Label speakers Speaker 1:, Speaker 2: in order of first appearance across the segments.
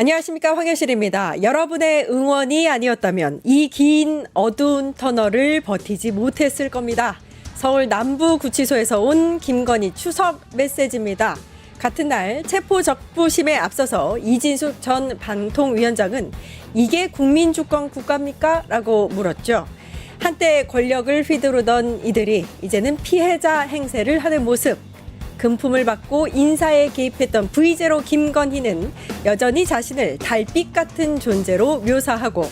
Speaker 1: 안녕하십니까, 황현실입니다. 여러분의 응원이 아니었다면 이 긴 어두운 터널을 버티지 못했을 겁니다. 서울 남부구치소에서 온 김건희 추석 메시지입니다. 같은 날 체포적부심에 앞서서 이진숙 전 방통위원장은 이게 국민주권 국가입니까? 라고 물었죠. 한때 권력을 휘두르던 이들이 이제는 피해자 행세를 하는 모습. 금품을 받고 인사에 개입했던 V0 김건희는 여전히 자신을 달빛 같은 존재로 묘사하고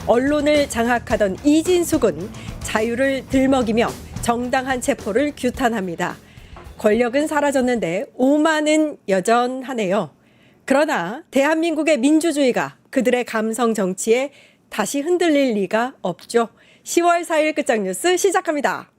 Speaker 1: 언론을 장악하던 이진숙은 자유를 들먹이며 정당한 체포를 규탄합니다. 권력은 사라졌는데 오만은 여전하네요. 그러나 대한민국의 민주주의가 그들의 감성 정치에 다시 흔들릴 리가 없죠. 10월 4일 끝장뉴스 시작합니다.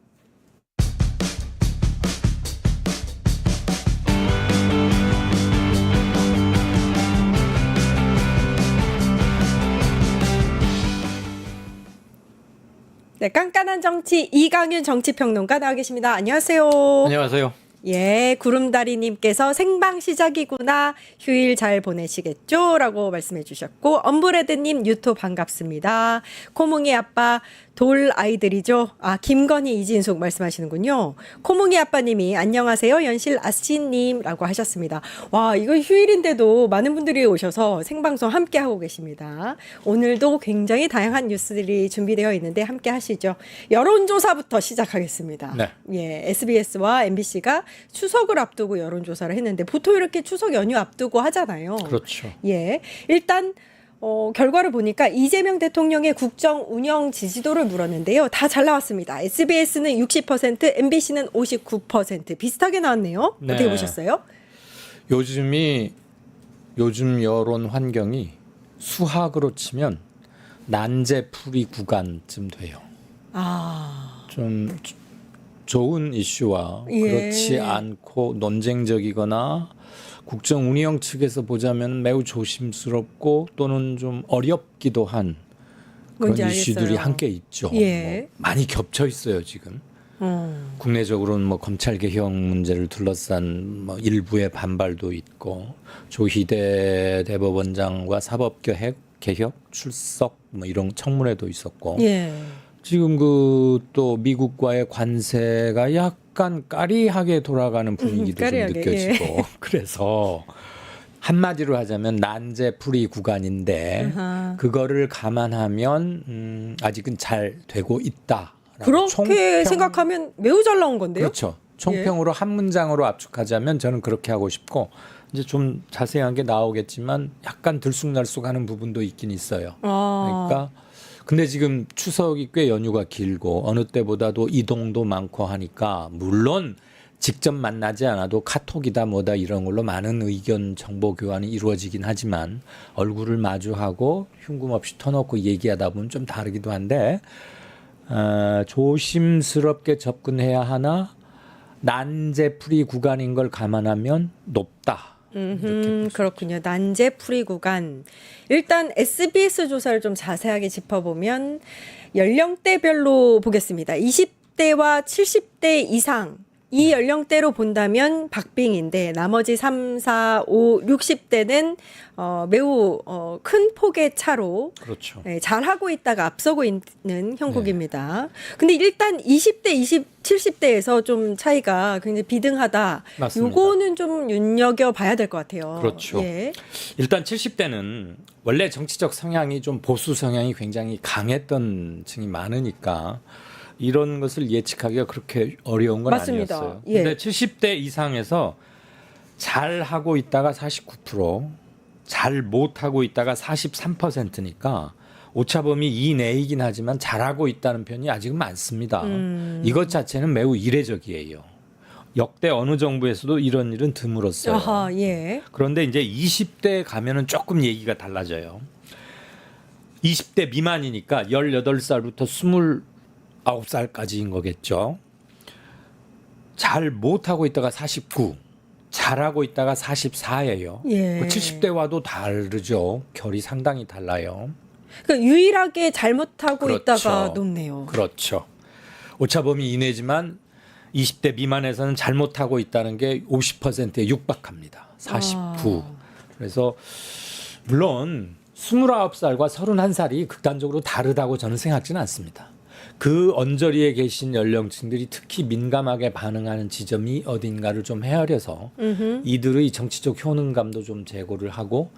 Speaker 1: 네, 깐깐한 정치 이강윤 정치평론가 나와 계십니다. 안녕하세요.
Speaker 2: 안녕하세요.
Speaker 1: 예, 구름다리님께서 생방 시작이구나. 휴일 잘 보내시겠죠? 라고 말씀해 주셨고, 엄브레드님 유토 반갑습니다. 코몽이 아빠 돌 아이들이죠. 아, 김건희, 이진숙 말씀하시는군요. 코몽이 아빠님이 안녕하세요. 연실 아씨님 라고 하셨습니다. 와, 이거 휴일인데도 많은 분들이 오셔서 생방송 함께 하고 계십니다. 오늘도 굉장히 다양한 뉴스들이 준비되어 있는데 함께 하시죠. 여론조사부터 시작하겠습니다.
Speaker 2: 네.
Speaker 1: 예, SBS와 MBC가 추석을 앞두고 여론조사를 했는데 보통 이렇게 추석 연휴 앞두고 하잖아요.
Speaker 2: 그렇죠.
Speaker 1: 예, 일단 결과를 보니까 이재명 대통령의 국정 운영 지지도를 물었는데요. 다 잘 나왔습니다. SBS는 60%, MBC는 59% 비슷하게 나왔네요.
Speaker 2: 네.
Speaker 1: 어떻게 보셨어요?
Speaker 2: 요즘 여론 환경이 수학으로 치면 난제풀이 구간쯤 돼요.
Speaker 1: 아,
Speaker 2: 좀 좋은 이슈와
Speaker 1: 예.
Speaker 2: 그렇지 않고 논쟁적이거나 국정 운영 측에서 보자면 매우 조심스럽고 또는 좀 어렵기도 한 그런
Speaker 1: 뭔지
Speaker 2: 이슈들이
Speaker 1: 알겠어요.
Speaker 2: 함께 있죠.
Speaker 1: 예.
Speaker 2: 뭐 많이 겹쳐 있어요 지금. 국내적으로는 뭐 검찰 개혁 문제를 둘러싼 뭐 일부의 반발도 있고 조희대 대법원장과 사법개혁 출석 뭐 이런 청문회도 있었고
Speaker 1: 예.
Speaker 2: 지금 그 또 미국과의 관세가 약간 까리하게 돌아가는 분위기도 좀
Speaker 1: 까리하게,
Speaker 2: 느껴지고
Speaker 1: 예.
Speaker 2: 그래서 한마디로 하자면 난제풀이 구간인데
Speaker 1: 아하.
Speaker 2: 그거를 감안하면 아직은 잘 되고 있다.
Speaker 1: 그렇게 생각하면 매우 잘 나온 건데요.
Speaker 2: 그렇죠. 총평으로 한 문장으로 압축하자면 저는 그렇게 하고 싶고 이제 좀 자세한 게 나오겠지만 약간 들쑥날쑥하는 부분도 있긴 있어요.
Speaker 1: 아.
Speaker 2: 그러니까 근데 지금 추석이 꽤 연휴가 길고 어느 때보다도 이동도 많고 하니까 물론 직접 만나지 않아도 카톡이다 뭐다 이런 걸로 많은 의견 정보 교환이 이루어지긴 하지만 얼굴을 마주하고 흉금 없이 터놓고 얘기하다 보면 좀 다르기도 한데 조심스럽게 접근해야 하나 난제풀이 구간인 걸 감안하면 높다.
Speaker 1: 그렇군요. 난제풀이 구간. 일단 SBS 조사를 좀 자세하게 짚어보면 연령대별로 보겠습니다. 20대와 70대 이상 이 연령대로 본다면 박빙인데 나머지 3, 4, 5, 60대는 매우 큰 폭의 차로
Speaker 2: 그렇죠.
Speaker 1: 잘하고 있다가 앞서고 있는 형국입니다. 근데 일단 20대, 70대에서 좀 차이가 굉장히 비등하다.
Speaker 2: 맞습니다.
Speaker 1: 요거는 좀 눈여겨봐야 될 것 같아요.
Speaker 2: 그렇죠.
Speaker 1: 예.
Speaker 2: 일단 70대는 원래 정치적 성향이 좀 보수 성향이 굉장히 강했던 층이 많으니까 이런 것을 예측하기가 그렇게 어려운 건
Speaker 1: 맞습니다.
Speaker 2: 아니었어요.
Speaker 1: 예.
Speaker 2: 근데 70대 이상에서 잘 하고 있다가 49%, 잘 못하고 있다가 43%니까 오차범위 이내이긴 하지만 잘하고 있다는 편이 아직은 많습니다. 이것 자체는 매우 이례적이에요. 역대 어느 정부에서도 이런 일은 드물었어요.
Speaker 1: 아하, 예.
Speaker 2: 그런데 이제 20대 가면은 조금 얘기가 달라져요. 20대 미만이니까 18살부터 29살까지인 거겠죠. 잘 못하고 있다가 49, 잘하고 있다가 44예요.
Speaker 1: 예.
Speaker 2: 70대와도 다르죠. 결이 상당히 달라요.
Speaker 1: 그러니까 유일하게 잘못하고
Speaker 2: 그렇죠.
Speaker 1: 있다가 높네요.
Speaker 2: 그렇죠. 오차범위 이내지만 20대 미만에서는 잘못하고 있다는 게 50%에 육박합니다. 49. 그래서 물론 29살과 31살이 극단적으로 다르다고 저는 생각지는 않습니다. 그 언저리에 계신 연령층들이 특히 민감하게 반응하는 지점이 어딘가를 좀 헤아려서 이들의 정치적 효능감도 좀 제고를 하고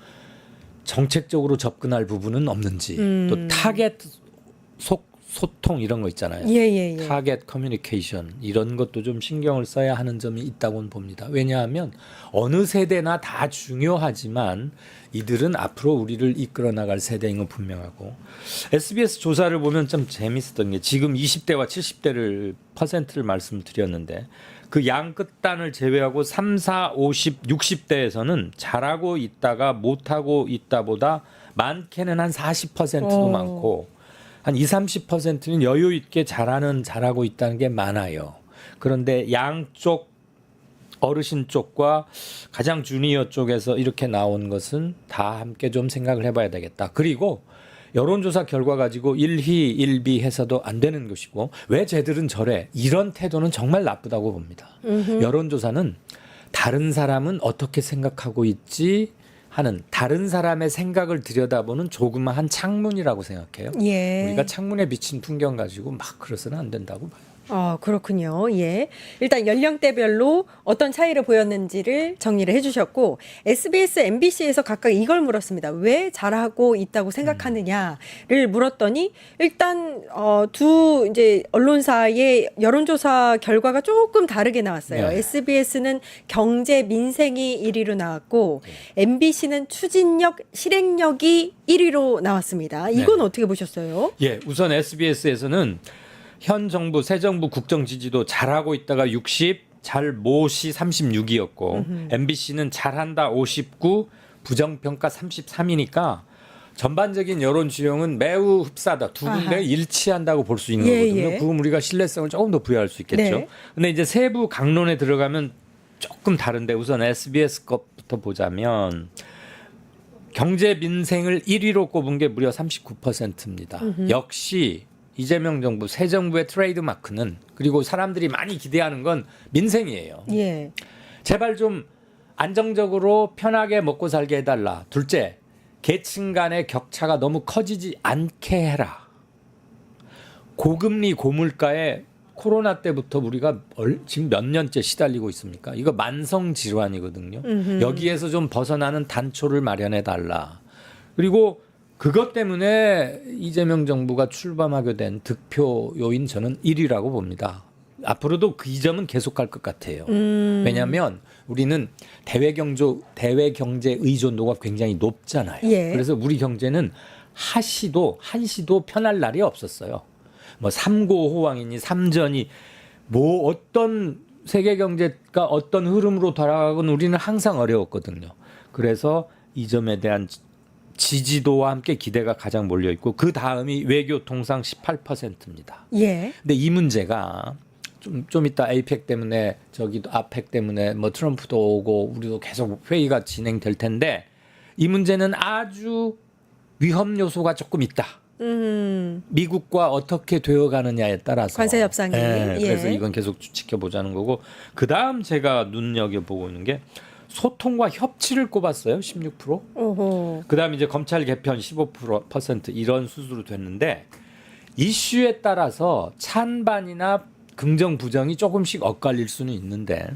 Speaker 2: 정책적으로 접근할 부분은 없는지 또 타겟 소통 이런 거 있잖아요.
Speaker 1: 예.
Speaker 2: 타겟 커뮤니케이션 이런 것도 좀 신경을 써야 하는 점이 있다고는 봅니다. 왜냐하면 어느 세대나 다 중요하지만 이들은 앞으로 우리를 이끌어 나갈 세대인 건 분명하고 SBS 조사를 보면 좀 재밌었던 게 지금 20대와 70대를 퍼센트를 말씀드렸는데 그 양 끝단을 제외하고 3, 4, 50, 60대에서는 잘하고 있다가 못하고 있다보다 많게는 한 40%도 많고 한 20, 30%는 여유 있게 잘하고 있다는 게 많아요. 그런데 양쪽 어르신 쪽과 가장 주니어 쪽에서 이렇게 나온 것은 다 함께 좀 생각을 해봐야 되겠다. 그리고 여론조사 결과 가지고 일희 일비해서도 안 되는 것이고 왜 쟤들은 저래 이런 태도는 정말 나쁘다고 봅니다. 여론조사는 다른 사람은 어떻게 생각하고 있지 하는 다른 사람의 생각을 들여다보는 조그마한 창문이라고 생각해요.
Speaker 1: 예.
Speaker 2: 우리가 창문에 비친 풍경 가지고 막 그래서는 안 된다고 봐요.
Speaker 1: 그렇군요. 예. 일단 연령대별로 어떤 차이를 보였는지를 정리를 해주셨고, SBS, MBC에서 각각 이걸 물었습니다. 왜 잘하고 있다고 생각하느냐를 물었더니, 일단, 두 이제 언론사의 여론조사 결과가 조금 다르게 나왔어요.
Speaker 2: 네.
Speaker 1: SBS는 경제 민생이 1위로 나왔고, MBC는 추진력, 실행력이 1위로 나왔습니다. 이건 어떻게 보셨어요?
Speaker 2: 예, 우선 SBS에서는 현 정부, 새 정부 국정 지지도 잘하고 있다가 60, 잘못이 36이었고 MBC는 잘한다 59, 부정평가 33이니까 전반적인 여론 지형은 매우 흡사하다. 두 군데 일치한다고 볼 수 있는 거거든요. 그럼 우리가 신뢰성을 조금 더 부여할 수 있겠죠.
Speaker 1: 네.
Speaker 2: 근데 이제 세부 강론에 들어가면 조금 다른데 우선 SBS 것부터 보자면 경제 민생을 1위로 꼽은 게 무려 39%입니다. 역시 이재명 정부, 새 정부의 트레이드 마크는 그리고 사람들이 많이 기대하는 건 민생이에요.
Speaker 1: 예.
Speaker 2: 제발 좀 안정적으로 편하게 먹고 살게 해달라. 둘째, 계층 간의 격차가 너무 커지지 않게 해라. 고금리, 고물가에 코로나 때부터 우리가 지금 몇 년째 시달리고 있습니까? 이거 만성 질환이거든요. 여기에서 좀 벗어나는 단초를 마련해 달라. 그리고 그것 때문에 이재명 정부가 출범하게 된 득표 요인 저는 1위라고 봅니다. 앞으로도 그 이 점은 계속 갈 것 같아요. 왜냐하면 우리는 대외 경제 의존도가 굉장히 높잖아요.
Speaker 1: 예.
Speaker 2: 그래서 우리 경제는 한시도 편할 날이 없었어요. 뭐 삼고호왕이니 삼전이 뭐 어떤 세계 경제가 어떤 흐름으로 돌아가건 우리는 항상 어려웠거든요. 그래서 이 점에 대한 지지도와 함께 기대가 가장 몰려 있고 그 다음이 외교 통상 18%입니다.
Speaker 1: 예.
Speaker 2: 근데 이 문제가 좀 이따 APEC 때문에 저기도 아펙 때문에 뭐 트럼프도 오고 우리도 계속 회의가 진행될 텐데 이 문제는 아주 위험 요소가 조금 있다. 미국과 어떻게 되어가느냐에 따라서
Speaker 1: 관세 협상이.
Speaker 2: 그래서
Speaker 1: 예.
Speaker 2: 이건 계속 지켜보자는 거고 그 다음 제가 눈여겨보고 있는 게 소통과 협치를 꼽았어요. 16%.
Speaker 1: 오호.
Speaker 2: 그다음에 이제 검찰 개편 15% 이런 수준으로 됐는데 이슈에 따라서 찬반이나 긍정 부정이 조금씩 엇갈릴 수는 있는데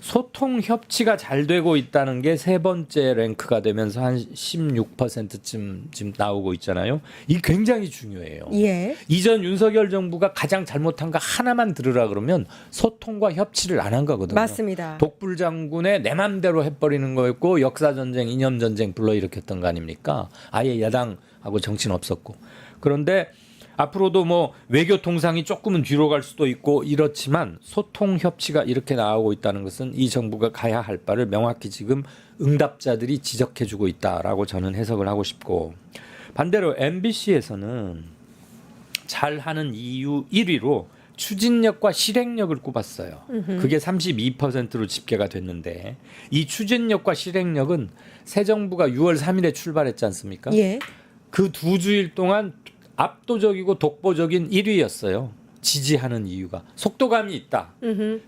Speaker 2: 소통 협치가 잘 되고 있다는 게 세 번째 랭크가 되면서 한 16%쯤 지금 나오고 있잖아요. 이 굉장히 중요해요.
Speaker 1: 예.
Speaker 2: 이전 윤석열 정부가 가장 잘못한 거 하나만 들으라 그러면 소통과 협치를 안 한 거거든요.
Speaker 1: 맞습니다.
Speaker 2: 독불 장군의 내 맘대로 해버리는 거였고 역사전쟁, 이념전쟁 불러일으켰던 거 아닙니까? 아예 야당하고 정치는 없었고. 그런데 앞으로도 뭐 외교 통상이 조금은 뒤로 갈 수도 있고 이렇지만 소통 협치가 이렇게 나오고 있다는 것은 이 정부가 가야 할 바를 명확히 지금 응답자들이 지적해주고 있다라고 저는 해석을 하고 싶고 반대로 MBC에서는 잘하는 이유 1위로 추진력과 실행력을 꼽았어요. 그게 32%로 집계가 됐는데 이 추진력과 실행력은 새 정부가 6월 3일에 출발했지 않습니까?
Speaker 1: 예.
Speaker 2: 그 두 주일 동안 압도적이고 독보적인 1위였어요. 지지하는 이유가. 속도감이 있다.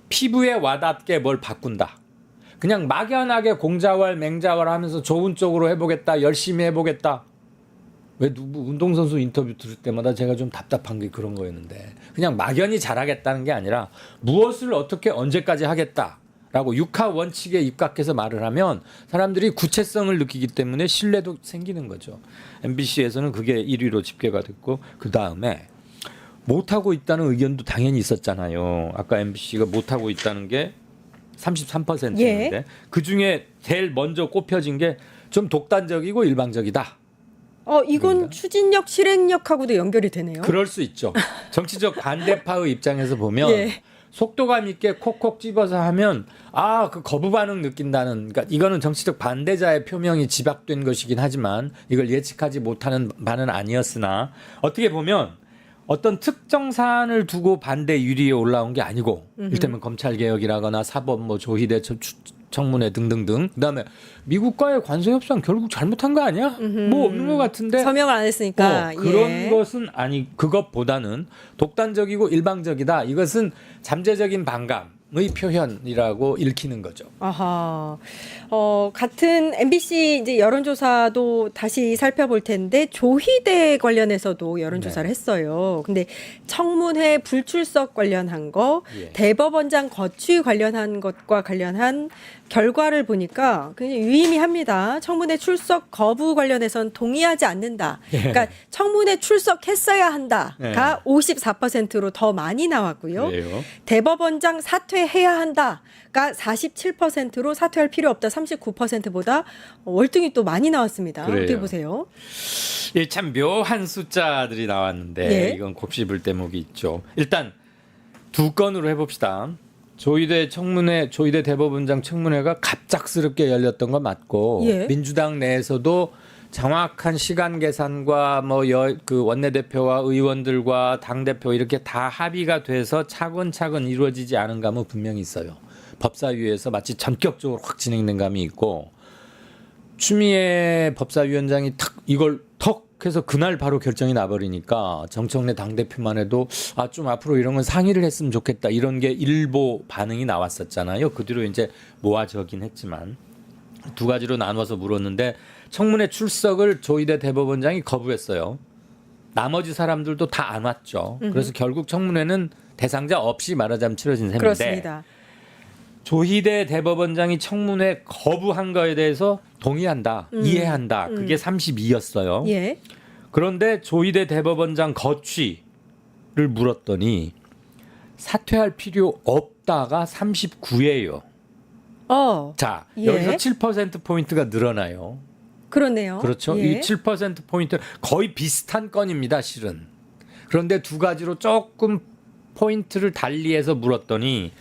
Speaker 2: 피부에 와닿게 뭘 바꾼다. 그냥 막연하게 공자왈 맹자왈 하면서 좋은 쪽으로 해보겠다, 열심히 해보겠다. 왜 누구 운동선수 인터뷰 들을 때마다 제가 좀 답답한 게 그런 거였는데, 그냥 막연히 잘하겠다는 게 아니라 무엇을 어떻게 언제까지 하겠다라고 육하 원칙에 입각해서 말을 하면 사람들이 구체성을 느끼기 때문에 신뢰도 생기는 거죠. MBC에서는 그게 1위로 집계가 됐고, 그 다음에 못하고 있다는 의견도 당연히 있었잖아요. 아까 MBC가 못하고 있다는 게 33%였는데
Speaker 1: 예.
Speaker 2: 그중에 제일 먼저 꼽혀진 게 좀 독단적이고 일방적이다.
Speaker 1: 이건
Speaker 2: 그런가?
Speaker 1: 추진력, 실행력하고도 연결이 되네요.
Speaker 2: 그럴 수 있죠. 정치적 반대파의 입장에서 보면
Speaker 1: 예.
Speaker 2: 속도감 있게 콕콕 집어서 하면 그 거부 반응 느낀다는, 그러니까 이거는 정치적 반대자의 표명이 집약된 것이긴 하지만 이걸 예측하지 못하는 바는 아니었으나, 어떻게 보면 어떤 특정 사안을 두고 반대 유리에 올라온 게 아니고, 이를테면 검찰 개혁이라거나 사법 조희대 청문회 등등등, 그다음에 미국과의 관세 협상 결국 잘못한 거 아니야? 뭐 없는 것 같은데
Speaker 1: 서명을 안 했으니까
Speaker 2: 그런
Speaker 1: 예.
Speaker 2: 것은 아니, 그것보다는 독단적이고 일방적이다. 이것은 잠재적인 반감의 표현이라고 읽히는 거죠.
Speaker 1: 아하. 같은 MBC 이제 여론조사도 다시 살펴볼 텐데 조희대 관련해서도 여론조사를 했어요. 근데 청문회 불출석 관련한 거,
Speaker 2: 예.
Speaker 1: 대법원장 거취 관련한 것과 관련한 결과를 보니까 굉장히 유의미합니다. 청문회 출석 거부 관련해서는 동의하지 않는다. 그러니까 청문회 출석했어야 한다가 54%로 더 많이 나왔고요.
Speaker 2: 그래요.
Speaker 1: 대법원장 사퇴해야 한다가 47%로 사퇴할 필요 없다 39%보다 월등히 또 많이 나왔습니다.
Speaker 2: 그래요.
Speaker 1: 어떻게 보세요?
Speaker 2: 예, 참 묘한 숫자들이 나왔는데
Speaker 1: 예.
Speaker 2: 이건 곱씹을 대목이 있죠. 일단 두 건으로 해봅시다. 조희대 청문회, 조희대 대법원장 청문회가 갑작스럽게 열렸던 건 맞고,
Speaker 1: 예.
Speaker 2: 민주당 내에서도 정확한 시간 계산과 그 원내대표와 의원들과 당대표 이렇게 다 합의가 돼서 차근차근 이루어지지 않은 감은 분명히 있어요. 법사위에서 마치 전격적으로 확 진행된 감이 있고, 추미애 법사위원장이 이걸 턱 해서 그날 바로 결정이 나버리니까 정청래 당대표만 해도 좀 앞으로 이런 건 상의를 했으면 좋겠다, 이런 게 일보 반응이 나왔었잖아요. 그 뒤로 이제 모아져긴 했지만 두 가지로 나눠서 물었는데, 청문회 출석을 조희대 대법원장이 거부했어요. 나머지 사람들도 다 안 왔죠. 그래서 결국 청문회는 대상자 없이 말하자면 치러진 셈인데,
Speaker 1: 그렇습니다.
Speaker 2: 조희대 대법원장이 청문회 거부한 거에 대해서 동의한다, 이해한다, 그게 32였어요.
Speaker 1: 예.
Speaker 2: 그런데 조희대 대법원장 거취를 물었더니 사퇴할 필요 없다가 39예요. 자,
Speaker 1: 예.
Speaker 2: 여기서 7%포인트가 늘어나요.
Speaker 1: 그렇네요.
Speaker 2: 그렇죠.
Speaker 1: 예.
Speaker 2: 이 7%포인트 거의 비슷한 건입니다, 실은. 그런데 두 가지로 조금 포인트를 달리해서 물었더니,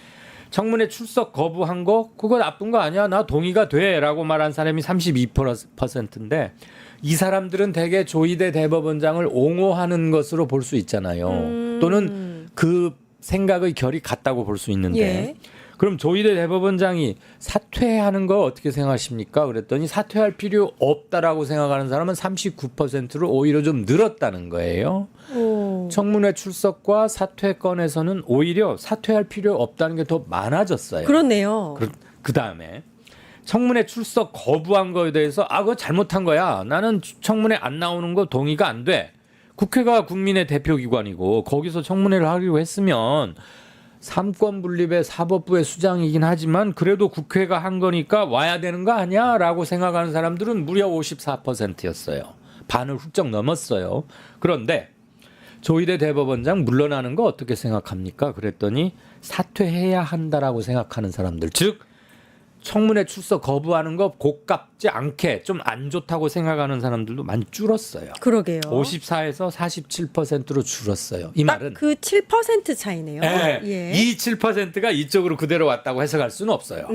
Speaker 2: 청문회 출석 거부한 거 그거 나쁜 거 아니야, 나 동의가 돼라고 말한 사람이 32%인데, 이 사람들은 대개 조희대 대법원장을 옹호하는 것으로 볼 수 있잖아요. 또는 그 생각의 결이 같다고 볼 수 있는데,
Speaker 1: 예.
Speaker 2: 그럼 조희대 대법원장이 사퇴하는 거 어떻게 생각하십니까? 그랬더니 사퇴할 필요 없다라고 생각하는 사람은 39%로 오히려 좀 늘었다는 거예요.
Speaker 1: 오.
Speaker 2: 청문회 출석과 사퇴 건에서는 오히려 사퇴할 필요 없다는 게 더 많아졌어요.
Speaker 1: 그렇네요.
Speaker 2: 그 다음에 청문회 출석 거부한 거에 대해서 그거 잘못한 거야, 나는 청문회 안 나오는 거 동의가 안 돼. 국회가 국민의 대표기관이고 거기서 청문회를 하기로 했으면 삼권 분립의 사법부의 수장이긴 하지만 그래도 국회가 한 거니까 와야 되는 거 아니야? 라고 생각하는 사람들은 무려 54%였어요. 반을 훌쩍 넘었어요. 그런데 조희대 대법원장 물러나는 거 어떻게 생각합니까? 그랬더니 사퇴해야 한다라고 생각하는 사람들, 즉 청문회 출석 거부하는 거 고깝지 않게 좀 안 좋다고 생각하는 사람들도 많이 줄었어요.
Speaker 1: 그러게요.
Speaker 2: 54에서 47%로 줄었어요. 이 말은
Speaker 1: 그 7% 차이네요. 예.
Speaker 2: 이 7%가 이쪽으로 그대로 왔다고 해석할 수는 없어요.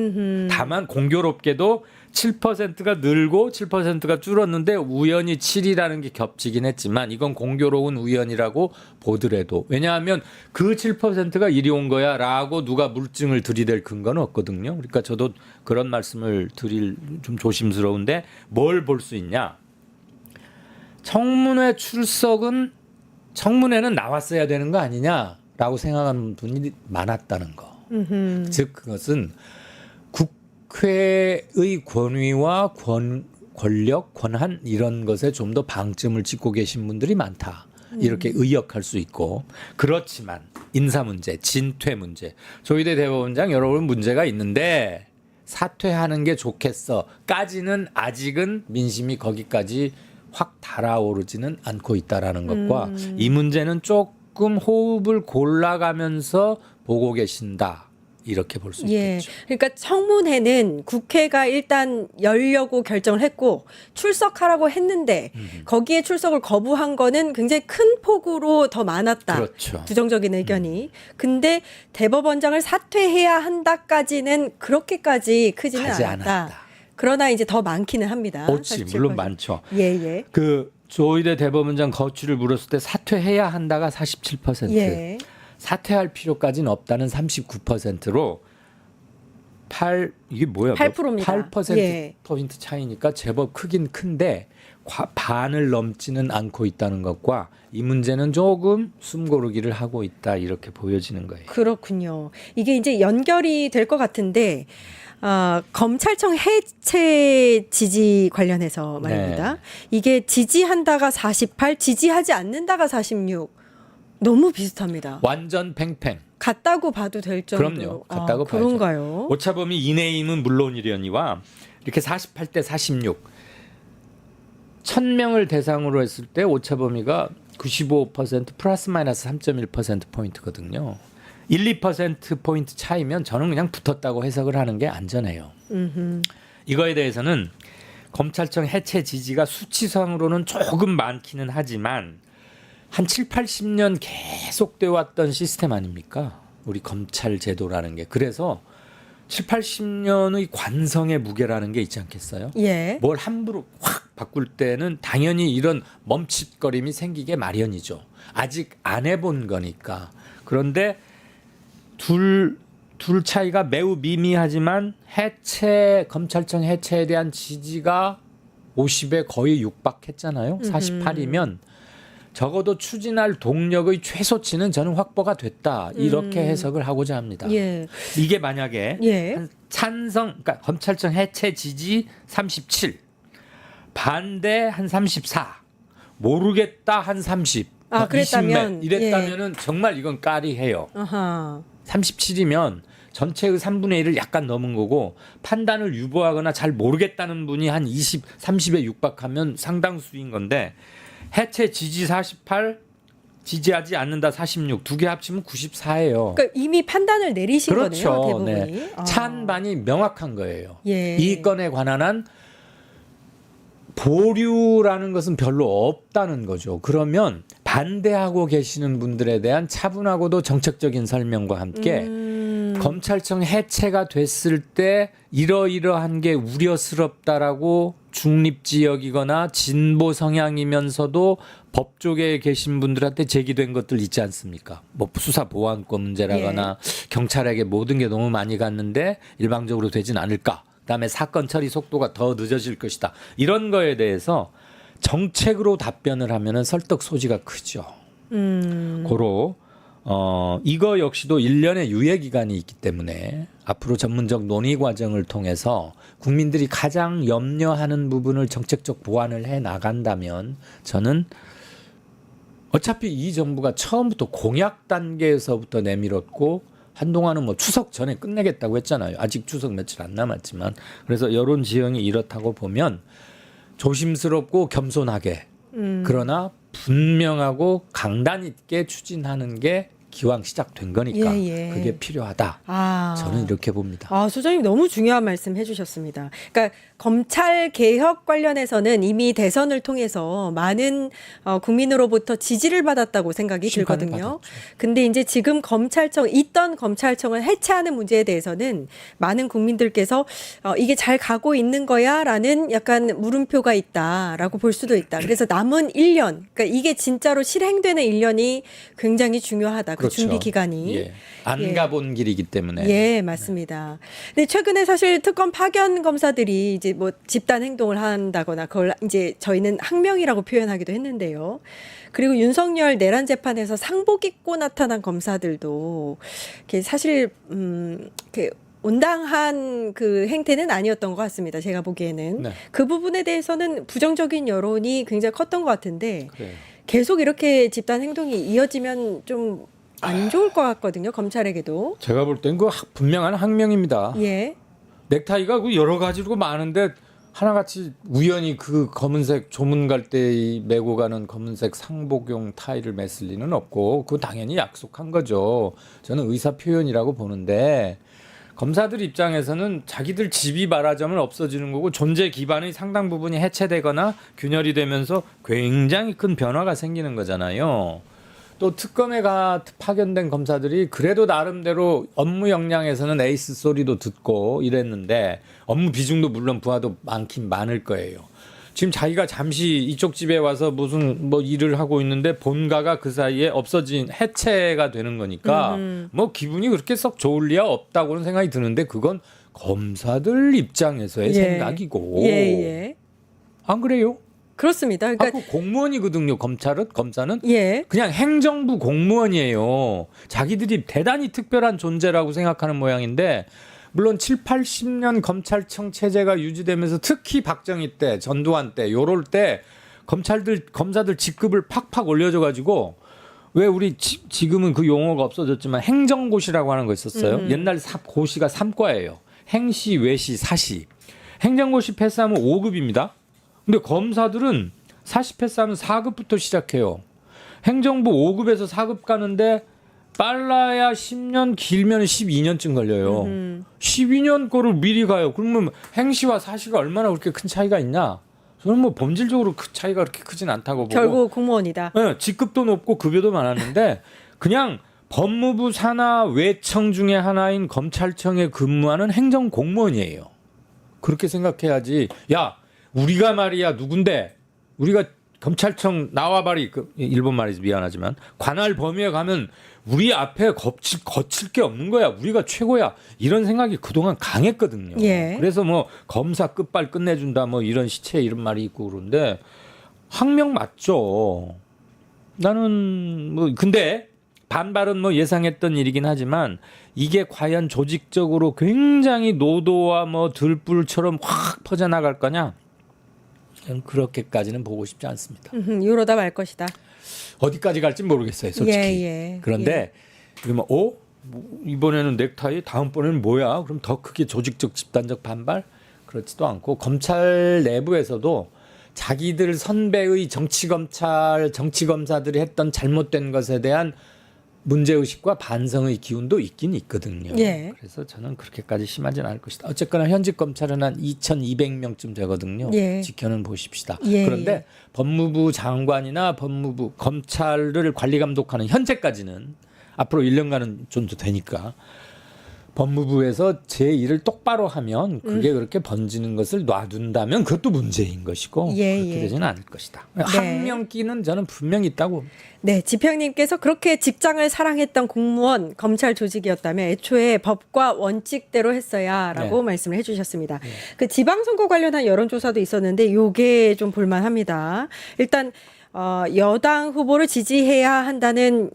Speaker 2: 다만 공교롭게도 7%가 늘고 7%가 줄었는데 우연히 7이라는 게 겹치긴 했지만 이건 공교로운 우연이라고 보더라도, 왜냐하면 그 7%가 이리 온 거야 라고 누가 물증을 들이댈 근거는 없거든요. 그러니까 저도 그런 말씀을 드릴 좀 조심스러운데, 뭘 볼 수 있냐, 청문회 출석은 청문회는 나왔어야 되는 거 아니냐라고 생각하는 분이 많았다는 거. 즉 그것은 국회의 권위와 권력, 권한 이런 것에 좀 더 방점을 찍고 계신 분들이 많다. 이렇게 의역할 수 있고 그렇지만 인사 문제, 진퇴 문제, 조희대 대법원장 여러분 문제가 있는데 사퇴하는 게 좋겠어까지는 아직은 민심이 거기까지 확 달아오르지는 않고 있다라는 것과 이 문제는 조금 호흡을 골라가면서 보고 계신다. 이렇게 볼 수
Speaker 1: 예.
Speaker 2: 있겠죠.
Speaker 1: 그러니까 청문회는 국회가 일단 열려고 결정을 했고 출석하라고 했는데 거기에 출석을 거부한 거는 굉장히 큰 폭으로 더 많았다.
Speaker 2: 그렇죠.
Speaker 1: 부정적인 의견이. 근데 대법원장을 사퇴해야 한다까지는 그렇게까지 크지는
Speaker 2: 가지
Speaker 1: 않았다.
Speaker 2: 않았다.
Speaker 1: 그러나 이제 더 많기는 합니다.
Speaker 2: 그렇지, 물론 많죠.
Speaker 1: 예, 예.
Speaker 2: 그 조희대 대법원장 거취를 물었을 때 사퇴해야 한다가 47%.
Speaker 1: 예.
Speaker 2: 사퇴할 필요까지는 없다는 39%로 이게 뭐야?
Speaker 1: 8%입니다.
Speaker 2: 8%
Speaker 1: 예.
Speaker 2: 포인트 차이니까 제법 크긴 큰데 반을 넘지는 않고 있다는 것과 이 문제는 조금 숨고르기를 하고 있다 이렇게 보여지는 거예요.
Speaker 1: 그렇군요. 이게 이제 연결이 될 것 같은데 검찰청 해체 지지 관련해서 말입니다.
Speaker 2: 네.
Speaker 1: 이게 지지한다가 48, 지지하지 않는다가 46. 너무 비슷합니다.
Speaker 2: 완전 팽팽.
Speaker 1: 같다고 봐도 될 정도로.
Speaker 2: 그럼요. 같다고 봐야죠.
Speaker 1: 그런가요?
Speaker 2: 오차범위 이내임은 물론이려니와 이렇게 48대 46. 1000명을 대상으로 했을 때 오차범위가 95% 플러스 마이너스 3.1% 포인트거든요. 1, 2% 포인트 차이면 저는 그냥 붙었다고 해석을 하는 게 안전해요. 이거에 대해서는 검찰청 해체 지지가 수치상으로는 조금 많기는 하지만 한 7, 80년 계속돼 왔던 시스템 아닙니까? 우리 검찰 제도라는 게. 그래서 7, 80년의 관성의 무게라는 게 있지 않겠어요?
Speaker 1: 예.
Speaker 2: 뭘 함부로 확 바꿀 때는 당연히 이런 멈칫거림이 생기게 마련이죠. 아직 안 해본 거니까. 그런데 둘 차이가 매우 미미하지만 검찰청 해체에 대한 지지가 50에 거의 육박했잖아요. 48이면 적어도 추진할 동력의 최소치는 저는 확보가 됐다. 이렇게 해석을 하고자 합니다.
Speaker 1: 예.
Speaker 2: 이게 만약에
Speaker 1: 예.
Speaker 2: 한 그러니까 검찰청 해체 지지 37, 반대 한 34, 모르겠다 한 30,
Speaker 1: 그랬다면
Speaker 2: 20몇 이랬다면은 정말 이건 까리해요.
Speaker 1: 아하.
Speaker 2: 37이면 전체의 3분의 1을 약간 넘은 거고 판단을 유보하거나 잘 모르겠다는 분이 한 20, 30에 육박하면 상당수인 건데 해체 지지 48, 지지하지 않는다 46, 두 개 합치면 94예요.
Speaker 1: 그러니까 이미 판단을 내리신
Speaker 2: 그렇죠.
Speaker 1: 거네요, 대부분이.
Speaker 2: 네. 찬반이 명확한 거예요.
Speaker 1: 예.
Speaker 2: 이 건에 관한 한 보류라는 것은 별로 없다는 거죠. 그러면 반대하고 계시는 분들에 대한 차분하고도 정책적인 설명과 함께 검찰청 해체가 됐을 때 이러이러한 게 우려스럽다라고 중립지역이거나 진보 성향이면서도 법조계에 계신 분들한테 제기된 것들 있지 않습니까? 뭐 수사 보안권 문제라거나 경찰에게 모든 게 너무 많이 갔는데 일방적으로 되진 않을까? 그다음에 사건 처리 속도가 더 늦어질 것이다. 이런 거에 대해서 정책으로 답변을 하면은 설득 소지가 크죠. 고로 이거 역시도 1년의 유예 기간이 있기 때문에 앞으로 전문적 논의 과정을 통해서 국민들이 가장 염려하는 부분을 정책적 보완을 해 나간다면 저는 어차피 이 정부가 처음부터 공약 단계에서부터 내밀었고 한동안은 뭐 추석 전에 끝내겠다고 했잖아요. 아직 추석 며칠 안 남았지만. 그래서 여론 지형이 이렇다고 보면 조심스럽고 겸손하게 그러나 분명하고 강단 있게 추진하는 게 기왕 시작된 거니까
Speaker 1: 예, 예.
Speaker 2: 그게 필요하다. 저는 이렇게 봅니다.
Speaker 1: 소장님 너무 중요한 말씀 해주셨습니다. 그러니까 검찰 개혁 관련해서는 이미 대선을 통해서 많은 국민으로부터 지지를 받았다고 생각이
Speaker 2: 심판을
Speaker 1: 들거든요.
Speaker 2: 받았죠.
Speaker 1: 근데 이제 지금 있던 검찰청을 해체하는 문제에 대해서는 많은 국민들께서 이게 잘 가고 있는 거야라는 약간 물음표가 있다라고 볼 수도 있다. 그래서 남은 1년, 그러니까 이게 진짜로 실행되는 1년이 굉장히 중요하다. 그 준비 기간이.
Speaker 2: 예. 안 가본 길이기 때문에.
Speaker 1: 예, 맞습니다. 근데 최근에 사실 특검 파견 검사들이 이제 뭐 집단 행동을 한다거나 그걸 이제 저희는 항명이라고 표현하기도 했는데요. 그리고 윤석열 내란 재판에서 상복 입고 나타난 검사들도 사실 온당한 그 행태는 아니었던 것 같습니다. 제가 보기에는
Speaker 2: 네.
Speaker 1: 그 부분에 대해서는 부정적인 여론이 굉장히 컸던 것 같은데
Speaker 2: 그래요.
Speaker 1: 계속 이렇게 집단 행동이 이어지면 좀 안 좋을 것 같거든요. 검찰에게도.
Speaker 2: 제가 볼 땐 그 분명한 학명입니다.
Speaker 1: 예.
Speaker 2: 넥타이가 그 여러 가지로 많은데 하나같이 우연히 그 검은색 조문 갈 때 메고 가는 검은색 상복용 타이를 맸을 리는 없고 그건 당연히 약속한 거죠. 저는 의사 표현이라고 보는데 검사들 입장에서는 자기들 집이 말하자면 없어지는 거고 존재 기반의 상당 부분이 해체되거나 균열이 되면서 굉장히 큰 변화가 생기는 거잖아요. 또 특검에 파견된 검사들이 그래도 나름대로 업무 역량에서는 에이스 소리도 듣고 이랬는데 업무 비중도 물론 부하도 많긴 많을 거예요. 지금 자기가 잠시 이쪽 집에 와서 무슨 뭐 일을 하고 있는데 본가가 그 사이에 없어진 해체가 되는 거니까 뭐 기분이 그렇게 썩 좋을 리야 없다고는 생각이 드는데 그건 검사들 입장에서의
Speaker 1: 예.
Speaker 2: 생각이고
Speaker 1: 예.
Speaker 2: 안 그래요?
Speaker 1: 그렇습니다. 그러니까
Speaker 2: 공무원이거든요. 검사는
Speaker 1: 예.
Speaker 2: 그냥 행정부 공무원이에요. 자기들이 대단히 특별한 존재라고 생각하는 모양인데 물론 7, 80년 검찰청 체제가 유지되면서 특히 박정희 때, 전두환 때, 요럴 때 검사들 직급을 팍팍 올려줘 가지고 왜 우리 지금은 그 용어가 없어졌지만 행정고시라고 하는 거 있었어요. 옛날 고시가 3과예요. 행시, 외시, 사시. 행정고시 패스하면 5급입니다. 근데 검사들은 사시 패스하면 4급부터 시작해요. 행정부 5급에서 4급 가는데 빨라야 10년, 길면 12년쯤 걸려요. 12년 거를 미리 가요. 그러면 행시와 사시가 얼마나 그렇게 큰 차이가 있냐? 저는 뭐 본질적으로 그 차이가 그렇게 크진 않다고 보고.
Speaker 1: 결국 공무원이다.
Speaker 2: 네, 직급도 높고 급여도 많았는데 그냥 법무부 산하 외청 중에 하나인 검찰청에 근무하는 행정공무원이에요. 그렇게 생각해야지. 야, 우리가 말이야 누군데? 우리가 검찰청 나와봐리 일본 말이지 미안하지만 관할 범위에 가면 우리 앞에 거칠 게 없는 거야. 우리가 최고야. 이런 생각이 그동안 강했거든요.
Speaker 1: 예.
Speaker 2: 그래서 뭐 검사 끝발 끝내준다 뭐 이런 시체 이런 말이 있고 그런데 학명 맞죠. 나는 뭐 근데 반발은 뭐 예상했던 일이긴 하지만 이게 과연 조직적으로 굉장히 노도와 뭐 들불처럼 확 퍼져나갈 거냐? 저는 그렇게까지는 보고 싶지 않습니다.
Speaker 1: 이러다 말 것이다.
Speaker 2: 어디까지 갈지 모르겠어요, 솔직히.
Speaker 1: 예.
Speaker 2: 그런데 그러면 뭐 이번에는 넥타이, 다음번에는 뭐야? 그럼 더 크게 조직적 집단적 반발? 그렇지도 않고 검찰 내부에서도 자기들 선배의 정치검사들이 했던 잘못된 것에 대한 문제의식과 반성의 기운도 있긴 있거든요.
Speaker 1: 예.
Speaker 2: 그래서 저는 그렇게까지 심하진 않을 것이다. 어쨌거나 현직 검찰은 한 2,200명쯤 되거든요.
Speaker 1: 예.
Speaker 2: 지켜는 보십시다.
Speaker 1: 예,
Speaker 2: 그런데 법무부 장관이나 법무부 검찰을 관리 감독하는 현재까지는 앞으로 1년간은 좀 더 되니까 법무부에서 제 일을 똑바로 하면 그게 그렇게 번지는 것을 놔둔다면 그것도 문제인 것이고
Speaker 1: 예,
Speaker 2: 그렇게
Speaker 1: 예.
Speaker 2: 되지는 않을 것이다. 학명기는 저는 분명히 있다고 봅니다.
Speaker 1: 네, 지평님께서 그렇게 직장을 사랑했던 공무원, 검찰 조직이었다면 애초에 법과 원칙대로 했어야라고
Speaker 2: 네.
Speaker 1: 말씀을 해주셨습니다. 그 지방선거 관련한 여론조사도 있었는데 요게 좀 볼만합니다. 일단 여당 후보를 지지해야 한다는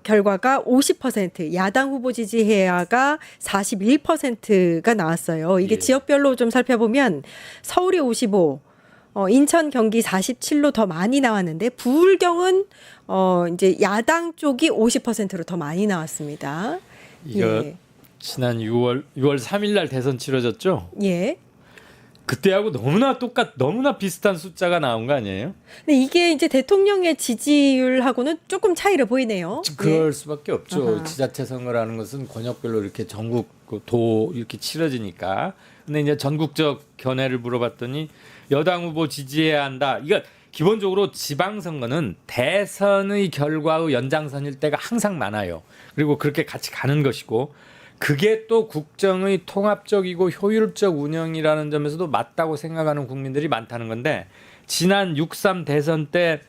Speaker 1: 결과가 50%, 야당 후보 지지해야가 41%가 나왔어요. 이게
Speaker 2: 예.
Speaker 1: 지역별로 좀 살펴보면 서울이 55, 인천, 경기 47로 더 많이 나왔는데 부울경은 이제 야당 쪽이 50%로 더 많이 나왔습니다.
Speaker 2: 이거 지난 6월 3일 날 대선 치러졌죠?
Speaker 1: 예.
Speaker 2: 그때하고 너무나 비슷한 숫자가 나온 거 아니에요?
Speaker 1: 근데 이게 이제 대통령의 지지율하고는 조금 차이를 보이네요.
Speaker 2: 그럴 수밖에 없죠.
Speaker 1: 아하.
Speaker 2: 지자체 선거라는 것은 권역별로 이렇게 전국 도 이렇게 치러지니까. 근데 이제 전국적 견해를 물어봤더니 여당 후보 지지해야 한다. 이거 기본적으로 지방선거는 대선의 결과의 연장선일 때가 항상 많아요. 그리고 그렇게 같이 가는 것이고 그게 또 국정의 통합적이고 효율적 운영이라는 점에서도 맞다고 생각하는 국민들이 많다는 건데 지난 6.3 대선 때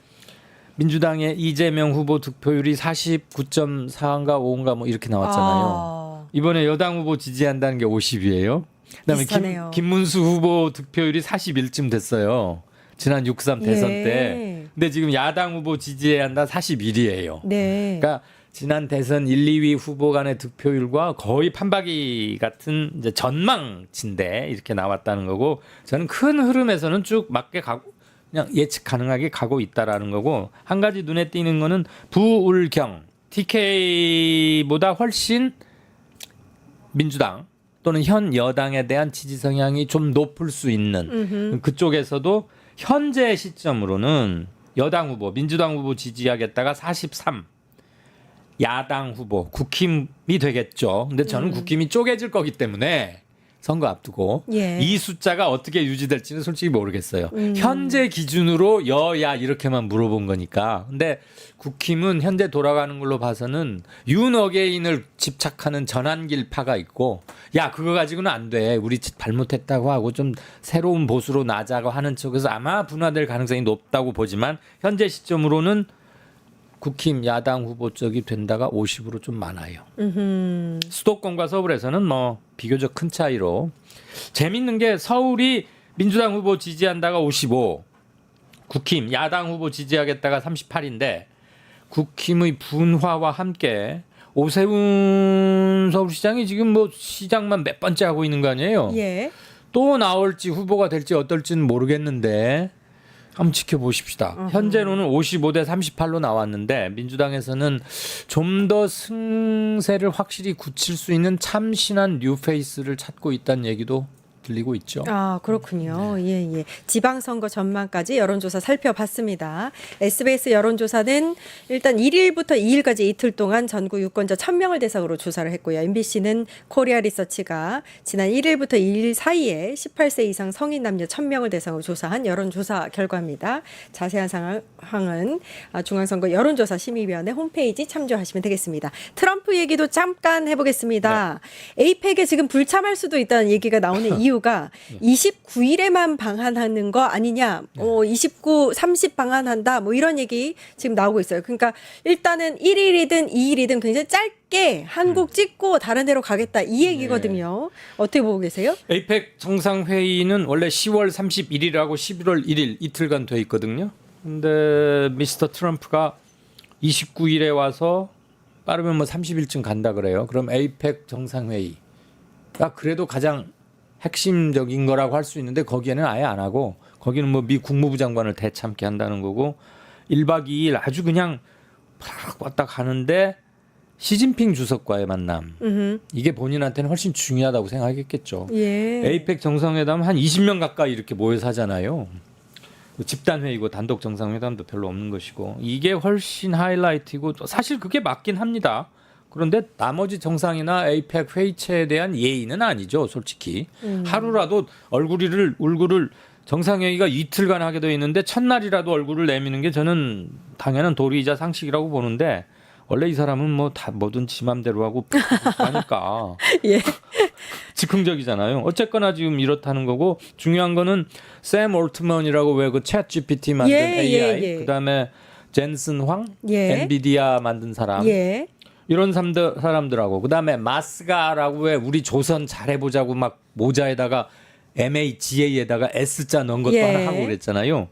Speaker 2: 민주당의 이재명 후보 득표율이 49.4인가 5인가 뭐 이렇게 나왔잖아요. 이번에 여당 후보 지지한다는 게 50이에요. 그다음에
Speaker 1: 비슷하네요.
Speaker 2: 김문수 후보 득표율이 41쯤 됐어요. 지난 6.3 대선
Speaker 1: 예.
Speaker 2: 때. 근데 지금 야당 후보 지지해야 한다 41이에요.
Speaker 1: 네.
Speaker 2: 그러니까 지난 대선 1, 2위 후보 간의 득표율과 거의 판박이 같은 이제 전망치인데 이렇게 나왔다는 거고 저는 큰 흐름에서는 쭉 맞게 가고 그냥 예측 가능하게 가고 있다라는 거고 한 가지 눈에 띄는 거는 부울경 TK보다 훨씬 민주당 또는 현 여당에 대한 지지 성향이 좀 높을 수 있는 그쪽에서도 현재 시점으로는 여당 후보, 민주당 후보 지지하겠다가 43, 야당 후보, 국힘이 되겠죠. 근데 저는 국힘이 쪼개질 거기 때문에 선거 앞두고
Speaker 1: 예.
Speaker 2: 이 숫자가 어떻게 유지될지는 솔직히 모르겠어요. 현재 기준으로 여야 이렇게만 물어본 거니까. 근데 국힘은 현재 돌아가는 걸로 봐서는 윤 어게인을 집착하는 전환길파가 있고 야 그거 가지고는 안 돼. 우리 잘못했다고 하고 좀 새로운 보수로 나자고 하는 쪽에서 아마 분화될 가능성이 높다고 보지만 현재 시점으로는 국힘 야당 후보 쪽이 된다가 50으로 좀 많아요. 수도권과 서울에서는 뭐 비교적 큰 차이로 재밌는 게 서울이 민주당 후보 지지한다가 55, 국힘 야당 후보 지지하겠다가 38인데 국힘의 분화와 함께 오세훈 서울시장이 지금 뭐 시장만 몇 번째 하고 있는 거 아니에요?
Speaker 1: 예.
Speaker 2: 또 나올지 후보가 될지 어떨지는 모르겠는데 한번 지켜보십시다. 현재로는 55대 38로 나왔는데 민주당에서는 좀 더 승세를 확실히 굳힐 수 있는 참신한 뉴페이스를 찾고 있다는 얘기도 들리고 있죠.
Speaker 1: 아, 그렇군요. 예, 예. 지방선거 전망까지 여론조사 살펴봤습니다. SBS 여론조사는 일단 1일부터 2일까지 이틀 동안 전국 유권자 1000명을 대상으로 조사를 했고요. MBC는 코리아 리서치가 지난 1일부터 2일 사이에 18세 이상 성인 남녀 1000명을 대상으로 조사한 여론조사 결과입니다. 자세한 상황은 중앙선거 여론조사 심의위원회 홈페이지 참조하시면 되겠습니다. 트럼프 얘기도 잠깐 해보겠습니다. 에이펙에 지금 불참할 수도 있다는 얘기가 나오는 이유가 29일에만 방한하는 거 아니냐, 29, 30 방한한다, 뭐 이런 얘기 지금 나오고 있어요. 그러니까 일단은 1일이든 2일이든 굉장히 짧게 한국 찍고 다른 데로 가겠다 이 얘기거든요. 어떻게 보고 계세요?
Speaker 2: 에이펙 정상회의는 원래 10월 31일하고 11월 1일 이틀간 돼 있거든요. 근데 미스터 트럼프가 29일에 와서 빠르면 뭐 30일쯤 간다 그래요. 그럼 에이펙 정상회의가 그래도 가장 핵심적인 거라고 할 수 있는데 거기에는 아예 안 하고 거기는 뭐 미 국무부 장관을 대참게 한다는 거고 1박 2일 아주 그냥 팍 왔다 가는데 시진핑 주석과의 만남 이게 본인한테는 훨씬 중요하다고 생각했겠죠.
Speaker 1: 예.
Speaker 2: 에이펙 정상회담 한 20명 가까이 이렇게 모여서 하잖아요. 집단회의고 단독 정상회담도 별로 없는 것이고 이게 훨씬 하이라이트이고 사실 그게 맞긴 합니다. 그런데 나머지 정상이나 에이펙 회의체에 대한 예의는 아니죠, 솔직히. 하루라도 얼굴을 정상회의가 이틀간 하게 되어 있는데 첫날이라도 얼굴을 내미는 게 저는 당연한 도리이자 상식이라고 보는데 원래 이 사람은 뭐 다 뭐든 지 맘대로 하고 하니까
Speaker 1: 예.
Speaker 2: 즉흥적이잖아요. 어쨌거나 지금 이렇다는 거고 중요한 거는 샘 올트먼이라고 왜 그 챗 GPT 만든 AI 그다음에 젠슨 황 엔비디아 만든 사람 이런 사람들하고 그다음에 마스가라고 왜 우리 조선 잘해보자고 막 모자에다가 MAGA에다가 S자 넣은 것도 하나 하고 그랬잖아요.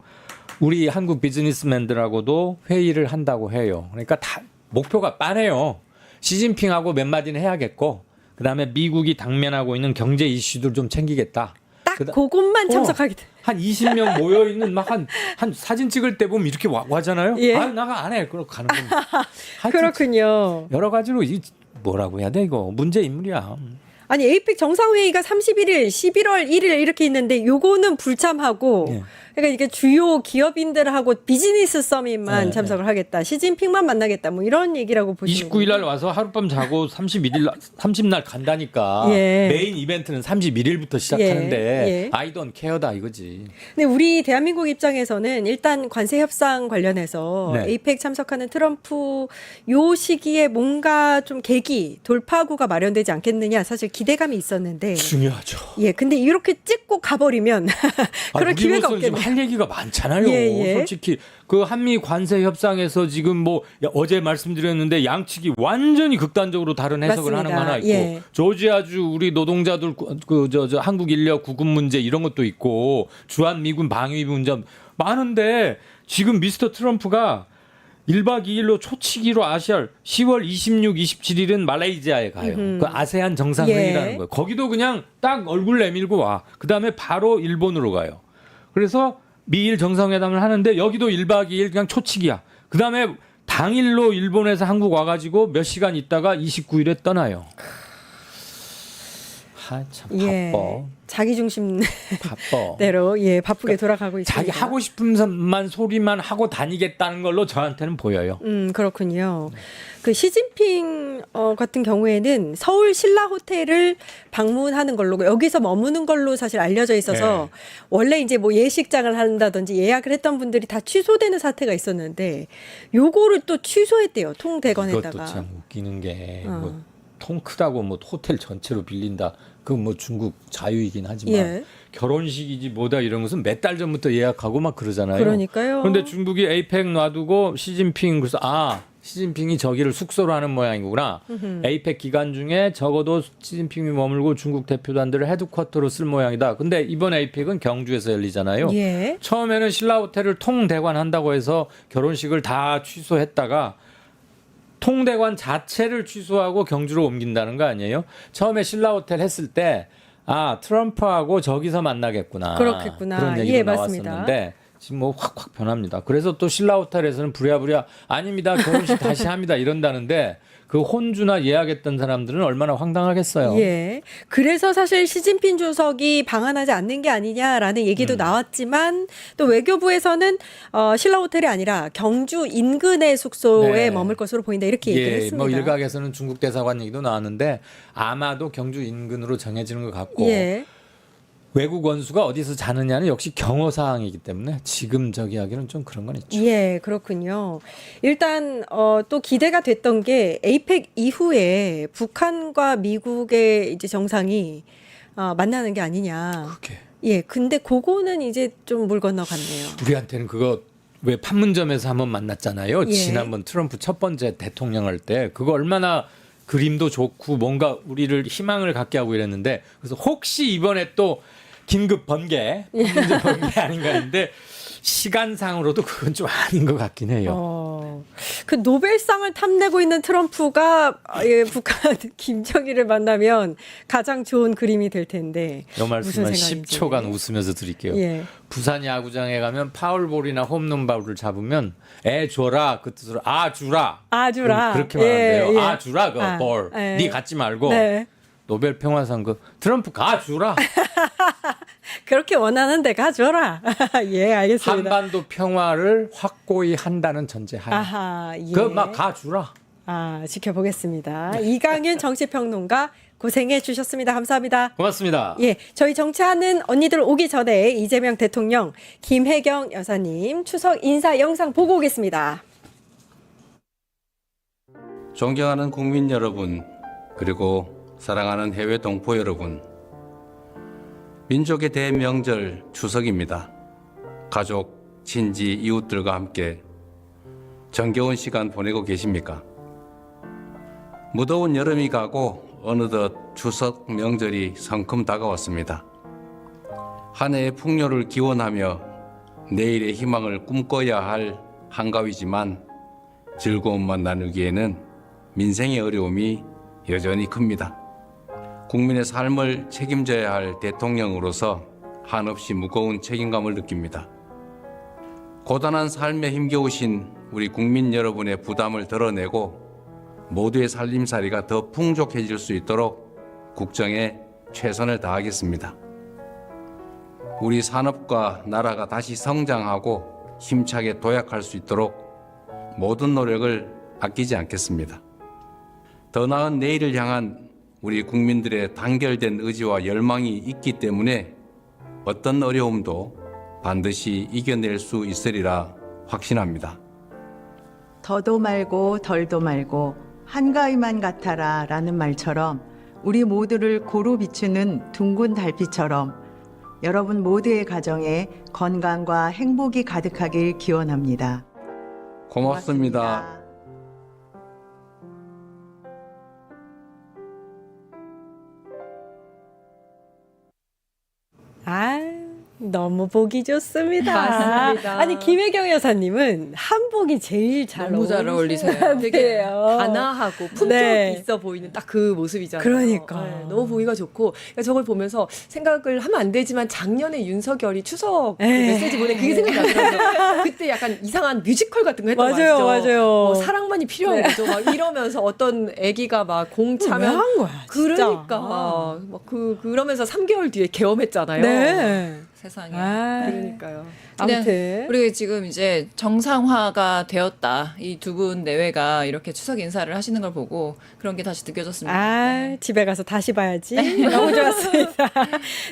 Speaker 2: 우리 한국 비즈니스맨들하고도 회의를 한다고 해요. 그러니까 다 목표가 빤해요. 시진핑하고 몇 마디는 해야겠고 그다음에 미국이 당면하고 있는 경제 이슈들 좀 챙기겠다.
Speaker 1: 딱 그것만 참석하게 돼.
Speaker 2: 한 20명 모여 있는 막 한 사진 찍을 때 보면 이렇게 와잖아요.
Speaker 1: 예.
Speaker 2: 아, 나가 안 해. 그러고 가는 겁니다.
Speaker 1: 그렇군요.
Speaker 2: 여러 가지로 이 뭐라고 해야 돼 이거 문제 인물이야.
Speaker 1: 아니 에이펙 정상회의가 31일, 11월 1일 이렇게 있는데 요거는 불참하고 그러니까 이게 주요 기업인들하고 비즈니스 서밋만 참석을 하겠다. 시진핑만 만나겠다. 뭐 이런 얘기라고 보시면
Speaker 2: 29일 날 와서 하룻밤 자고 30날 간다니까. 메인 이벤트는 31일부터 시작하는데 I don't care다 이거지.
Speaker 1: 근데 우리 대한민국 입장에서는 일단 관세 협상 관련해서 에이펙 참석하는 트럼프 요 시기에 뭔가 좀 계기, 돌파구가 마련되지 않겠느냐 사실 기대감이 있었는데
Speaker 2: 중요하죠.
Speaker 1: 예, 근데 이렇게 찍고 가버리면 그럴 기회가 없겠네요.
Speaker 2: 할 얘기가 많잖아요. 솔직히 그 한미 관세 협상에서 지금 뭐 어제 말씀드렸는데 양측이 완전히 극단적으로 다른 해석을 하는 거 하나 있고 조지아주 우리 노동자들 저 한국 인력 구금 문제 이런 것도 있고 주한 미군 방위 문제 많은데 지금 미스터 트럼프가 1박 2일로 초치기로 아시아 10월 26, 27일은 말레이시아에 가요. 그 아세안 정상회의라는
Speaker 1: 예.
Speaker 2: 거예요. 거기도 그냥 딱 얼굴 내밀고 와. 그다음에 바로 일본으로 가요. 그래서 미일 정상회담을 하는데 여기도 1박 2일 그냥 초치기야. 그다음에 당일로 일본에서 한국 와가지고 몇 시간 있다가 29일에 떠나요. 참 바빠.
Speaker 1: 예. 자기 중심대로
Speaker 2: 바빠.
Speaker 1: 예, 바쁘게 돌아가고 있습니다.
Speaker 2: 자기 하고 싶은 소리만 하고 다니겠다는 걸로 저한테는 보여요.
Speaker 1: 그렇군요. 그 시진핑 같은 경우에는 서울 신라 호텔을 방문하는 걸로 여기서 머무는 걸로 사실 알려져 있어서 원래 이제 뭐 예식장을 한다든지 예약을 했던 분들이 다 취소되는 사태가 있었는데 요거를 또 취소했대요. 통대관에다가.
Speaker 2: 이것도 참 웃기는 게 뭐 통 크다고 뭐 호텔 전체로 빌린다. 그 뭐 중국 자유이긴 하지만
Speaker 1: 예.
Speaker 2: 결혼식이지 뭐다 이런 것은 몇 달 전부터 예약하고 막 그러잖아요.
Speaker 1: 그러니까요.
Speaker 2: 그런데 중국이 에이펙 놔두고 시진핑 그래서 시진핑이 저기를 숙소로 하는 모양이구나. 에이펙 기간 중에 적어도 시진핑이 머물고 중국 대표단들을 헤드쿼터로 쓸 모양이다. 근데 이번 에이펙은 경주에서 열리잖아요.
Speaker 1: 예.
Speaker 2: 처음에는 신라 호텔을 통대관한다고 해서 결혼식을 다 취소했다가 통대관 자체를 취소하고 경주로 옮긴다는 거 아니에요? 처음에 신라 호텔 했을 때 트럼프하고 저기서 만나겠구나.
Speaker 1: 그렇겠구나.
Speaker 2: 그런 얘기도
Speaker 1: 예, 맞습니다.
Speaker 2: 나왔었는데 지금 뭐 확 변합니다. 그래서 또 신라 호텔에서는 부랴부랴 아닙니다. 결혼식 다시 합니다. 이런다는데 그 혼주나 예약했던 사람들은 얼마나 황당하겠어요.
Speaker 1: 예. 그래서 사실 시진핑 주석이 방한하지 않는 게 아니냐라는 얘기도 나왔지만 또 외교부에서는 신라 호텔이 아니라 경주 인근의 숙소에
Speaker 2: 네.
Speaker 1: 머물 것으로 보인다 이렇게 얘기를 했습니다.
Speaker 2: 뭐 일각에서는 중국 대사관 얘기도 나왔는데 아마도 경주 인근으로 정해지는 것 같고
Speaker 1: 예.
Speaker 2: 외국 원수가 어디서 자느냐는 역시 경호 사항이기 때문에 지금 저기 하기는 좀 그런 건 있죠.
Speaker 1: 예, 그렇군요. 일단 또 기대가 됐던 게 에이펙 이후에 북한과 미국의 이제 정상이 만나는 게 아니냐.
Speaker 2: 그게
Speaker 1: 예, 근데 그거는 이제 좀 물 건너갔네요.
Speaker 2: 우리한테는 그거 왜 판문점에서 한번 만났잖아요.
Speaker 1: 예.
Speaker 2: 지난번 트럼프 첫 번째 대통령 할 때 그거 얼마나 그림도 좋고 뭔가 우리를 희망을 갖게 하고 이랬는데 그래서 혹시 이번에 또 긴급 번개, 긴급 번개 아닌가 했는데 시간상으로도 그건 좀 아닌 것 같긴 해요.
Speaker 1: 그 노벨상을 탐내고 있는 트럼프가 예, 북한 김정일을 만나면 가장 좋은 그림이 될 텐데.
Speaker 2: 이 말씀만
Speaker 1: 무슨 생각인지.
Speaker 2: 10초간 웃으면서 드릴게요.
Speaker 1: 예.
Speaker 2: 부산 야구장에 가면 파울볼이나 홈런볼을 잡으면 애 줘라 그 뜻으로 주라.
Speaker 1: 주라.
Speaker 2: 그렇게 말한대요.
Speaker 1: 예, 예.
Speaker 2: 주라 그 볼.
Speaker 1: 예.
Speaker 2: 네 갖지 말고
Speaker 1: 네.
Speaker 2: 노벨 평화상 그 트럼프 주라.
Speaker 1: 그렇게 원하는데 가줘라. 예, 알겠습니다.
Speaker 2: 한반도 평화를 확고히 한다는 전제하에
Speaker 1: 아하, 예.
Speaker 2: 그막 가주라.
Speaker 1: 지켜보겠습니다. 이강윤 정치평론가 고생해 주셨습니다. 감사합니다.
Speaker 2: 고맙습니다.
Speaker 1: 예, 저희 정치하는 언니들 오기 전에 이재명 대통령, 김혜경 여사님 추석 인사 영상 보고 오겠습니다.
Speaker 3: 존경하는 국민 여러분, 그리고 사랑하는 해외 동포 여러분, 민족의 대명절 추석입니다. 가족, 친지, 이웃들과 함께 정겨운 시간 보내고 계십니까? 무더운 여름이 가고 어느덧 추석 명절이 성큼 다가왔습니다. 한 해의 풍요를 기원하며 내일의 희망을 꿈꿔야 할 한가위지만 즐거움만 나누기에는 민생의 어려움이 여전히 큽니다. 국민의 삶을 책임져야 할 대통령으로서 한없이 무거운 책임감을 느낍니다. 고단한 삶에 힘겨우신 우리 국민 여러분의 부담을 덜어내고 모두의 살림살이가 더 풍족해질 수 있도록 국정에 최선을 다하겠습니다. 우리 산업과 나라가 다시 성장하고 힘차게 도약할 수 있도록 모든 노력을 아끼지 않겠습니다. 더 나은 내일을 향한 우리 국민들의 단결된 의지와 열망이 있기 때문에 어떤 어려움도 반드시 이겨낼 수 있으리라 확신합니다.
Speaker 4: 더도 말고 덜도 말고 한가위만 같아라 라는 말처럼 우리 모두를 고루 비추는 둥근 달빛처럼 여러분 모두의 가정에 건강과 행복이 가득하길 기원합니다.
Speaker 3: 고맙습니다.
Speaker 1: 너무 보기 좋습니다.
Speaker 5: 맞습니다.
Speaker 1: 아니 김혜경 여사님은 한복이 제일 잘
Speaker 6: 너무 잘 어울리세요.
Speaker 5: 되게
Speaker 1: 같아요.
Speaker 5: 단아하고 품격
Speaker 1: 네.
Speaker 5: 있어 보이는 딱 그 모습이잖아요.
Speaker 1: 그러니까.
Speaker 5: 너무 보기가 좋고 그러니까 저걸 보면서 생각을 하면 안 되지만 작년에 윤석열이 추석 그
Speaker 1: 에이.
Speaker 5: 메시지 보낸 그게 생각이 나더라고요. 그때 약간 이상한 뮤지컬 같은 거 했던 거
Speaker 1: 맞아요,
Speaker 5: 아시죠?
Speaker 1: 맞아요.
Speaker 5: 뭐 사랑만이 필요한 거죠. 막 이러면서 어떤 아기가 막 공 차면
Speaker 1: 왜한 거야? 진짜.
Speaker 5: 그러니까 막 그러면서 3개월 뒤에 개엄했잖아요.
Speaker 1: 네.
Speaker 6: 세상에.
Speaker 1: 아,
Speaker 5: 그러니까요.
Speaker 1: 아무튼
Speaker 6: 우리가 지금 이제 정상화가 되었다. 이 두 분 내외가 이렇게 추석 인사를 하시는 걸 보고 그런 게 다시 느껴졌습니다.
Speaker 1: 아, 집에 가서 다시 봐야지. 너무 좋았습니다.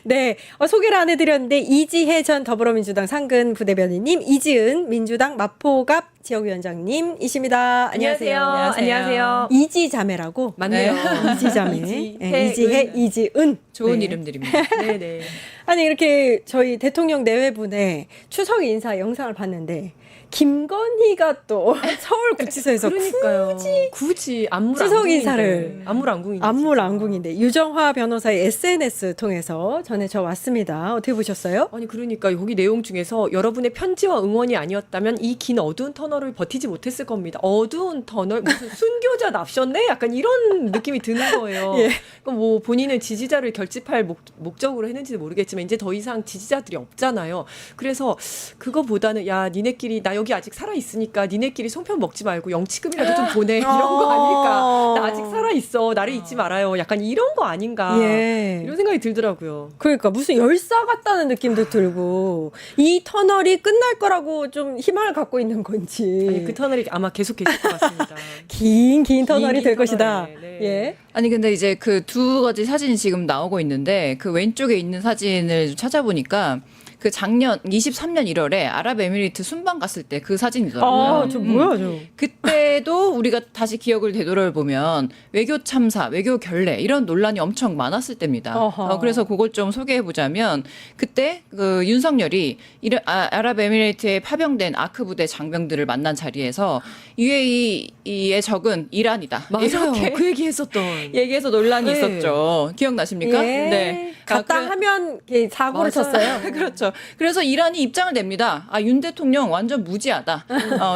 Speaker 1: 네. 소개를 안 해드렸는데, 이지혜 전 더불어민주당 상근 부대변인님, 이지은 민주당 마포갑 지역위원장님이십니다. 안녕하세요.
Speaker 5: 안녕하세요.
Speaker 1: 이지자매라고.
Speaker 5: 맞네요.
Speaker 1: 이지자매.
Speaker 5: 이지혜,
Speaker 1: 네, 이지혜,
Speaker 5: 은.
Speaker 1: 이지은.
Speaker 6: 좋은
Speaker 1: 네.
Speaker 6: 이름들입니다.
Speaker 5: 네네.
Speaker 1: 아니, 이렇게 저희 대통령 내외분의 추석 인사 영상을 봤는데, 김건희가 또 서울구치소에서
Speaker 5: 그러니까요. 굳이 안물
Speaker 1: 추석
Speaker 5: 안궁인데.
Speaker 1: 인사를.
Speaker 5: 안물 안궁인데.
Speaker 1: 안물
Speaker 5: 진짜.
Speaker 1: 안궁인데 유정화 변호사의 SNS 통해서 전해져 왔습니다. 어떻게 보셨어요?
Speaker 5: 아니 그러니까 여기 내용 중에서 여러분의 편지와 응원이 아니었다면 이 긴 어두운 터널을 버티지 못했을 겁니다. 어두운 터널 무슨 순교자 납셨네? 약간 이런 느낌이 드는 거예요.
Speaker 1: 예.
Speaker 5: 그러니까 뭐 본인은 지지자를 결집할 목적으로 했는지는 모르겠지만 이제 더 이상 지지자들이 없잖아요. 그래서 그거보다는 야 니네끼리 나 여기 아직 살아 있으니까 니네끼리 송편 먹지 말고 영치금이라도 좀 보내 이런 거 아닐까? 나 아직 살아 있어. 나를 잊지 말아요. 약간 이런 거 아닌가?
Speaker 1: 예.
Speaker 5: 이런 생각이 들더라고요.
Speaker 1: 그러니까 무슨 열사 같다는 느낌도 들고 이 터널이 끝날 거라고 좀 희망을 갖고 있는 건지
Speaker 5: 아니, 그 터널이 아마 계속 계실 것 같습니다.
Speaker 1: 긴 터널이
Speaker 5: 긴
Speaker 1: 될 것이다.
Speaker 5: 터널에, 네.
Speaker 1: 예.
Speaker 6: 아니 근데 이제 그 두 가지 사진이 지금 나오고 있는데 그 왼쪽에 있는 사진을 좀 찾아보니까 그 작년 23년 1월에 아랍에미리트 순방 갔을 때 그 사진이더라고요.
Speaker 1: 저 뭐야 저?
Speaker 6: 그때도 우리가 다시 기억을 되돌아보면 외교 참사, 외교 결례 이런 논란이 엄청 많았을 때입니다.
Speaker 1: 어허.
Speaker 6: 그래서 그걸 좀 소개해 보자면 그때 그 윤석열이 아랍에미리트에 파병된 아크 부대 장병들을 만난 자리에서 UAE의 적은 이란이다.
Speaker 5: 맞아요.
Speaker 6: 이렇게
Speaker 5: 그 얘기 했었던.
Speaker 6: 얘기해서 논란이
Speaker 5: 네.
Speaker 6: 있었죠. 기억나십니까?
Speaker 1: 예.
Speaker 6: 네.
Speaker 1: 갔다
Speaker 6: 그래-
Speaker 1: 하면 이렇게 사고를
Speaker 5: 맞아요.
Speaker 1: 쳤어요.
Speaker 6: 그렇죠. 그래서 이란이 입장을 냅니다. 윤 대통령 완전 무지하다.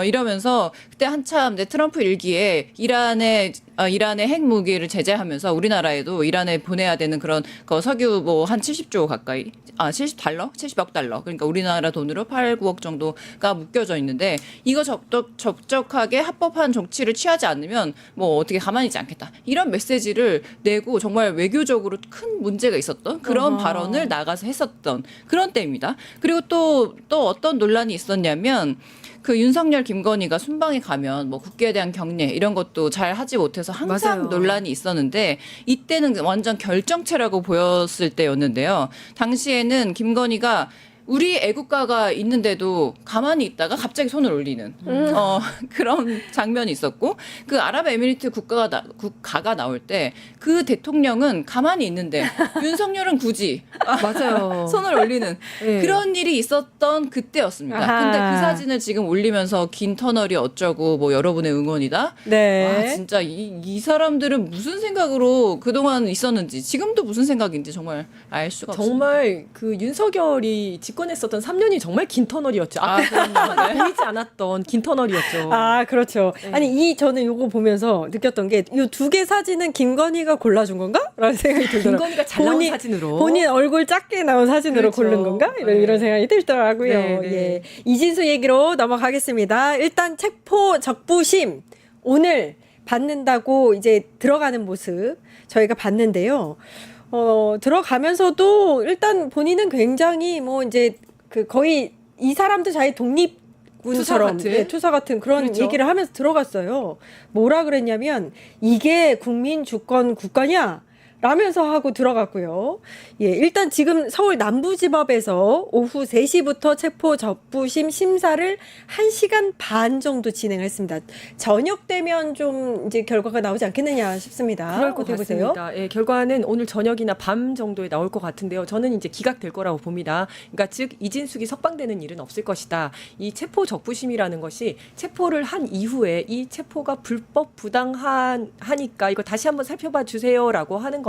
Speaker 6: 이러면서 그때 한참 트럼프 일기에 이란의 핵무기를 제재하면서 우리나라에도 이란에 보내야 되는 그런 석유 뭐 한 70조 가까이 70달러? 70억 달러. 그러니까 우리나라 돈으로 8, 9억 정도가 묶여져 있는데 이거 적적하게 합법한 정치를 취하지 않으면 뭐 어떻게 가만히 있지 않겠다. 이런 메시지를 내고 정말 외교적으로 큰 문제가 있었던 그런 발언을 나가서 했었던 그런 때입니다. 그리고 또 어떤 논란이 있었냐면 그 윤석열 김건희가 순방에 가면 뭐 국기에 대한 경례 이런 것도 잘 하지 못해서 항상
Speaker 5: 맞아요.
Speaker 6: 논란이 있었는데 이때는 완전 결정체라고 보였을 때였는데요. 당시에는 김건희가 우리 애국가가 있는데도 가만히 있다가 갑자기 손을 올리는 그런 장면이 있었고 그 아랍에미리트 국가가 나올 때 그 대통령은 가만히 있는데 윤석열은 굳이
Speaker 5: 맞아요.
Speaker 6: 손을 올리는
Speaker 5: 네.
Speaker 6: 그런 일이 있었던 그때였습니다.
Speaker 1: 아하.
Speaker 6: 근데 그 사진을 지금 올리면서 긴 터널이 어쩌고 뭐 여러분의 응원이다.
Speaker 1: 네.
Speaker 6: 와 진짜 이 사람들은 무슨 생각으로 그동안 있었는지 지금도 무슨 생각인지 정말 알 수가 없습니다.
Speaker 5: 정말 그 윤석열이 집권했었던 3년이 정말 긴 터널이었죠. 앞에 보이지 않았던 긴 터널이었죠.
Speaker 1: 아, 그렇죠.
Speaker 5: 네.
Speaker 1: 아니, 저는 요거 보면서 느꼈던 게, 이 두 개 사진은 김건희가 골라준 건가? 라는 생각이 들더라고요.
Speaker 5: 김건희가 잘 나온 사진으로.
Speaker 1: 본인 얼굴 작게 나온 사진으로
Speaker 5: 그렇죠.
Speaker 1: 고른 건가?
Speaker 5: 네.
Speaker 1: 이런 생각이 들더라고요.
Speaker 5: 네, 네.
Speaker 1: 예. 이진수 얘기로 넘어가겠습니다. 일단 체포 적부심 오늘 받는다고 이제 들어가는 모습 저희가 봤는데요. 들어가면서도 일단 본인은 굉장히 뭐 이제 그 거의 이 사람도 자기 독립군처럼 투사 같은 그런
Speaker 5: 그렇죠.
Speaker 1: 얘기를 하면서 들어갔어요. 뭐라 그랬냐면 이게 국민 주권 국가냐? 라면서 하고 들어갔고요. 예, 일단 지금 서울 남부지법에서 오후 3시부터 체포 적부심 심사를 1시간 반 정도 진행했습니다. 저녁 되면 좀 이제 결과가 나오지 않겠느냐 싶습니다.
Speaker 5: 그럴 것
Speaker 1: 어떻게 보세요?
Speaker 5: 같습니다. 예, 결과는 오늘 저녁이나 밤 정도에 나올 것 같은데요. 저는 이제 기각될 거라고 봅니다. 그러니까 즉 이진숙이 석방되는 일은 없을 것이다. 이 체포 적부심이라는 것이 체포를 한 이후에 이 체포가 불법 부당하니까 이거 다시 한번 살펴봐 주세요라고 하는 건데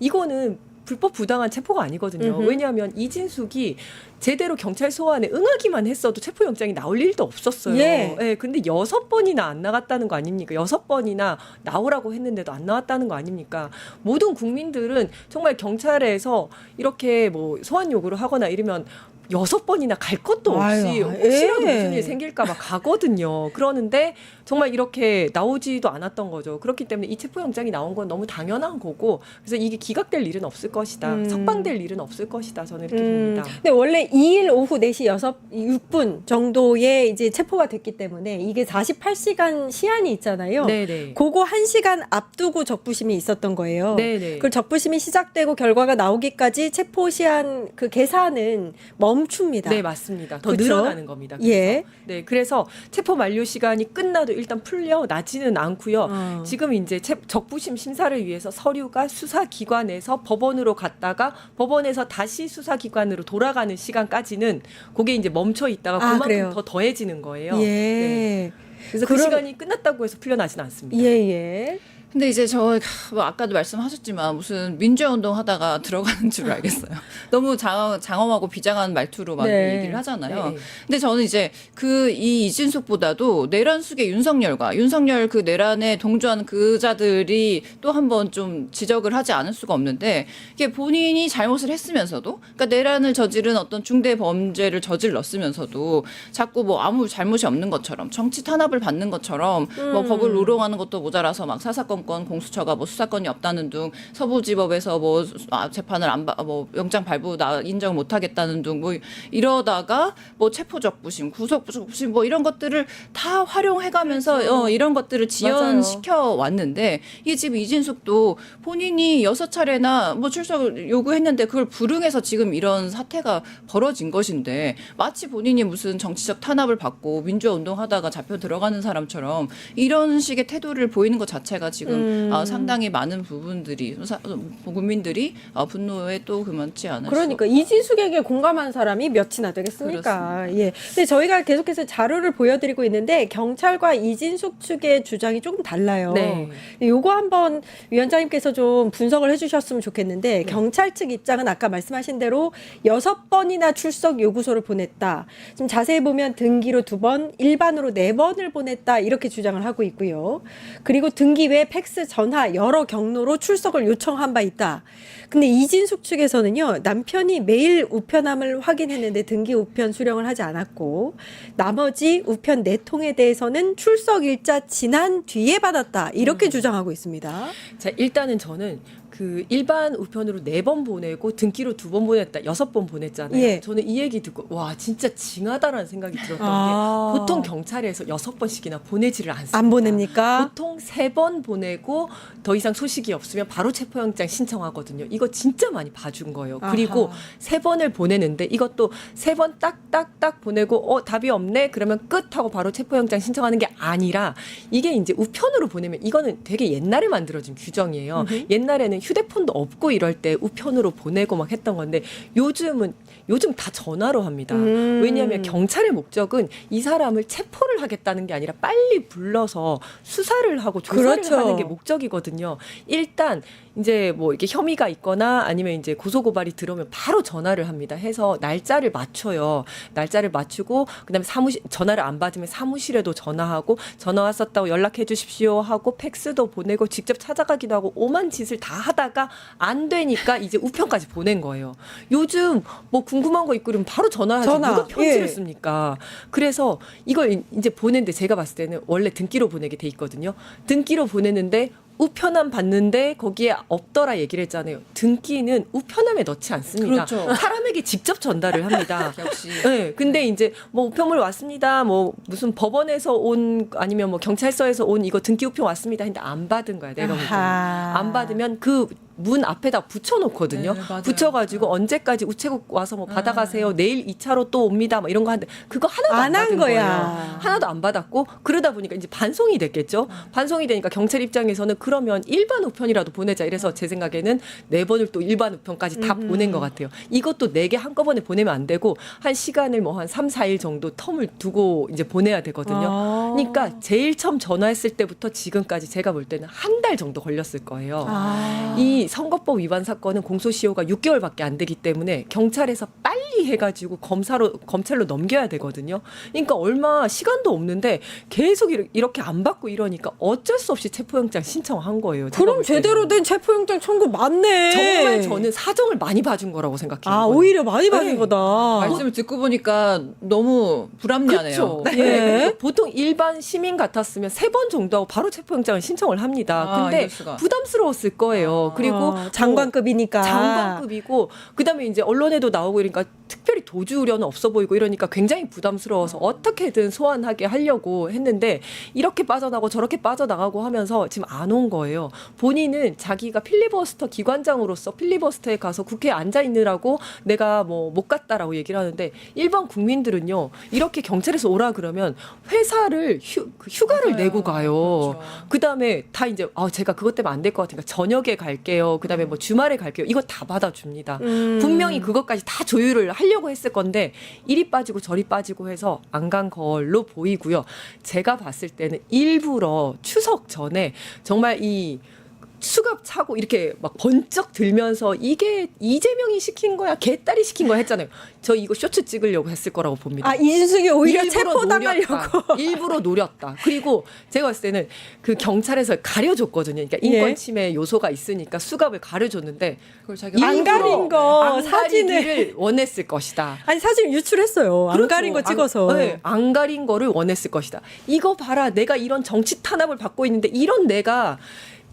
Speaker 5: 이거는 불법 부당한 체포가 아니거든요.
Speaker 1: 음흠.
Speaker 5: 왜냐하면 이진숙이 제대로 경찰 소환에 응하기만 했어도 체포영장이 나올 일도 없었어요.
Speaker 1: 예.
Speaker 5: 근데 6번이나 안 나갔다는 거 아닙니까? 6번이나 나오라고 했는데도 안 나왔다는 거 아닙니까? 모든 국민들은 정말 경찰에서 이렇게 뭐 소환 요구를 하거나 이러면 6번이나 갈 것도 없이
Speaker 1: 아유,
Speaker 5: 혹시라도
Speaker 1: 예.
Speaker 5: 무슨 일 생길까 봐 가거든요. 그러는데 정말 이렇게 나오지도 않았던 거죠. 그렇기 때문에 이 체포영장이 나온 건 너무 당연한 거고 그래서 이게 기각될 일은 없을 것이다. 석방될 일은 없을 것이다. 저는 이렇게 봅니다.
Speaker 1: 근데 원래 2일 오후 4시 6분 정도에 이제 체포가 됐기 때문에 이게 48시간 시한이 있잖아요.
Speaker 5: 네네.
Speaker 1: 그거 1시간 앞두고 적부심이 있었던 거예요.
Speaker 5: 네네.
Speaker 1: 그 적부심이 시작되고 결과가 나오기까지 체포 시한 그 계산은 멈춥니다.
Speaker 5: 네, 맞습니다. 더
Speaker 1: 그쵸?
Speaker 5: 늘어나는 겁니다. 그래서.
Speaker 1: 예.
Speaker 5: 네, 그래서 체포 만료 시간이 끝나도 일단 풀려 나지는 않고요. 지금 이제 적부심 심사를 위해서 서류가 수사기관에서 법원으로 갔다가 법원에서 다시 수사기관으로 돌아가는 시간까지는 그게 이제 멈춰 있다가 그만큼
Speaker 1: 그래요?
Speaker 5: 더 더해지는 거예요.
Speaker 1: 예.
Speaker 5: 네. 그래서 그
Speaker 1: 그럼-
Speaker 5: 시간이 끝났다고 해서 풀려나지는 않습니다.
Speaker 1: 예, 예.
Speaker 6: 근데 이제 뭐 아까도 말씀하셨지만 무슨 민주화운동 하다가 들어가는 줄 알겠어요. 너무 장엄하고 비장한 말투로 막
Speaker 1: 네.
Speaker 6: 얘기를 하잖아요.
Speaker 5: 네.
Speaker 6: 근데 저는 이제 이 이진숙보다도 내란 숙의 윤석열 그 내란에 동조하는 그자들이 또 한 번 좀 지적을 하지 않을 수가 없는데 이게 본인이 잘못을 했으면서도 그러니까 내란을 저지른 어떤 중대 범죄를 저질렀으면서도 자꾸 뭐 아무 잘못이 없는 것처럼 정치 탄압을 받는 것처럼 뭐 법을 우롱하는 것도 모자라서 막 사사건건 공수처가 뭐 수사건이 없다는 둥 서부지법에서 뭐 재판을 뭐 영장 발부 인정 못 하겠다는 둥 뭐 이러다가 뭐 체포적부심, 구속적부심 뭐 이런 것들을 다 활용해가면서 이런 것들을 지연시켜 왔는데 이 집 이진숙도 본인이 6차례나 뭐 출석을 요구했는데 그걸 불응해서 지금 이런 사태가 벌어진 것인데 마치 본인이 무슨 정치적 탄압을 받고 민주화 운동하다가 잡혀 들어가는 사람처럼 이런 식의 태도를 보이는 것 자체가 지금 상당히 많은 부분들이 국민들이 분노에 또 그만치 않을
Speaker 1: 그러니까 이진숙에게 공감한 사람이 몇이나 되겠습니까? 예. 근데 저희가 계속해서 자료를 보여드리고 있는데 경찰과 이진숙 측의 주장이 조금 달라요.
Speaker 5: 네.
Speaker 1: 요거 한번 위원장님께서 좀 분석을 해주셨으면 좋겠는데 경찰 측 입장은 아까 말씀하신 대로 6번이나 출석 요구서를 보냈다. 지금 자세히 보면 등기로 2번, 일반으로 4번을 보냈다 이렇게 주장을 하고 있고요. 그리고 등기 외 팩스, 전화 여러 경로로 출석을 요청한 바 있다. 근데 이진숙 측에서는요. 남편이 매일 우편함을 확인했는데 등기 우편 수령을 하지 않았고 나머지 우편 4통에 대해서는 출석 일자 지난 뒤에 받았다. 이렇게 주장하고 있습니다.
Speaker 5: 자, 일단은 저는 그 일반 우편으로 4번 보내고 등기로 2번 보냈다, 6번 보냈잖아요.
Speaker 1: 예.
Speaker 5: 저는 이 얘기 듣고 와 진짜 징하다라는 생각이 들었던
Speaker 1: 아.
Speaker 5: 게 보통 경찰에서 6번씩이나 보내지를 않습니다.
Speaker 1: 안 보냅니까?
Speaker 5: 보통 3번 보내고 더 이상 소식이 없으면 바로 체포영장 신청하거든요. 이거 진짜 많이 봐준 거예요. 그리고
Speaker 1: 아하.
Speaker 5: 3번을 보내는데 이것도 3번 딱딱딱 보내고 답이 없네 그러면 끝 하고 바로 체포영장 신청하는 게 아니라 이게 이제 우편으로 보내면 이거는 되게 옛날에 만들어진 규정이에요. 옛날에는 휴대폰도 없고 이럴 때 우편으로 보내고 막 했던 건데 요즘 다 전화로 합니다. 왜냐하면 경찰의 목적은 이 사람을 체포를 하겠다는 게 아니라 빨리 불러서 수사를 하고 조사를
Speaker 1: 그렇죠.
Speaker 5: 하는 게 목적이거든요. 일단 이제 뭐 이렇게 혐의가 있거나 아니면 이제 고소고발이 들어오면 바로 전화를 합니다. 해서 날짜를 맞춰요. 날짜를 맞추고 그다음에 전화를 안 받으면 사무실에도 전화하고 전화 왔었다고 연락해 주십시오 하고 팩스도 보내고 직접 찾아가기도 하고 오만 짓을 다 하다가 안 되니까 이제 우편까지 보낸 거예요. 요즘 뭐 궁금한 거 있고 그러면 바로 전화하지. 누가 편지를
Speaker 1: 예.
Speaker 5: 씁니까? 그래서 이걸 이제 보냈는데 제가 봤을 때는 원래 등기로 보내게 돼 있거든요. 등기로 보냈는데 우편함 받는데 거기에 없더라 얘기를 했잖아요. 등기는 우편함에 넣지 않습니다.
Speaker 6: 그렇죠.
Speaker 5: 사람에게 직접 전달을 합니다.
Speaker 6: 역시
Speaker 5: 네, 근데 이제 뭐 우편물 왔습니다. 뭐 무슨 법원에서 온 아니면 뭐 경찰서에서 온 이거 등기 우편 왔습니다. 근데 안 받은 거야. 내가 볼 때는.
Speaker 1: 아하.
Speaker 5: 안 받으면 그 문 앞에다 붙여놓거든요.
Speaker 6: 네, 맞아요.
Speaker 5: 붙여가지고 언제까지 우체국 와서 뭐 받아가세요. 내일 2차로 또 옵니다. 뭐 이런 거 하는데 그거 하나도 안
Speaker 1: 안 한
Speaker 5: 받은
Speaker 1: 거야.
Speaker 5: 거예요. 하나도 안 받았고 그러다 보니까 이제 반송이 됐겠죠. 반송이 되니까 경찰 입장에서는 그러면 일반 우편이라도 보내자. 이래서 제 생각에는 4번을 또 일반 우편까지 다 보낸 것 같아요. 이것도 4개 한꺼번에 보내면 안 되고 한 시간을 뭐 한 3, 4일 정도 텀을 두고 이제 보내야 되거든요.
Speaker 1: 아.
Speaker 5: 그러니까 제일 처음 전화했을 때부터 지금까지 제가 볼 때는 한 달 정도 걸렸을 거예요.
Speaker 1: 아.
Speaker 5: 이 선거법 위반 사건은 공소시효가 6개월밖에 안 되기 때문에 경찰에서 빨리 해가지고 검찰로 넘겨야 되거든요. 그러니까 얼마 시간도 없는데 계속 이렇게 안 받고 이러니까 어쩔 수 없이 체포영장 신청한 거예요. 제가
Speaker 1: 그럼
Speaker 5: 볼 때는.
Speaker 1: 제대로 된 체포영장 청구 맞네.
Speaker 5: 정말 저는 사정을 많이 봐준 거라고 생각해요.
Speaker 1: 아,
Speaker 5: 이거는.
Speaker 1: 오히려 많이 받은
Speaker 5: 네.
Speaker 1: 거다.
Speaker 6: 말씀을 듣고 보니까 너무 불합리하네요.
Speaker 5: 그렇죠.
Speaker 1: 예.
Speaker 5: 보통 일반 시민 같았으면 3번 정도 하고 바로 체포영장을 신청을 합니다.
Speaker 6: 아,
Speaker 5: 근데
Speaker 6: 이럴 수가.
Speaker 5: 부담스러웠을 거예요. 그리고
Speaker 1: 장관급이니까.
Speaker 5: 장관급이고 그다음에 이제 언론에도 나오고 이러니까 특별히 도주 우려는 없어 보이고 이러니까 굉장히 부담스러워서 어떻게든 소환하게 하려고 했는데 이렇게 빠져나가고 저렇게 빠져나가고 하면서 지금 안 온 거예요. 본인은 자기가 필리버스터 기관장으로서 필리버스터에 가서 국회에 앉아 있느라고 내가 뭐 못 갔다라고 얘기를 하는데 일반 국민들은요. 이렇게 경찰에서 오라 그러면 회사를 휴가를
Speaker 6: 맞아요.
Speaker 5: 내고 가요.
Speaker 6: 그렇죠.
Speaker 5: 그다음에 다 이제 제가 그것 때문에 안 될 것 같으니까 저녁에 갈게요. 그다음에 뭐 주말에 갈게요. 이거 다 받아줍니다. 분명히 그것까지 다 조율을 하려고 했을 건데 이리 빠지고 저리 빠지고 해서 안 간 걸로 보이고요. 제가 봤을 때는 일부러 추석 전에 정말 이 수갑 차고 이렇게 막 번쩍 들면서 이게 이재명이 시킨 거야 개딸이 시킨 거야 했잖아요. 저 이거 쇼츠 찍으려고 했을 거라고 봅니다.
Speaker 1: 아, 이준석이 오히려
Speaker 5: 일부러
Speaker 1: 체포당하려고.
Speaker 5: 노렸다. 일부러 노렸다. 그리고 제가 봤을 때는 그 경찰에서 가려줬거든요. 그러니까 인권
Speaker 1: 예.
Speaker 5: 침해 요소가 있으니까 수갑을 가려줬는데
Speaker 6: 그걸 자기가
Speaker 1: 안
Speaker 5: 일부러
Speaker 1: 가린 거
Speaker 5: 안
Speaker 1: 사진을.
Speaker 5: 가리기를 원했을 것이다.
Speaker 1: 아니, 사진 유출했어요. 안
Speaker 5: 그렇죠.
Speaker 1: 가린 거 찍어서.
Speaker 5: 네, 안 가린 거를 원했을 것이다. 이거 봐라. 내가 이런 정치 탄압을 받고 있는데 이런 내가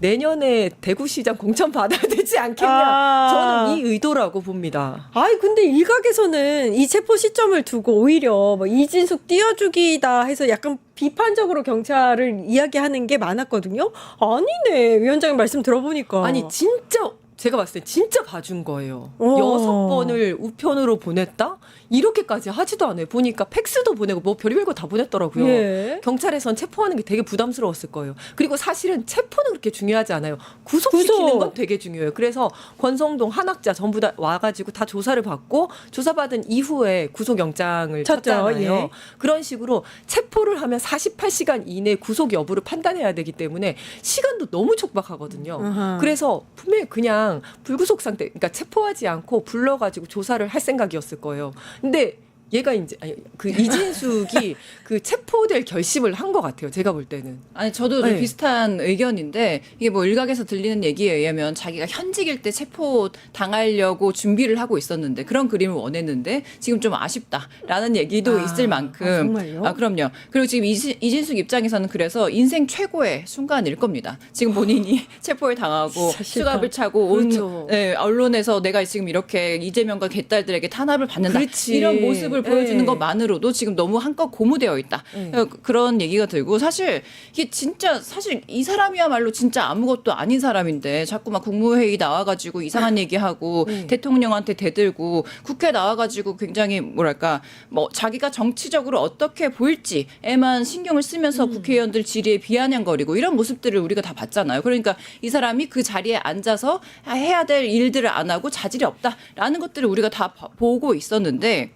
Speaker 5: 내년에 대구시장 공천 받아야 되지 않겠냐.
Speaker 1: 아.
Speaker 5: 저는 이 의도라고 봅니다.
Speaker 1: 아이, 근데 일각에서는 이 체포 시점을 두고 오히려 뭐 이진숙 띄워주기다 해서 약간 비판적으로 경찰을 이야기하는 게 많았거든요. 아니네. 위원장님 말씀 들어보니까.
Speaker 5: 아니 진짜 제가 봤을 때 진짜 봐준 거예요.
Speaker 1: 어.
Speaker 5: 6번을 우편으로 보냈다? 이렇게까지 하지도 않아요. 보니까 팩스도 보내고 뭐 별의별 거 다 보냈더라고요.
Speaker 1: 예.
Speaker 5: 경찰에선 체포하는 게 되게 부담스러웠을 거예요. 그리고 사실은 체포는 그렇게 중요하지 않아요. 구속시키는
Speaker 1: 구속.
Speaker 5: 건 되게 중요해요. 그래서 권성동, 한학자 전부 다 와가지고 다 조사를 받고 조사받은 이후에 구속영장을
Speaker 1: 쳤죠.
Speaker 5: 쳤잖아요.
Speaker 1: 예.
Speaker 5: 그런 식으로 체포를 하면 48시간 이내 구속 여부를 판단해야 되기 때문에 시간도 너무 촉박하거든요.
Speaker 1: 아하.
Speaker 5: 그래서 분명히 그냥 불구속 상태, 그러니까 체포하지 않고 불러가지고 조사를 할 생각이었을 거예요. 근데 얘가 이제 그 이진숙이 그 체포될 결심을 한 것 같아요. 제가 볼 때는.
Speaker 6: 아니 저도 좀
Speaker 5: 네.
Speaker 6: 비슷한 의견인데 이게 뭐 일각에서 들리는 얘기에 의하면 자기가 현직일 때 체포 당하려고 준비를 하고 있었는데 그런 그림을 원했는데 지금 좀 아쉽다라는 얘기도
Speaker 5: 아,
Speaker 6: 있을 만큼
Speaker 1: 정말요?
Speaker 6: 그럼요. 그리고 지금 이진숙 입장에서는 그래서 인생 최고의 순간일 겁니다. 지금 본인이 체포에 당하고
Speaker 1: 사실상.
Speaker 6: 수갑을 차고 온
Speaker 5: 그렇죠.
Speaker 6: 언론에서 내가 지금 이렇게 이재명과 개딸들에게 탄압을 받는다
Speaker 5: 그렇지.
Speaker 6: 이런 모습을 보여주는
Speaker 5: 네.
Speaker 6: 것만으로도 지금 너무 한껏 고무되어 있다.
Speaker 5: 네.
Speaker 6: 그런 얘기가 들고 사실 이게 진짜 사실 이 사람이야말로 진짜 아무것도 아닌 사람인데 자꾸 막 국무회의 나와가지고 이상한 얘기하고
Speaker 5: 네.
Speaker 6: 대통령한테 대들고 국회 나와가지고 굉장히 뭐랄까 뭐 자기가 정치적으로 어떻게 보일지에만 신경을 쓰면서 국회의원들 질의에 비아냥거리고 이런 모습들을 우리가 다 봤잖아요. 그러니까 이 사람이 그 자리에 앉아서 해야 될 일들을 안 하고 자질이 없다라는 것들을 우리가 다 보고 있었는데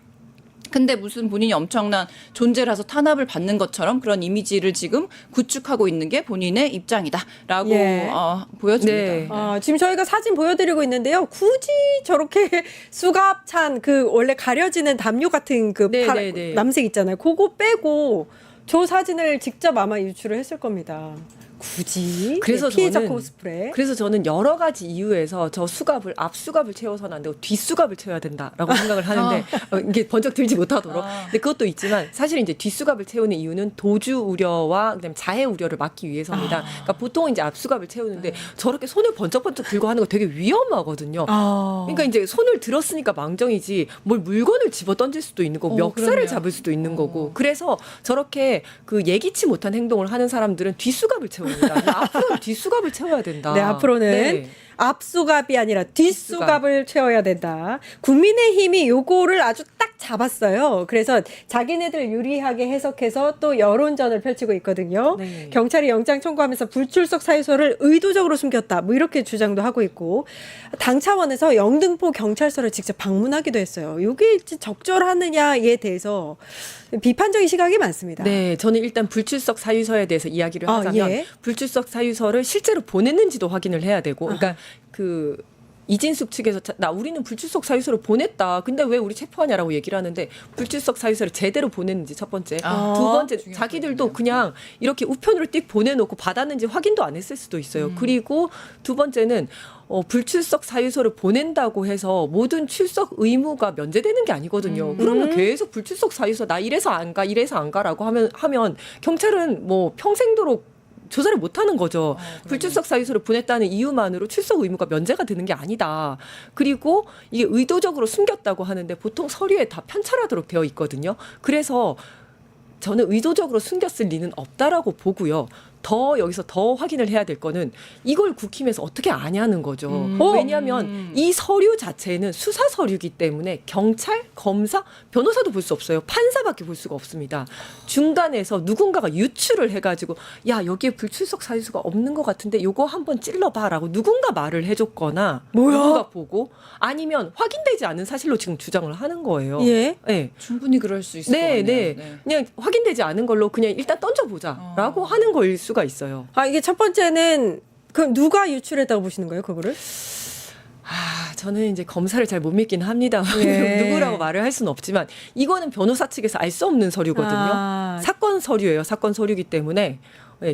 Speaker 6: 근데 무슨 본인이 엄청난 존재라서 탄압을 받는 것처럼 그런 이미지를 지금 구축하고 있는 게 본인의 입장이다라고
Speaker 1: 예.
Speaker 6: 보여집니다.
Speaker 5: 네.
Speaker 1: 지금 저희가 사진 보여드리고 있는데요. 굳이 저렇게 수갑 찬 그 원래 가려지는 담요 같은 그
Speaker 5: 네, 네, 네.
Speaker 1: 남색 있잖아요. 그거 빼고 저 사진을 직접 아마 유출을 했을 겁니다. 굳이
Speaker 5: 그래서
Speaker 1: 피해자
Speaker 5: 저는
Speaker 1: 코스프레.
Speaker 5: 그래서 저는 여러 가지 이유에서 저 수갑을 앞 수갑을 채워서는 안 되고 뒷 수갑을 채워야 된다라고 생각을 하는데 이게 번쩍 들지 못하도록. 근데 그것도 있지만 사실 이제 뒷 수갑을 채우는 이유는 도주 우려와 그다음에 자해 우려를 막기 위해서입니다. 그러니까 보통 이제 앞 수갑을 채우는데 저렇게 손을 번쩍번쩍 들고 하는 거 되게 위험하거든요. 그러니까 이제 손을 들었으니까 망정이지 뭘 물건을 집어 던질 수도 있는 거고 멱살을
Speaker 6: 그럼요.
Speaker 5: 잡을 수도 있는 거고 그래서 저렇게 그 예기치 못한 행동을 하는 사람들은 뒷수갑을 채웁니다. 앞으로는 뒷수갑을 채워야 된다.
Speaker 1: 네, 앞으로는
Speaker 5: 네.
Speaker 1: 앞수갑이 아니라 뒷수갑을 채워야 된다. 국민의힘이 요거를 아주 딱 잡았어요. 그래서 자기네들 유리하게 해석해서 또 여론전을 펼치고 있거든요.
Speaker 5: 네.
Speaker 1: 경찰이 영장 청구하면서 불출석 사유서를 의도적으로 숨겼다. 뭐 이렇게 주장도 하고 있고 당 차원에서 영등포 경찰서를 직접 방문하기도 했어요. 이게 적절하느냐에 대해서 비판적인 시각이 많습니다.
Speaker 5: 네, 저는 일단 불출석 사유서에 대해서 이야기를
Speaker 1: 아,
Speaker 5: 하자면
Speaker 1: 예.
Speaker 5: 불출석 사유서를 실제로 보냈는지도 확인을 해야 되고, 그러니까 그 이진숙 측에서 우리는 불출석 사유서를 보냈다. 근데 왜 우리 체포하냐라고 얘기를 하는데 불출석 사유서를 제대로 보냈는지 첫 번째,
Speaker 6: 아,
Speaker 5: 두 번째
Speaker 6: 중요한
Speaker 5: 자기들도
Speaker 6: 부분이네요.
Speaker 5: 그냥 이렇게 우편으로 띡 보내놓고 받았는지 확인도 안 했을 수도 있어요. 그리고 두 번째는 불출석 사유서를 보낸다고 해서 모든 출석 의무가 면제되는 게 아니거든요. 그러면 계속 불출석 사유서 나 이래서 안 가, 이래서 안 가라고 하면 경찰은 뭐 평생도록 조사를 못 하는 거죠. 불출석 사유서를 보냈다는 이유만으로 출석 의무가 면제가 되는 게 아니다. 그리고 이게 의도적으로 숨겼다고 하는데 보통 서류에 다 편찰하도록 되어 있거든요. 그래서 저는 의도적으로 숨겼을 리는 없다라고 보고요. 여기서 더 확인을 해야 될 거는 이걸 국힘에서 어떻게 아냐는 거죠. 왜냐하면 이 서류 자체는 수사 서류이기 때문에 경찰, 검사, 변호사도 볼 수 없어요. 판사밖에 볼 수가 없습니다. 중간에서 누군가가 유출을 해가지고 야 여기에 불출석 사유서가 없는 것 같은데 요거 한번 찔러봐라고 누군가 말을 해줬거나
Speaker 1: 뭐야?
Speaker 5: 누군가 보고 아니면 확인되지 않은 사실로 지금 주장을 하는 거예요.
Speaker 1: 예.
Speaker 5: 네.
Speaker 6: 충분히 그럴 수 있을 것
Speaker 5: 네,
Speaker 6: 같네요.
Speaker 5: 네. 그냥 확인되지 않은 걸로 그냥 일단 던져보자라고 하는 거일 수가 있어요.
Speaker 1: 아, 이게 첫 번째는 그럼 누가 유출했다고 보시는 거예요, 그거를?
Speaker 5: 저는 이제 검사를 잘 못 믿긴 합니다.
Speaker 1: 예.
Speaker 5: 누구라고 말을 할 수는 없지만 이거는 변호사 측에서 알 수 없는 서류거든요.
Speaker 1: 아.
Speaker 5: 사건 서류예요. 사건 서류이기 때문에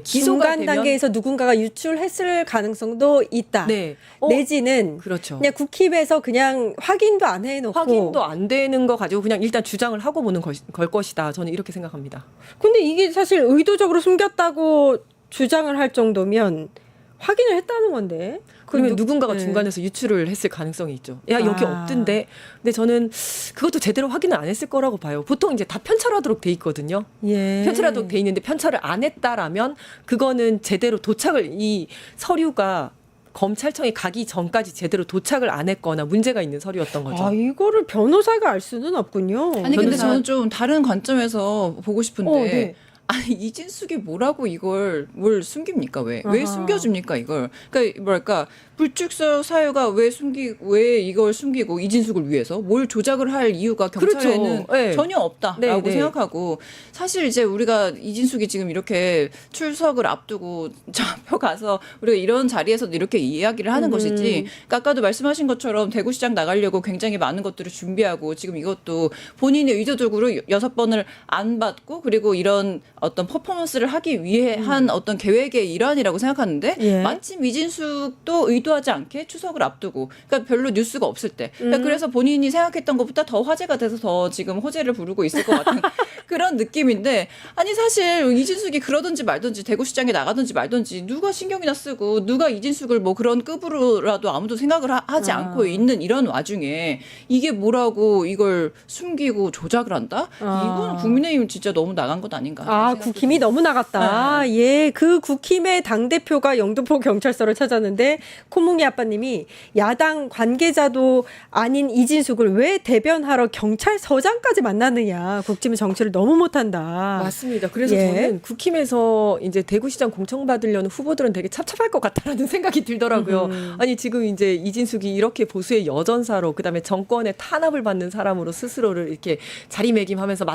Speaker 5: 기소가
Speaker 1: 중간
Speaker 5: 되면
Speaker 1: 단계에서 누군가가 유출했을 가능성도 있다.
Speaker 5: 네.
Speaker 1: 내지는
Speaker 5: 그렇죠.
Speaker 1: 그냥 국힙에서 그냥 확인도 안 해놓고
Speaker 5: 확인도 안 되는 거 가지고 그냥 일단 주장을 하고 보는 걸 것이다. 저는 이렇게 생각합니다.
Speaker 1: 근데 이게 사실 의도적으로 숨겼다고 주장을 할 정도면 확인을 했다는 건데.
Speaker 5: 그러면 누군가가
Speaker 1: 네.
Speaker 5: 중간에서 유출을 했을 가능성이 있죠. 야 여기
Speaker 1: 아.
Speaker 5: 없던데. 근데 저는 그것도 제대로 확인을 안 했을 거라고 봐요. 보통 이제 다 편찰하도록 돼 있거든요.
Speaker 1: 예.
Speaker 5: 편찰하도록 돼 있는데 편찰을 안 했다라면 그거는 제대로 이 서류가 검찰청에 가기 전까지 제대로 도착을 안 했거나 문제가 있는 서류였던 거죠.
Speaker 1: 아, 이거를 변호사가 알 수는 없군요.
Speaker 6: 아니 근데
Speaker 5: 변호사-
Speaker 6: 저는 좀 다른 관점에서 보고 싶은데
Speaker 1: 네.
Speaker 6: 아니 이진숙이 뭐라고 이걸 뭘 숨깁니까 왜
Speaker 1: 아하.
Speaker 6: 숨겨줍니까 이걸 그러니까 뭐랄까 불출석 사유가 왜 이걸 숨기고 이진숙을 위해서 뭘 조작을 할 이유가 경찰에는
Speaker 5: 그렇죠. 네.
Speaker 6: 전혀 없다라고
Speaker 5: 네, 네.
Speaker 6: 생각하고 사실 이제 우리가 이진숙이 지금 이렇게 출석을 앞두고 잡혀가서 우리가 이런 자리에서도 이렇게 이야기를 하는 것이지 그러니까 아까도 말씀하신 것처럼 대구시장 나가려고 굉장히 많은 것들을 준비하고 지금 이것도 본인이 의도적으로 6번을 안 받고 그리고 이런 어떤 퍼포먼스를 하기 위해 한 어떤 계획의 일환이라고 생각하는데
Speaker 1: 예.
Speaker 6: 마침 이진숙도 의도하지 않게 추석을 앞두고 그러니까 별로 뉴스가 없을 때 그러니까 그래서 본인이 생각했던 것보다 더 화제가 돼서 더 지금 호재를 부르고 있을 것 같은 그런 느낌인데 아니 사실 이진숙이 그러든지 말든지 대구시장에 나가든지 말든지 누가 신경이나 쓰고 누가 이진숙을 뭐 그런 급으로라도 아무도 생각을 하지 않고 있는 이런 와중에 이게 뭐라고 이걸 숨기고 조작을 한다? 이건 국민의힘 진짜 너무 나간 것 아닌가?
Speaker 1: 아, 국힘이 너무 나갔다. 예, 그 국힘의 당대표가 영등포 경찰서를 찾았는데 코몽이 아빠님이 야당 관계자도 아닌 이진숙을 왜 대변하러 경찰서장까지 만나느냐. 국힘은 정치를 너무 못한다.
Speaker 5: 맞습니다. 그래서
Speaker 1: 예.
Speaker 5: 저는 국힘에서 이제 대구시장 공천받으려는 후보들은 되게 찹찹할 것 같다라는 생각이 들더라고요. 아니 지금 이제 이진숙이 이렇게 보수의 여전사로 그다음에 정권의 탄압을 받는 사람으로 스스로를 이렇게 자리매김하면서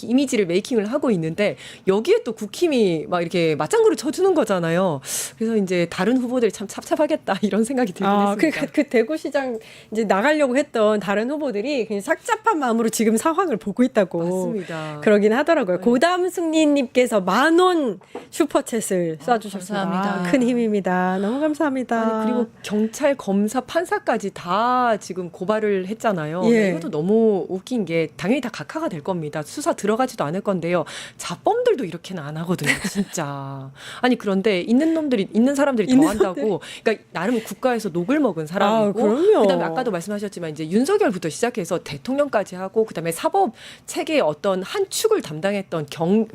Speaker 5: 이미지를 메이킹을 하고 있는데 여기에 또 국힘이 막 이렇게 맞장구를 쳐주는 거잖아요. 그래서 이제 다른 후보들이 참 찹찹하겠다 이런 생각이 들긴
Speaker 1: 아,
Speaker 5: 했습니다.
Speaker 1: 그 대구시장 이제 나가려고 했던 다른 후보들이 그냥 삭잡한 마음으로 지금 상황을 보고 있다고.
Speaker 5: 맞습니다.
Speaker 1: 그러긴 하더라고요.
Speaker 5: 네.
Speaker 1: 고담승리님께서 10,000원 슈퍼챗을 쏴주셨습니다.
Speaker 6: 감사합니다.
Speaker 1: 큰 힘입니다. 너무 감사합니다.
Speaker 5: 아니, 그리고 경찰, 검사, 판사까지 다 지금 고발을 했잖아요.
Speaker 1: 예.
Speaker 5: 이것도 너무 웃긴 게 당연히 다 각하가 될 겁니다. 수사 들어가지도 않을 건데요. 자범들도 이렇게는 안 하거든요, 진짜. 아니 그런데 있는 사람들이 더 한다고. 그러니까 나름 국가에서 녹을 먹은 사람이고,
Speaker 1: 그럼요.
Speaker 5: 그다음에 아까도 말씀하셨지만 이제 윤석열부터 시작해서 대통령까지 하고, 그다음에 사법 체계의 어떤 한 압축을 담당했던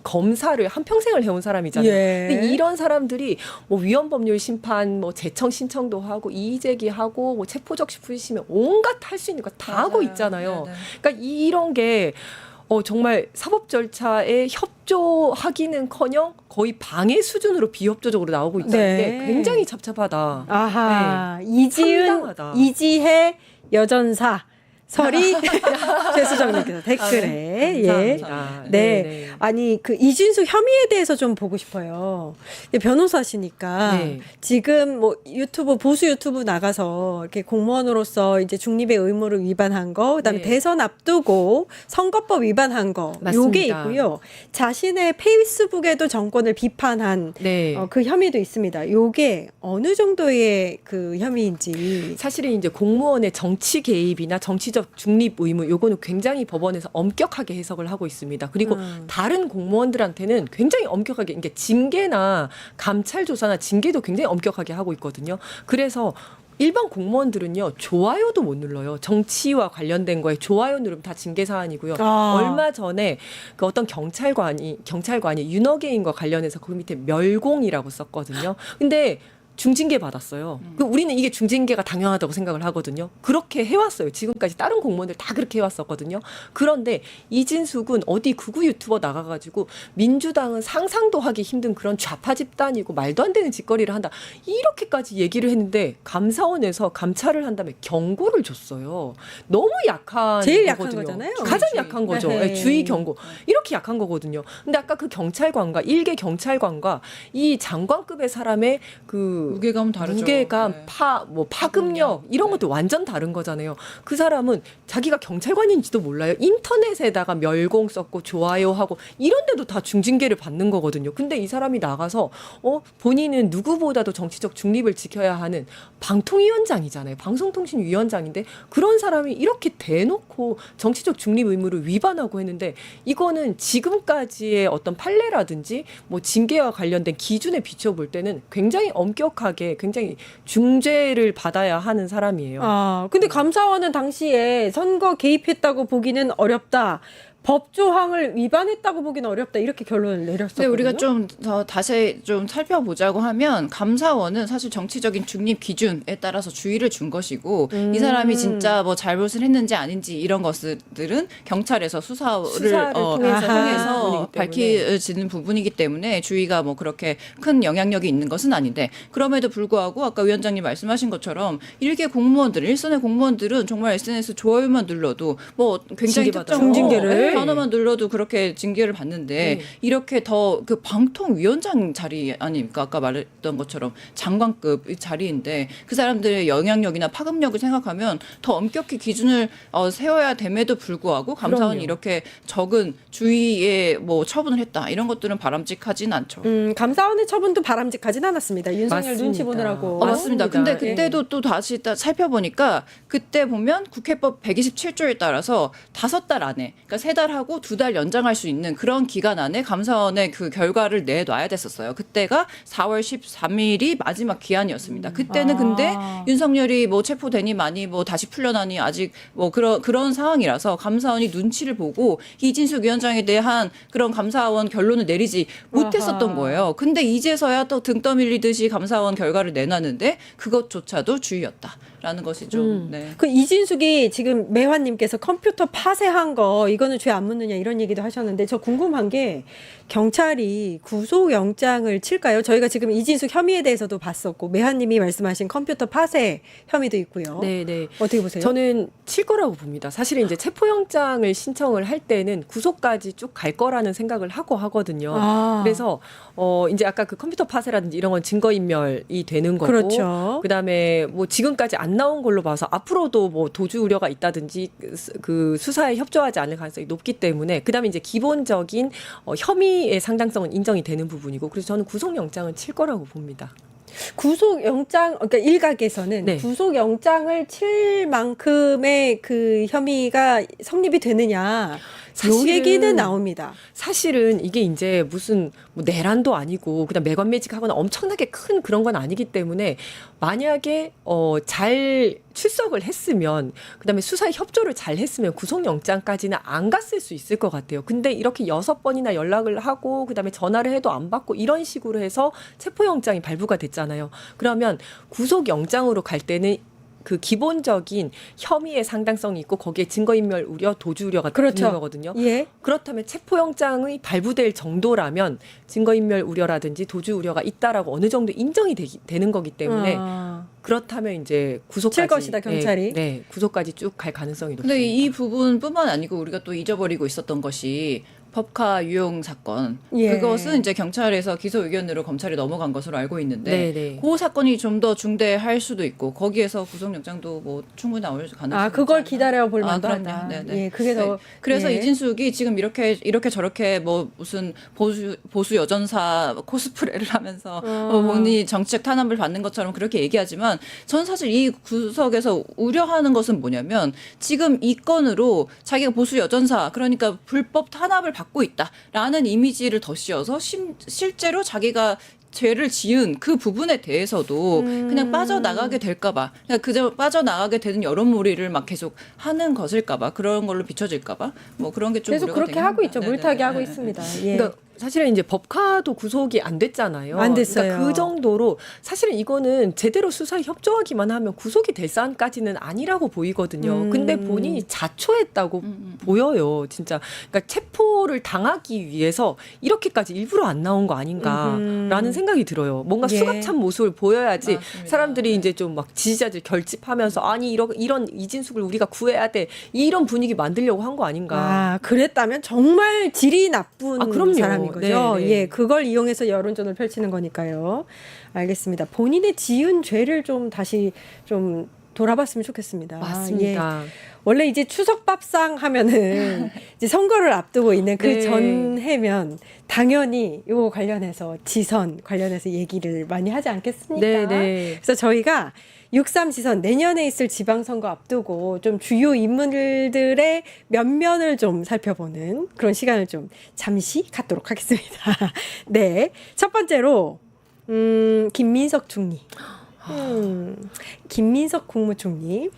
Speaker 5: 검사를 한 평생을 해온 사람이잖아요.
Speaker 1: 예.
Speaker 5: 근데 이런 사람들이 뭐 위헌 법률 심판, 뭐 재청 신청도 하고 이의 제기하고 뭐 체포적 부심면 온갖 할 수 있는 거 다 하고 있잖아요.
Speaker 6: 네네.
Speaker 5: 그러니까 이런 게 정말 사법 절차에 협조하기는커녕 거의 방해 수준으로 비협조적으로 나오고 있다는
Speaker 1: 네.
Speaker 5: 게 굉장히 답답하다.
Speaker 1: 아하. 이지은,
Speaker 5: 황당하다.
Speaker 1: 이지혜 여전사 설이 최수정님께서 댓글에 예.
Speaker 5: 감사합니다.
Speaker 1: 네. 아니 그 이진수 혐의에 대해서 좀 보고 싶어요. 변호사시니까
Speaker 5: 네.
Speaker 1: 지금 뭐 유튜브 보수 유튜브 나가서 이렇게 공무원으로서 이제 중립의 의무를 위반한 거, 그다음에
Speaker 5: 네.
Speaker 1: 대선 앞두고 선거법 위반한 거,
Speaker 5: 맞습니다.
Speaker 1: 요게 있고요. 자신의 페이스북에도 정권을 비판한
Speaker 5: 네.
Speaker 1: 그 혐의도 있습니다. 요게 어느 정도의 그 혐의인지.
Speaker 5: 사실은 이제 공무원의 정치 개입이나 정치적 중립 의무 요거는 굉장히 법원에서 엄격하게 해석을 하고 있습니다. 그리고 다른 공무원들한테는 굉장히 엄격하게 그러니까 징계나 감찰 조사나 징계도 굉장히 엄격하게 하고 있거든요. 그래서 일반 공무원들은요 좋아요도 못 눌러요. 정치와 관련된 거에 좋아요 누르면 다 징계 사안이고요.
Speaker 1: 아.
Speaker 5: 얼마 전에 그 어떤 경찰관이 윤어게인과 관련해서 그 밑에 멸공이라고 썼거든요. 근데 중징계 받았어요. 우리는 이게 중징계가 당연하다고 생각을 하거든요. 그렇게 해왔어요. 지금까지 다른 공무원들 다 그렇게 해왔었거든요. 그런데 이진숙은 어디 극우 유튜버 나가가지고 민주당은 상상도 하기 힘든 그런 좌파 집단이고 말도 안 되는 짓거리를 한다. 이렇게까지 얘기를 했는데 감사원에서 감찰을 한 다음에 경고를 줬어요. 너무 약한
Speaker 1: 제일 약한
Speaker 5: 거거든요.
Speaker 1: 거잖아요.
Speaker 5: 가장
Speaker 6: 주의.
Speaker 5: 약한 거죠.
Speaker 1: 네.
Speaker 5: 네, 주의 경고. 이렇게 약한 거거든요. 근데 아까 그 경찰관과 일개 경찰관과 이 장관급의 사람의 그
Speaker 6: 무게감은 다르죠.
Speaker 5: 무게감,
Speaker 6: 네.
Speaker 5: 파급력 이런 것도 완전 다른 거잖아요. 그 사람은 자기가 경찰관인지도 몰라요. 인터넷에다가 멸공 썼고 좋아요하고 이런 데도 다 중징계를 받는 거거든요. 근데 이 사람이 나가서 본인은 누구보다도 정치적 중립을 지켜야 하는 방통위원장이잖아요. 방송통신위원장인데 그런 사람이 이렇게 대놓고 정치적 중립 의무를 위반하고 했는데 이거는 지금까지의 어떤 판례라든지 뭐 징계와 관련된 기준에 비춰볼 때는 굉장히 엄격하게 굉장히 중죄를 받아야 하는 사람이에요.
Speaker 1: 근데 감사원은 당시에 선거 개입했다고 보기는 어렵다. 법 조항을 위반했다고 보기는 어렵다. 이렇게 결론을 내렸었거든요.
Speaker 6: 근데 우리가 좀 더 다시 좀 살펴보자고 하면 감사원은 사실 정치적인 중립 기준에 따라서 주의를 준 것이고 이 사람이 진짜 뭐 잘못을 했는지 아닌지 이런 것들은 경찰에서 수사를
Speaker 5: 통해서
Speaker 6: 통해서 밝혀지는 부분이기 때문에 주의가 뭐 그렇게 큰 영향력이 있는 것은 아닌데 그럼에도 불구하고 아까 위원장님 말씀하신 것처럼 일개 공무원들 일선의 공무원들은 정말 SNS 좋아요만 눌러도 뭐 굉장히
Speaker 5: 징계받아요.
Speaker 6: 특정
Speaker 1: 중징계를.
Speaker 6: 단어만 눌러도 그렇게 징계를 받는데 이렇게 더 그 방통위원장 자리 아닙니까? 아까 말했던 것처럼 장관급 자리인데 그 사람들의 영향력이나 파급력을 생각하면 더 엄격히 기준을 세워야 됨에도 불구하고 감사원이
Speaker 5: 그럼요.
Speaker 6: 이렇게 적은 주의에 뭐 처분을 했다 이런 것들은 바람직하진 않죠.
Speaker 1: 감사원의 처분도 바람직하진 않았습니다. 윤석열
Speaker 5: 맞습니다.
Speaker 1: 눈치 보느라고.
Speaker 6: 맞습니다. 근데
Speaker 5: 맞습니다.
Speaker 6: 그때도 또 다시 살펴보니까 그때 보면 국회법 127조에 따라서 5달 안에 그러니까 3달 하고 2달 연장할 수 있는 그런 기간 안에 감사원의 그 결과를 내놔야 됐었어요. 그때가 4월 13일이 마지막 기한이었습니다. 그때는 근데 윤석열이 뭐 체포되니 많이 뭐 다시 풀려나니 아직 뭐 그런 상황이라서 감사원이 눈치를 보고 이진숙 위원장에 대한 그런 감사원 결론을 내리지 못했었던 거예요. 근데 이제서야 또 등 떠밀리듯이 감사원 결과를 내놨는데 그것조차도 주의였다라는 것이 좀 네.
Speaker 1: 그 이진숙이 지금 매화님께서 컴퓨터 파쇄한 거 이거는 죄 안 묻느냐 이런 얘기도 하셨는데 저 궁금한 게 경찰이 구속영장을 칠까요? 저희가 지금 이진숙 혐의에 대해서도 봤었고 매화님이 말씀하신 컴퓨터 파쇄 혐의도 있고요.
Speaker 5: 네.
Speaker 1: 어떻게 보세요?
Speaker 5: 저는 칠 거라고 봅니다. 사실은 이제 체포영장을 신청을 할 때는 구속까지 쭉 갈 거라는 생각을 하고 하거든요. 그래서 이제 아까 그 컴퓨터 파쇄라든지 이런 건 증거인멸이 되는 거고,
Speaker 1: 그렇죠.
Speaker 5: 그다음에 뭐 지금까지 안 나온 걸로 봐서 앞으로도 뭐 도주 우려가 있다든지 그 수사에 협조하지 않을 가능성이 높기 때문에 그다음에 이제 기본적인 혐의의 상당성은 인정이 되는 부분이고 그래서 저는 구속영장은 칠 거라고 봅니다.
Speaker 1: 구속영장, 그러니까 일각에서는
Speaker 5: 네.
Speaker 1: 구속영장을 칠 만큼의 그 혐의가 성립이 되느냐. 요 얘기는 나옵니다.
Speaker 5: 사실은 이게 이제 무슨 뭐 내란도 아니고 그냥 매관매직하거나 엄청나게 큰 그런 건 아니기 때문에 만약에 잘 출석을 했으면 그다음에 수사에 협조를 잘 했으면 구속영장까지는 안 갔을 수 있을 것 같아요. 근데 이렇게 6번이나 연락을 하고 그다음에 전화를 해도 안 받고 이런 식으로 해서 체포영장이 발부가 됐잖아요. 그러면 구속영장으로 갈 때는 그 기본적인 혐의의 상당성이 있고 거기에 증거인멸 우려, 도주 우려가
Speaker 1: 그렇죠.
Speaker 5: 있는 거거든요.
Speaker 1: 예.
Speaker 5: 그렇다면 체포영장이 발부될 정도라면 증거인멸 우려라든지 도주 우려가 있다라고 어느 정도 인정이 되는 거기 때문에 그렇다면 이제 구속까지
Speaker 1: 칠 것이다, 경찰이.
Speaker 5: 네, 구속까지 쭉 갈 가능성이 높습니다.
Speaker 6: 근데 이 부분뿐만 아니고 우리가 또 잊어버리고 있었던 것이 법카 유용 사건.
Speaker 1: 예.
Speaker 6: 그것은 이제 경찰에서 기소 의견으로 검찰이 넘어간 것으로 알고 있는데
Speaker 5: 네네.
Speaker 6: 그 사건이 좀 더 중대할 수도 있고 거기에서 구속영장도 뭐 충분히 나올 가능성이
Speaker 1: 그걸
Speaker 6: 있지 않나?
Speaker 1: 기다려 볼 만도
Speaker 6: 그럼요.
Speaker 1: 하다.
Speaker 6: 네네.
Speaker 1: 예, 그게 더.
Speaker 6: 그래서
Speaker 1: 예.
Speaker 6: 이진숙이 지금 이렇게 저렇게 뭐 무슨 보수 여전사 코스프레를 하면서 본인이 정치적 탄압을 받는 것처럼 그렇게 얘기하지만 전 사실 이 구석에서 우려하는 것은 뭐냐면 지금 이 건으로 자기가 보수 여전사 그러니까 불법 탄압을 받고 있다라는 이미지를 더 씌워서 실제로 자기가 죄를 지은 그 부분에 대해서도 그냥 빠져나가게 될까봐, 그냥 그저 빠져나가게 되는 여론몰이를 막 계속 하는 것일까봐, 그런 걸로 비춰질까봐, 뭐 그런 게 좀
Speaker 1: 계속
Speaker 6: 우려가
Speaker 1: 그렇게
Speaker 6: 되긴
Speaker 1: 하고
Speaker 6: 합니다.
Speaker 1: 있죠.
Speaker 6: 네네네.
Speaker 1: 물타기 하고
Speaker 6: 네네.
Speaker 1: 있습니다. 예.
Speaker 5: 그러니까 사실은 이제 법카도 구속이 안 됐잖아요.
Speaker 1: 안 됐어요.
Speaker 5: 그러니까 그 정도로 사실은 이거는 제대로 수사에 협조하기만 하면 구속이 될 사안까지는 아니라고 보이거든요. 근데 본인이 자초했다고 보여요. 진짜. 그러니까 체포를 당하기 위해서 이렇게까지 일부러 안 나온 거 아닌가라는 생각이 들어요. 뭔가
Speaker 1: 예.
Speaker 5: 수갑찬 모습을 보여야지
Speaker 6: 맞습니다.
Speaker 5: 사람들이 이제 좀 막 지지자들 결집하면서 아니 이런 이진숙을 우리가 구해야 돼. 이런 분위기 만들려고 한 거 아닌가.
Speaker 1: 그랬다면 정말 질이 나쁜
Speaker 5: 그럼요.
Speaker 1: 사람인 거죠.
Speaker 5: 네, 네.
Speaker 1: 예, 그걸 이용해서 여론전을 펼치는 거니까요. 알겠습니다. 본인의 지은 죄를 좀 다시 좀 돌아봤으면 좋겠습니다. 예.
Speaker 5: 맞습니다.
Speaker 1: 원래 이제 추석밥상 하면은 이제 선거를 앞두고 있는 그
Speaker 5: 네.
Speaker 1: 전해면 당연히 요 관련해서 지선 관련해서 얘기를 많이 하지 않겠습니까?
Speaker 5: 네, 네.
Speaker 1: 그래서 저희가 6.3 지선 내년에 있을 지방선거 앞두고 좀 주요 인물들의 면면을 좀 살펴보는 그런 시간을 좀 잠시 갖도록 하겠습니다. 네. 첫 번째로, 김민석 총리. 김민석 국무총리.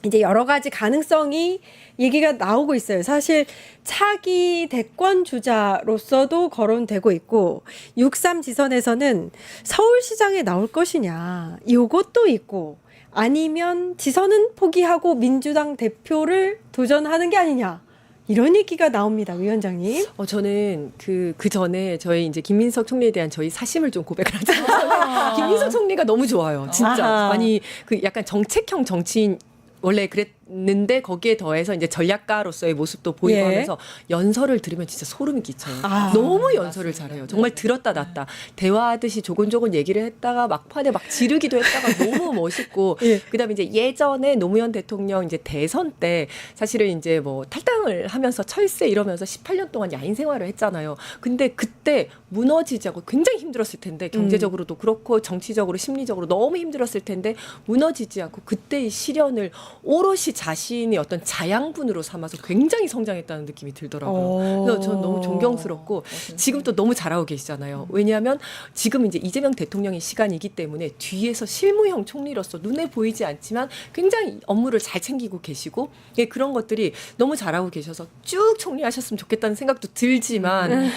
Speaker 1: 이제 여러 가지 가능성이 얘기가 나오고 있어요. 사실 차기 대권 주자로서도 거론되고 있고 6.3 지선에서는 서울시장에 나올 것이냐 이것도 있고 아니면 지선은 포기하고 민주당 대표를 도전하는 게 아니냐 이런 얘기가 나옵니다. 위원장님.
Speaker 5: 저는 그 전에 저희 이제 김민석 총리에 대한 저희 사심을 좀 고백을 하자면 김민석 총리가 너무 좋아요. 진짜.
Speaker 1: 아하.
Speaker 5: 아니 그 약간 정책형 정치인 원래 그랬는데 거기에 더해서 이제 전략가로서의 모습도 보이고
Speaker 1: 예.
Speaker 5: 하면서 연설을 들으면 진짜 소름이 끼쳐요.
Speaker 1: 아,
Speaker 5: 너무 연설을 잘해요. 정말 들었다 놨다 대화하듯이 조곤조곤 얘기를 했다가 막판에 막 지르기도 했다가 너무 멋있고
Speaker 1: 예.
Speaker 5: 그다음에 이제 예전에 노무현 대통령 이제 대선 때 사실은 이제 뭐 탈당을 하면서 철새 이러면서 18년 동안 야인 생활을 했잖아요. 근데 그때 무너지지 않고 굉장히 힘들었을 텐데 경제적으로도 그렇고 정치적으로 심리적으로 너무 힘들었을 텐데 무너지지 않고 그때의 시련을 오롯이 자신이 어떤 자양분으로 삼아서 굉장히 성장했다는 느낌이 들더라고요. 그래서 저는 너무 존경스럽고 지금 또 너무 잘하고 계시잖아요. 왜냐하면 지금 이제 이재명 대통령의 시간이기 때문에 뒤에서 실무형 총리로서 눈에 보이지 않지만 굉장히 업무를 잘 챙기고 계시고 예, 그런 것들이 너무 잘하고 계셔서 쭉 총리하셨으면 좋겠다는 생각도 들지만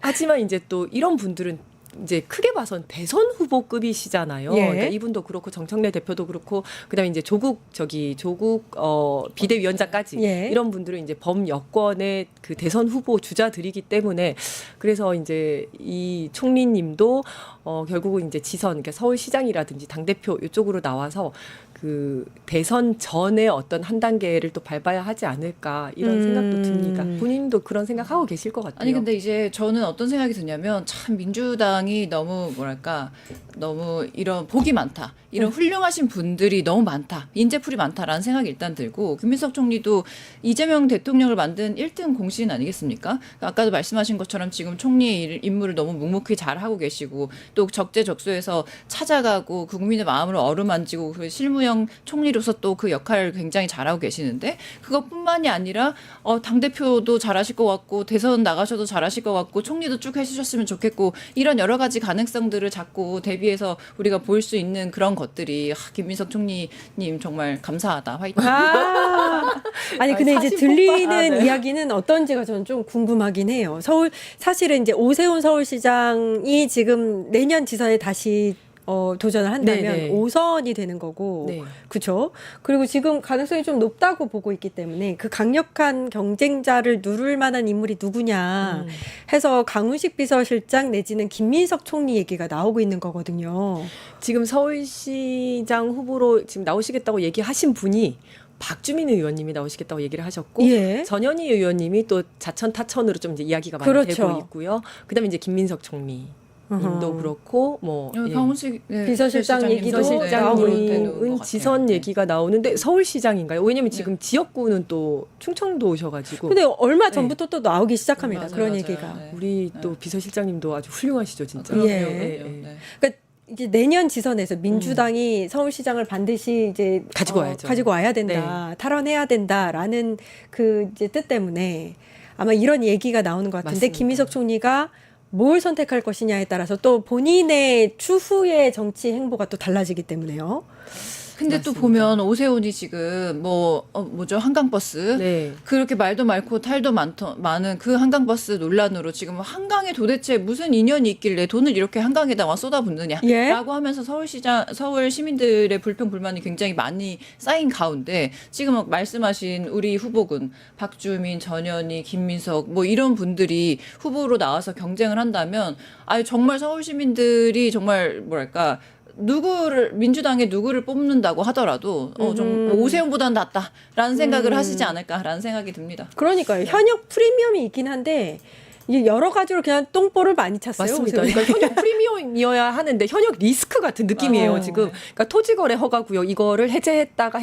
Speaker 5: 하지만 이제 또 이런 분들은 이제 크게 봐선 대선 후보급이시잖아요.
Speaker 1: 예.
Speaker 5: 그러니까 이분도 그렇고 정청래 대표도 그렇고 그다음에 이제 조국 비대위원장까지
Speaker 1: 예.
Speaker 5: 이런 분들은 이제 범여권의 그 대선 후보 주자들이기 때문에 그래서 이제 이 총리님도 결국은 이제 지선 그러니까 서울시장이라든지 당 대표 이쪽으로 나와서 그 대선 전에 어떤 한 단계를 또 밟아야 하지 않을까 이런 생각도 듭니다. 본인도 의원님도 그런 생각하고 계실 것 같아요.
Speaker 6: 아니 근데 이제 저는 어떤 생각이 드냐면 참 민주당이 너무 뭐랄까 너무 이런 복이 많다. 이런 훌륭하신 분들이 너무 많다. 인재풀이 많다라는 생각이 일단 들고 김민석 총리도 이재명 대통령을 만든 1등 공신 아니겠습니까? 아까도 말씀하신 것처럼 지금 총리의 임무를 너무 묵묵히 잘하고 계시고 또 적재적소에서 찾아가고 국민의 마음을 어루만지고 그 실무형 총리로서 또 그 역할을 굉장히 잘하고 계시는데 그것뿐만이 아니라 당대표도 잘하실 것 같고 대선 나가셔도 잘하실 것 같고 총리도 쭉 해주셨으면 좋겠고 이런 여러 가지 가능성들을 자꾸 대비해서 우리가 볼 수 있는 그런 것들이 김민석 총리님 정말 감사하다. 화이팅.
Speaker 1: 아니 근데 이제
Speaker 5: 사실
Speaker 1: 들리는
Speaker 5: 네.
Speaker 1: 이야기는 어떤지가 저는 좀 궁금하긴 해요. 사실은 이제 오세훈 서울시장이 지금 내년 지선에 다시 도전을 한다면
Speaker 5: 네네.
Speaker 1: 5선이 되는 거고,
Speaker 5: 네.
Speaker 1: 그렇죠? 그리고 지금 가능성이 좀 높다고 보고 있기 때문에 그 강력한 경쟁자를 누를 만한 인물이 누구냐 해서 강훈식 비서실장 내지는 김민석 총리 얘기가 나오고 있는 거거든요.
Speaker 5: 지금 서울시장 후보로 지금 나오시겠다고 얘기하신 분이 박주민 의원님이 나오시겠다고 얘기를 하셨고
Speaker 1: 예.
Speaker 5: 전현희 의원님이 또 자천 타천으로 좀 이제 이야기가 많이
Speaker 1: 그렇죠.
Speaker 5: 되고 있고요. 그다음에 이제 김민석 총리님도 그렇고 뭐 예.
Speaker 6: 강훈식
Speaker 1: 비서실장 얘기도 나오고 있는 것
Speaker 5: 비서실장님은
Speaker 6: 같아요.
Speaker 5: 지선
Speaker 6: 네.
Speaker 5: 얘기가 나오는데 서울시장인가요? 왜냐면 지금 지역구는 또 충청도 오셔가지고
Speaker 1: 근데 얼마 전부터 또 나오기 시작합니다.
Speaker 6: 맞아요,
Speaker 1: 그런
Speaker 6: 맞아요.
Speaker 1: 얘기가.
Speaker 6: 네.
Speaker 5: 우리 또 비서실장님도 아주 훌륭하시죠, 진짜.
Speaker 6: 그럼요,
Speaker 1: 예.
Speaker 6: 그럼요. 네.
Speaker 1: 그러니까 이제 내년 지선에서 민주당이 서울시장을 반드시 이제
Speaker 5: 가지고 와야죠.
Speaker 1: 가지고 와야 된다, 탈환해야 된다라는 그 이제 뜻 때문에 아마 이런 얘기가 나오는 것 같은데
Speaker 5: 맞습니다.
Speaker 1: 김민석 총리가 뭘 선택할 것이냐에 따라서 또 본인의 추후의 정치 행보가 또 달라지기 때문에요.
Speaker 6: 근데 또 보면 오세훈이 지금 뭐죠 한강버스
Speaker 5: 네.
Speaker 6: 그렇게 말도 많고 탈도 많은 그 한강버스 논란으로 지금 한강에 도대체 무슨 인연이 있길래 돈을 이렇게 한강에다가 쏟아붓느냐라고
Speaker 1: 예.
Speaker 6: 하면서 서울 시민들의 불평 불만이 굉장히 많이 쌓인 가운데 지금 말씀하신 우리 후보군 박주민, 전현희, 김민석 뭐 이런 분들이 후보로 나와서 경쟁을 한다면 정말 서울 시민들이 정말 뭐랄까 민주당의 누구를 뽑는다고 하더라도 좀 오세훈보다는 낫다라는 생각을 하시지 않을까라는 생각이 듭니다.
Speaker 1: 그러니까요. 현역 프리미엄이 있긴 한데 이게 여러 가지로 그냥 똥볼을 많이 찼어요.
Speaker 5: 맞습니다.
Speaker 1: 오세훈이.
Speaker 5: 그러니까 현역 프리미엄이어야 하는데 현역 리스크 같은 느낌이에요. 지금 그러니까 토지거래 허가구역 이거를 해제하겠다고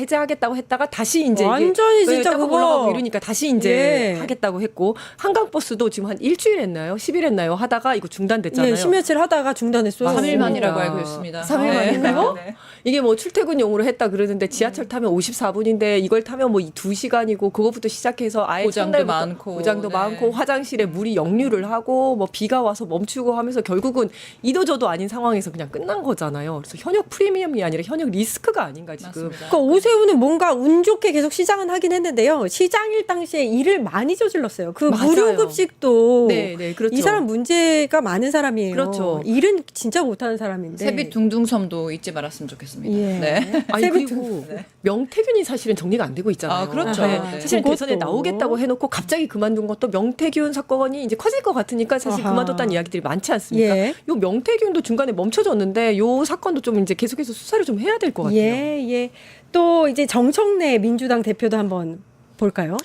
Speaker 5: 했다가 다시 이제
Speaker 1: 완전히
Speaker 5: 이게
Speaker 1: 진짜
Speaker 5: 딱
Speaker 1: 그거.
Speaker 5: 올라가고 이러니까 다시 이제
Speaker 1: 예.
Speaker 5: 하겠다고 했고 한강버스도 지금 한 일주일 했나요? 10일 했나요? 하다가 이거 중단됐잖아요.
Speaker 1: 예, 10며칠 하다가 중단했어요.
Speaker 6: 3일
Speaker 5: 맞습니다.
Speaker 6: 만이라고 알고 있습니다.
Speaker 5: 3일
Speaker 6: 네.
Speaker 5: 만인가요?
Speaker 6: 네.
Speaker 5: 이게 뭐 출퇴근용으로 했다 그러는데 지하철 타면 54분인데 이걸 타면 뭐 2시간이고 그거부터 시작해서 아예
Speaker 6: 고장도
Speaker 5: 첫날부터
Speaker 6: 많고.
Speaker 5: 고장도
Speaker 6: 네.
Speaker 5: 많고 화장실에 물이 역류를 하고 뭐 비가 와서 멈추고 하면서 결국은 이도저도 아닌 상황에서 그냥 끝난 거잖아요. 그래서 현역 프리미엄이 아니라 현역 리스크가 아닌가 지금.
Speaker 6: 맞습니다.
Speaker 1: 그러니까 오세훈은 뭔가 운 좋게 계속 시장은 하긴 했는데요. 시장일 당시에 일을 많이 저질렀어요. 그
Speaker 5: 맞아요.
Speaker 1: 무료급식도
Speaker 5: 네, 네, 그렇죠.
Speaker 1: 이 사람 문제가 많은 사람이에요.
Speaker 5: 그렇죠.
Speaker 1: 일은 진짜 못하는 사람인데.
Speaker 6: 세빛 둥둥섬도 잊지 말았으면 좋겠습니다.
Speaker 1: 예.
Speaker 6: 네.
Speaker 5: 아니
Speaker 1: 세빛
Speaker 5: 그리고 명태균이 사실은 정리가 안 되고 있잖아요.
Speaker 6: 아, 그렇죠.
Speaker 5: 네.
Speaker 6: 네.
Speaker 5: 사실
Speaker 1: 그것도.
Speaker 5: 대선에 나오겠다고 해놓고 갑자기 그만둔 것도 명태균 사건이 이제 커질 것 같으니까 사실
Speaker 1: 아하.
Speaker 5: 그만뒀다는 이야기들이 많지 않습니까?
Speaker 1: 예.
Speaker 5: 요 명태균도 중간에 멈춰졌는데 요 사건도 좀 이제 계속해서 수사를 좀 해야 될 것 같아요.
Speaker 1: 예, 예. 또 이제 정청래 민주당 대표도 한번 볼까요?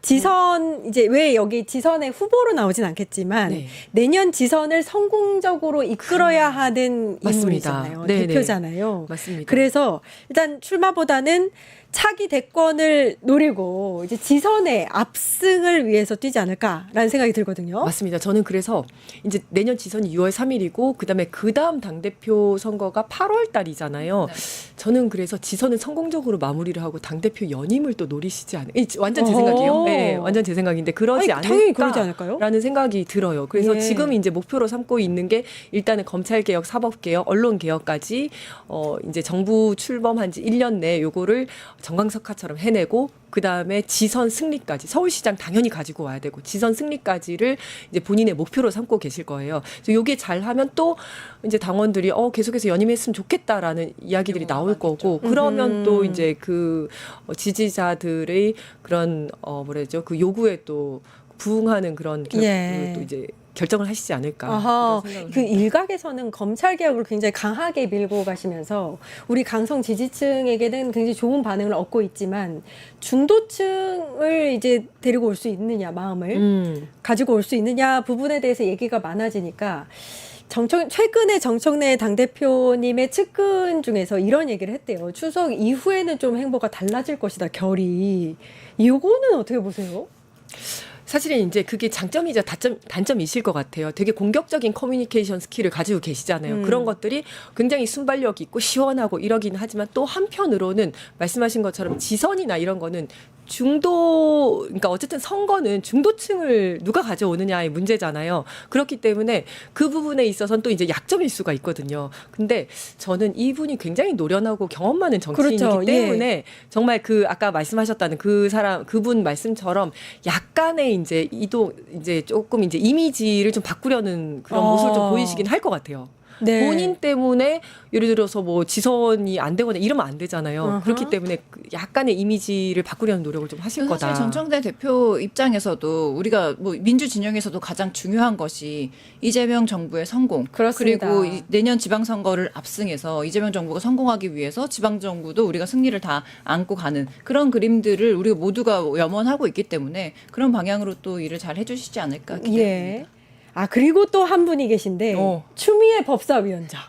Speaker 1: 지선 이제 왜 여기 지선에 후보로 나오진 않겠지만
Speaker 5: 네.
Speaker 1: 내년 지선을 성공적으로 이끌어야 하는
Speaker 5: 맞습니다.
Speaker 1: 인물이잖아요.
Speaker 5: 네,
Speaker 1: 대표잖아요.
Speaker 5: 맞습니다.
Speaker 1: 그래서 일단 출마보다는 차기 대권을 노리고 이제 지선의 압승을 위해서 뛰지 않을까라는 생각이 들거든요.
Speaker 5: 맞습니다. 저는 그래서 이제 내년 지선이 6월 3일이고 그다음에 그다음 당대표 선거가 8월 달이잖아요.
Speaker 6: 네.
Speaker 5: 저는 그래서 지선은 성공적으로 마무리를 하고 당대표 연임을 또 노리시지 않을까. 완전 제
Speaker 1: 어허.
Speaker 5: 생각이에요. 네, 완전 제 생각인데 그러지
Speaker 1: 아니, 당연히 그러지
Speaker 5: 않을까.
Speaker 1: 않을까요?
Speaker 5: 라는 생각이 들어요. 그래서
Speaker 1: 예.
Speaker 5: 지금 이제 목표로 삼고 있는 게 일단은 검찰개혁, 사법개혁, 언론개혁까지 이제 정부 출범한 지 1년 내에 요거를 정광석화처럼 해내고 그다음에 지선 승리까지 서울시장 당연히 가지고 와야 되고 지선 승리까지를 이제 본인의 목표로 삼고 계실 거예요. 그래서 요게 잘하면 또 이제 당원들이 계속해서 연임했으면 좋겠다라는 이야기들이 나올 거고 그러면 또 이제 그 지지자들의 그런 뭐라죠 그 요구에 또 부응하는 그런
Speaker 1: 예.
Speaker 5: 또 이제 결정을 하시지 않을까.
Speaker 1: 아하,
Speaker 5: 이런 생각을
Speaker 1: 그
Speaker 5: 합니다.
Speaker 1: 일각에서는 검찰 개혁을 굉장히 강하게 밀고 가시면서 우리 강성 지지층에게는 굉장히 좋은 반응을 얻고 있지만 중도층을 이제 데리고 올 수 있느냐 마음을 가지고 올 수 있느냐 부분에 대해서 얘기가 많아지니까 최근에 정청래 당대표님의 측근 중에서 이런 얘기를 했대요. 추석 이후에는 좀 행보가 달라질 것이다, 결이. 이거는 어떻게 보세요?
Speaker 5: 사실은 이제 그게 장점이자 단점이실 것 같아요. 되게 공격적인 커뮤니케이션 스킬을 가지고 계시잖아요. 그런 것들이 굉장히 순발력 있고 시원하고 이러긴 하지만 또 한편으로는 말씀하신 것처럼 지선이나 이런 거는 그러니까 어쨌든 선거는 중도층을 누가 가져오느냐의 문제잖아요. 그렇기 때문에 그 부분에 있어서는 또 이제 약점일 수가 있거든요. 근데 저는 이분이 굉장히 노련하고 경험 많은 정치인이기
Speaker 1: 그렇죠.
Speaker 5: 때문에 정말 그 아까 말씀하셨다는 그분 말씀처럼 약간의 이제 이제 조금 이제 이미지를 좀 바꾸려는 그런 모습을 좀 보이시긴 할 것 같아요.
Speaker 1: 네.
Speaker 5: 본인 때문에 예를 들어서 뭐 지선이 안 되거나 이러면 안 되잖아요.
Speaker 1: 어허.
Speaker 5: 그렇기 때문에 약간의 이미지를 바꾸려는 노력을 좀 하실 거다.
Speaker 6: 사실 정청래 대표 입장에서도 우리가 뭐 민주 진영에서도 가장 중요한 것이 이재명 정부의 성공,
Speaker 1: 그렇습니다.
Speaker 6: 그리고 내년 지방선거를 압승해서 이재명 정부가 성공하기 위해서 지방정부도 우리가 승리를 다 안고 가는 그런 그림들을 우리가 모두가 염원하고 있기 때문에 그런 방향으로 또 일을 잘 해주시지 않을까 기대됩니다.
Speaker 1: 예. 아, 그리고 또 한 분이 계신데 추미애 법사위원장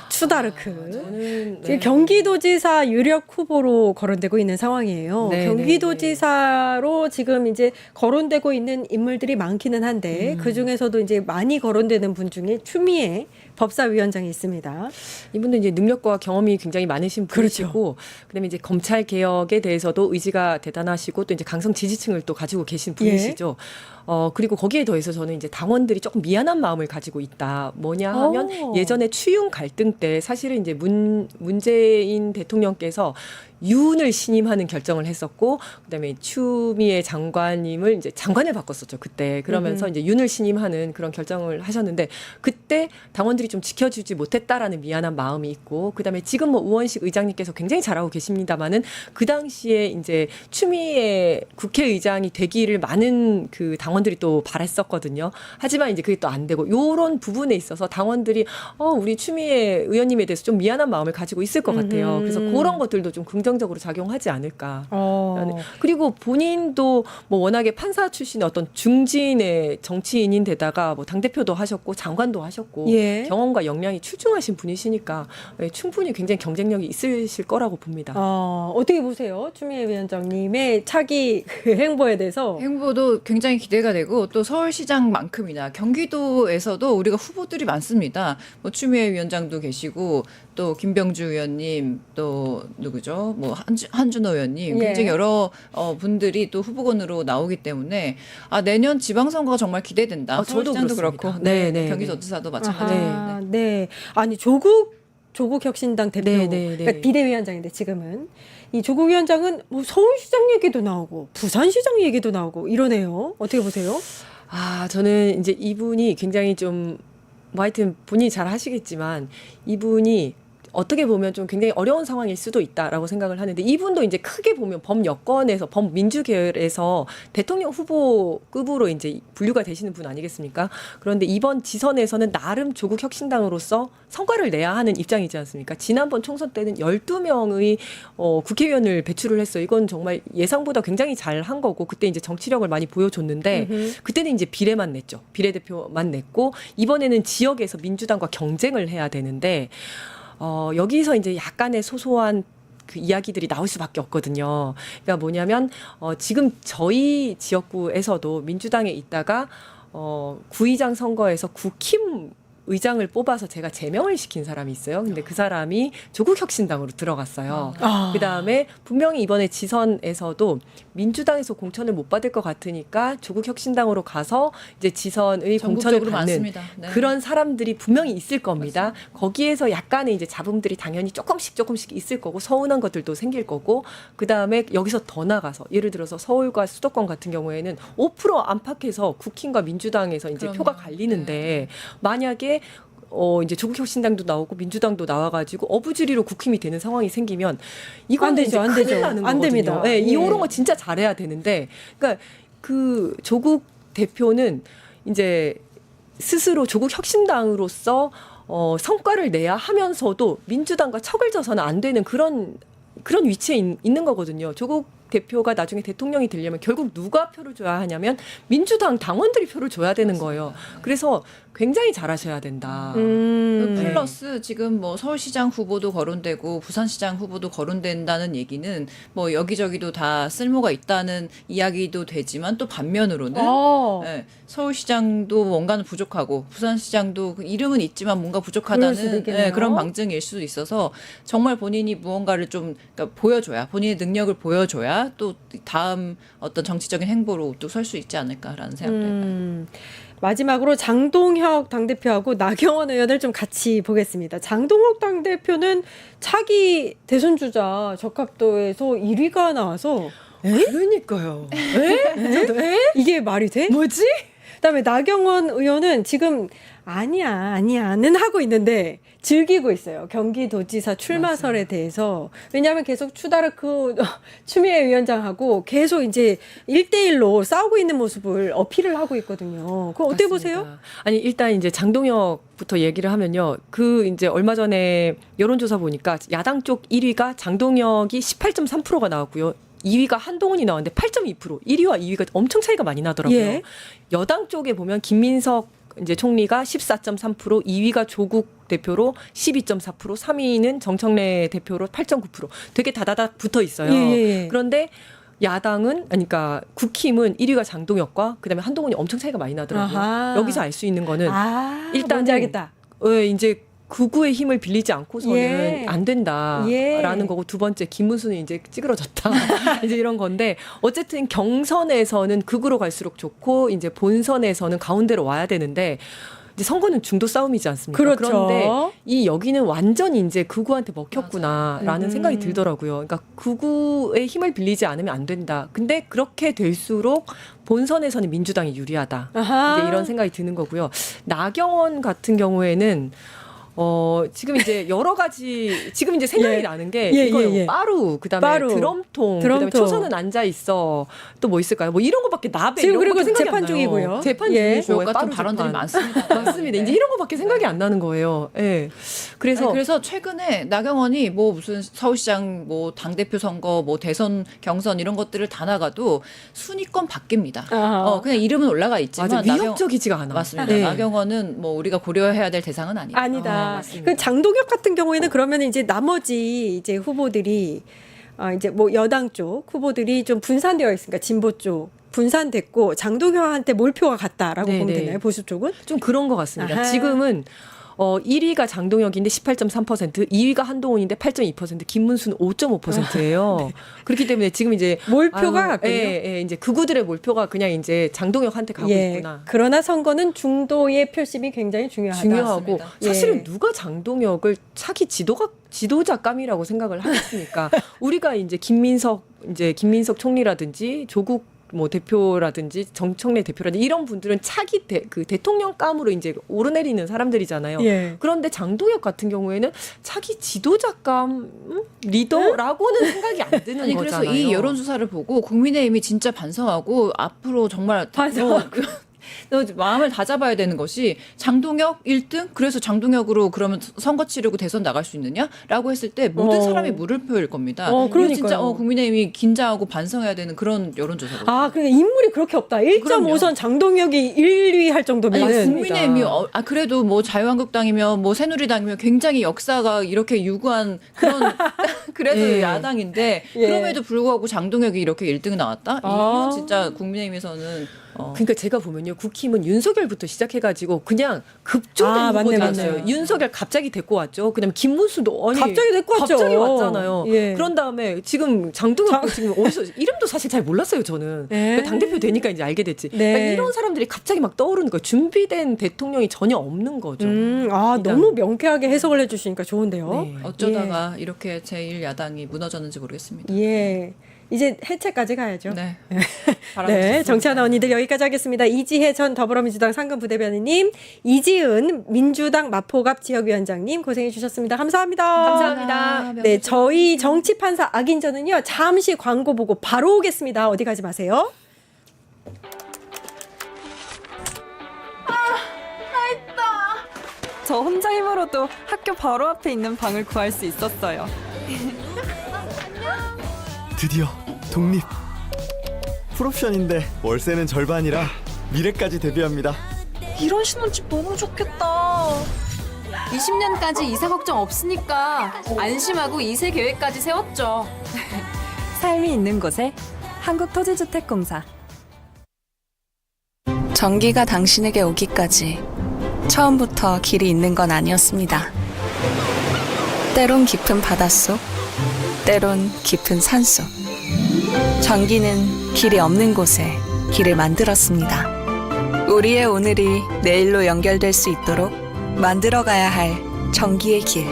Speaker 1: 추다르크.
Speaker 5: 저는
Speaker 1: 지금 경기도지사 유력 후보로 거론되고 있는 상황이에요.
Speaker 5: 네,
Speaker 1: 경기도지사로 지금 이제 거론되고 있는 인물들이 많기는 한데 그 중에서도 이제 많이 거론되는 분 중에 추미애 법사위원장이 있습니다.
Speaker 5: 이분도 이제 능력과 경험이 굉장히 많으신 분이시고,
Speaker 1: 그렇죠.
Speaker 5: 그다음에 이제 검찰 개혁에 대해서도 의지가 대단하시고 또 이제 강성 지지층을 또 가지고 계신 분이시죠. 그리고 거기에 더해서 저는 이제 당원들이 조금 미안한 마음을 가지고 있다. 뭐냐 하면 예전에 추윤 갈등 때 사실은 이제 문재인 대통령께서 윤을 신임하는 결정을 했었고, 그다음에 추미애 장관님을 이제 장관을 바꿨었죠 그때. 그러면서 이제 윤을 신임하는 그런 결정을 하셨는데 그때 당원들이 좀 지켜주지 못했다라는 미안한 마음이 있고, 그다음에 지금 뭐 우원식 의장님께서 굉장히 잘하고 계십니다만은 그 당시에 이제 추미애 국회의장이 되기를 많은 그 당원들이 또 바랬었거든요. 하지만 이제 그게 또 안 되고 요런 부분에 있어서 당원들이 우리 추미애 의원님에 대해서 좀 미안한 마음을 가지고 있을 것 같아요. 그래서 그런 것들도 좀 긍정적으로 작용하지 않을까. 그리고 본인도 뭐 워낙에 판사 출신의 어떤 중진의 정치인인데다가 뭐 당대표도 하셨고 장관도 하셨고
Speaker 1: 예.
Speaker 5: 경험과 역량이 출중하신 분이시니까 충분히 굉장히 경쟁력이 있으실 거라고 봅니다.
Speaker 1: 어떻게 보세요? 추미애 위원장님의 차기 그 행보에 대해서.
Speaker 6: 행보도 굉장히 기대가 되고 또 서울시장만큼이나 경기도에서도 우리가 후보들이 많습니다. 뭐 추미애 위원장도 계시고 또 김병주 의원님 또 누구죠? 뭐 한준호 의원님
Speaker 1: 예.
Speaker 6: 굉장히 여러 분들이 또 후보군으로 나오기 때문에 내년 지방선거가 정말 기대된다.
Speaker 5: 저도
Speaker 6: 서울시장도
Speaker 5: 그렇습니다.
Speaker 6: 그렇고
Speaker 5: 네.
Speaker 6: 경기도지사도 마찬가지입니다.
Speaker 1: 아하, 네. 아니 조국 혁신당 대표,
Speaker 5: 네.
Speaker 1: 그러니까 비대위원장인데 지금은 이 조국 위원장은 뭐 서울시장 얘기도 나오고 부산시장 얘기도 나오고 이러네요. 어떻게 보세요?
Speaker 5: 저는 이제 이분이 굉장히 좀 뭐 하여튼 본인이 잘 하시겠지만 이분이 어떻게 보면 좀 굉장히 어려운 상황일 수도 있다라고 생각을 하는데, 이분도 이제 크게 보면 범여권에서 범민주계열에서 대통령 후보급으로 이제 분류가 되시는 분 아니겠습니까? 그런데 이번 지선에서는 나름 조국 혁신당으로서 성과를 내야 하는 입장이지 않습니까? 지난번 총선 때는 12명의 국회의원을 배출을 했어요. 이건 정말 예상보다 굉장히 잘 한 거고, 그때 이제 정치력을 많이 보여줬는데 그때는 이제 비례만 냈죠. 비례대표만 냈고, 이번에는 지역에서 민주당과 경쟁을 해야 되는데 여기서 이제 약간의 소소한 그 이야기들이 나올 수밖에 없거든요. 그러니까 뭐냐면 지금 저희 지역구에서도 민주당에 있다가 구의장 선거에서 국힘 의장을 뽑아서 제가 제명을 시킨 사람이 있어요. 근데 그 사람이 조국혁신당으로 들어갔어요. 그다음에 분명히 이번에 지선에서도 민주당에서 공천을 못 받을 것 같으니까 조국혁신당으로 가서 이제 지선의 공천을
Speaker 6: 전국적으로
Speaker 5: 받는
Speaker 6: 많습니다. 네.
Speaker 5: 그런 사람들이 분명히 있을 겁니다. 거기에서 약간의 이제 잡음들이 당연히 조금씩 있을 거고, 서운한 것들도 생길 거고, 그다음에 여기서 더 나가서 예를 들어서 서울과 수도권 같은 경우에는 5% 안팎에서 국힘과 민주당에서 이제
Speaker 6: 그럼요.
Speaker 5: 표가 갈리는데 만약에 이제 조국혁신당도 나오고 민주당도 나와가지고 어부지리로 국힘이 되는 상황이 생기면 이건
Speaker 1: 안 되죠, 안 되죠.
Speaker 5: 나는
Speaker 1: 안
Speaker 5: 거거든요.
Speaker 1: 됩니다.
Speaker 5: 네,
Speaker 1: 예.
Speaker 5: 이런 거 진짜 잘해야 되는데, 그러니까 그 조국 대표는 이제 스스로 조국 혁신당으로서 성과를 내야 하면서도 민주당과 척을 져서는 안 되는 그런 위치에 있는 거거든요. 조국 대표가 나중에 대통령이 되려면 결국 누가 표를 줘야 하냐면 민주당 당원들이 표를 줘야 되는 거예요. 그래서 굉장히 잘하셔야 된다.
Speaker 6: 플러스 지금 뭐 서울시장 후보도 거론되고 부산시장 후보도 거론된다는 얘기는 뭐 여기저기도 다 쓸모가 있다는 이야기도 되지만 또 반면으로는 네, 서울시장도 뭔가는 부족하고 부산시장도 그 이름은 있지만 뭔가
Speaker 1: 그럴 수도
Speaker 6: 부족하다는
Speaker 1: 있겠네요.
Speaker 6: 그런 방증일 수도 있어서 정말 본인이 무언가를 좀 그러니까 보여줘야 본인의 능력을 보여줘야 또 다음 어떤 정치적인 행보로 또 설 수 있지 않을까라는 생각도 해봐요.
Speaker 1: 마지막으로 장동혁 당대표하고 나경원 의원을 좀 같이 보겠습니다. 장동혁 당대표는 차기 대선 주자 적합도에서 1위가 나와서
Speaker 5: 그러니까요.
Speaker 1: 이게 말이 돼?
Speaker 5: 뭐지?
Speaker 1: 그다음에 나경원 의원은 지금 아니야는 하고 있는데 즐기고 있어요. 경기도지사 출마설에 대해서. 왜냐하면 계속 추다르크 추미애 위원장하고 계속 이제 1대1로 싸우고 있는 모습을 어필을 하고 있거든요. 그거 어떻게 보세요?
Speaker 5: 맞습니다. 아니 일단 이제 장동혁부터 얘기를 하면요. 그 이제 얼마 전에 여론조사 보니까 야당 쪽 1위가 장동혁이 18.3%가 나왔고요. 2위가 한동훈이 나왔는데 8.2%, 1위와 2위가 엄청 차이가 많이 나더라고요.
Speaker 1: 예.
Speaker 5: 여당 쪽에 보면 김민석 이제 총리가 14.3%, 2위가 조국 대표로 12.4%, 3위는 정청래 대표로 8.9%. 되게 다다닥 붙어 있어요.
Speaker 1: 예.
Speaker 5: 그런데 야당은 그러니까 국힘은 1위가 장동혁과 그다음에 한동훈이 엄청 차이가 많이 나더라고요.
Speaker 1: 아하.
Speaker 5: 여기서 알 수 있는 거는
Speaker 1: 일단
Speaker 5: 일단은
Speaker 1: 뭔지 알겠다.
Speaker 5: 이제 극우의 힘을 빌리지 않고서는
Speaker 1: 예.
Speaker 5: 안 된다라는
Speaker 1: 예.
Speaker 5: 거고 두 번째 김문수는 이제 찌그러졌다 이제 이런 건데 어쨌든 경선에서는 극우로 갈수록 좋고 이제 본선에서는 가운데로 와야 되는데 이제 선거는 중도 싸움이지 않습니까?
Speaker 1: 그렇죠.
Speaker 5: 그런데 이 여기는 완전히 이제 극우한테 먹혔구나라는 생각이 들더라고요. 그러니까 극우의 힘을 빌리지 않으면 안 된다. 근데 그렇게 될수록 본선에서는 민주당이 유리하다.
Speaker 1: 아하.
Speaker 5: 이제 이런 생각이 드는 거고요. 나경원 같은 경우에는 지금 이제 여러 가지 지금 이제 생각이
Speaker 1: 예.
Speaker 5: 나는 게
Speaker 1: 예,
Speaker 5: 이거요.
Speaker 1: 예, 예.
Speaker 5: 빠루 그다음에
Speaker 1: 빠루.
Speaker 5: 드럼통 그다음에
Speaker 1: 드럼통.
Speaker 5: 초선은 앉아 있어 또 뭐 있을까요? 뭐 이런 거밖에 나베
Speaker 1: 지금
Speaker 5: 이런
Speaker 1: 그리고
Speaker 5: 거밖에 생각이
Speaker 1: 재판
Speaker 5: 안 나요.
Speaker 1: 중이고요.
Speaker 5: 재판
Speaker 1: 예.
Speaker 5: 중이고
Speaker 6: 주옥 같은
Speaker 5: 빠루
Speaker 6: 발언들이
Speaker 5: 재판.
Speaker 6: 많습니다.
Speaker 5: 맞습니다.
Speaker 6: 네.
Speaker 5: 이제 이런 거밖에 생각이 안 나는 거예요. 예. 그래서
Speaker 6: 최근에 나경원이 뭐 무슨 서울시장 뭐 당대표 선거 뭐 대선 경선 이런 것들을 다 나가도 순위권 바뀝니다.
Speaker 1: 아하.
Speaker 6: 그냥 이름은 올라가 있지만
Speaker 5: 맞아 위협적이지가 않아.
Speaker 6: 맞습니다.
Speaker 5: 네.
Speaker 6: 나경원은 뭐 우리가 고려해야 될 대상은 아니다.
Speaker 1: 아니다.
Speaker 5: 맞습니다.
Speaker 1: 그 장동혁 같은 경우에는 그러면 이제 나머지 이제 후보들이 이제 뭐 여당 쪽 후보들이 좀 분산되어 있으니까 진보 쪽 분산됐고 장동혁한테 몰표가 갔다라고
Speaker 5: 네,
Speaker 1: 보면
Speaker 5: 네.
Speaker 1: 되나요? 보수 쪽은?
Speaker 5: 좀 그런 것 같습니다.
Speaker 1: 아하.
Speaker 5: 지금은 1위가 장동혁인데 18.3%, 2위가 한동훈인데 8.2%, 김문수는 5.5%예요. 그렇기 때문에 지금 이제
Speaker 1: 몰표가 갔군요.
Speaker 5: 이제 극우들의 몰표가 그냥 이제 장동혁한테 가고 있구나.
Speaker 1: 그러나 선거는 중도의 표심이 굉장히 중요하다.
Speaker 5: 중요하고
Speaker 6: 맞습니다.
Speaker 5: 사실은
Speaker 1: 예.
Speaker 5: 누가 장동혁을 차기 지도자감이라고 생각을 하겠습니까? 우리가 이제 김민석 총리라든지 조국 뭐 대표라든지 정청래 대표라든지 이런 분들은 차기 그 대통령감으로 이제 오르내리는 사람들이잖아요.
Speaker 1: 예.
Speaker 5: 그런데 장동혁 같은 경우에는 차기 지도자감 리더라고는 생각이 안 드는
Speaker 6: 아니
Speaker 5: 거잖아요.
Speaker 6: 그래서 이 여론조사를 보고 국민의힘이 진짜 반성하고 앞으로 정말
Speaker 1: 반성하고.
Speaker 6: 너 마음을 다잡아야 되는 것이 장동혁 1등 그래서 장동혁으로 그러면 선거 치르고 대선 나갈 수 있느냐라고 했을 때 모든 사람이 물음표일 겁니다. 이거
Speaker 1: 그러니까요.
Speaker 6: 진짜 국민의힘이 긴장하고 반성해야 되는 그런 여론조사거든요.
Speaker 1: 그러니까 인물이 그렇게 없다. 1.5선 장동혁이 1위 할 정도면은
Speaker 6: 아니,
Speaker 5: 맞습니다.
Speaker 6: 국민의힘이 그래도 뭐 자유한국당이며 뭐 새누리당이며 굉장히 역사가 이렇게 유구한 그런 그래도
Speaker 5: 예.
Speaker 6: 야당인데
Speaker 1: 예.
Speaker 6: 그럼에도 불구하고 장동혁이 이렇게 1등 나왔다?
Speaker 1: 아.
Speaker 6: 이거 진짜 국민의힘에서는
Speaker 5: 그러니까 제가 보면요, 국힘은 윤석열부터 시작해가지고 그냥 급조된
Speaker 1: 맞네,
Speaker 5: 후보들이었어요.
Speaker 1: 맞네.
Speaker 5: 윤석열 갑자기 데리고 왔죠. 그다음에 김문수도
Speaker 1: 갑자기 데리고 왔죠.
Speaker 5: 갑자기 왔잖아요.
Speaker 1: 예.
Speaker 5: 그런 다음에 지금 장동혁 지금 어디서 이름도 사실 잘 몰랐어요. 저는
Speaker 1: 예.
Speaker 5: 당 대표 되니까 이제 알게 됐지.
Speaker 1: 네.
Speaker 5: 그러니까 이런 사람들이 갑자기 막 떠오르는 거예요. 준비된 대통령이 전혀 없는 거죠. 일단.
Speaker 1: 너무 명쾌하게 해석을 해주시니까 좋은데요.
Speaker 5: 네.
Speaker 6: 어쩌다가 이렇게 제1야당이 무너졌는지 모르겠습니다.
Speaker 1: 예. 이제 해체까지 가야죠.
Speaker 6: 네.
Speaker 1: 네, 정치하나 언니들 여기까지 하겠습니다. 이지혜 전 더불어민주당 상근 부대변인님, 이지은 민주당 마포갑 지역위원장님 고생해 주셨습니다. 감사합니다.
Speaker 5: 감사합니다.
Speaker 1: 네, 저희 정치판사 악인전은요, 잠시 광고 보고 바로 오겠습니다. 어디 가지 마세요.
Speaker 7: 저 혼자 힘으로도 학교 바로 앞에 있는 방을 구할 수 있었어요.
Speaker 8: 드디어 독립. 풀옵션인데 월세는 절반이라 미래까지 대비합니다.
Speaker 7: 이런 신혼집 너무 좋겠다.
Speaker 9: 20년까지 이사 걱정 없으니까 안심하고 2세 계획까지 세웠죠.
Speaker 7: 삶이 있는 곳에 한국토지주택공사.
Speaker 10: 전기가 당신에게 오기까지 처음부터 길이 있는 건 아니었습니다. 때론 깊은 바닷속, 때론 깊은 산속. 전기는 길이 없는 곳에 길을 만들었습니다. 우리의 오늘이 내일로 연결될 수 있도록 만들어가야 할 전기의 길.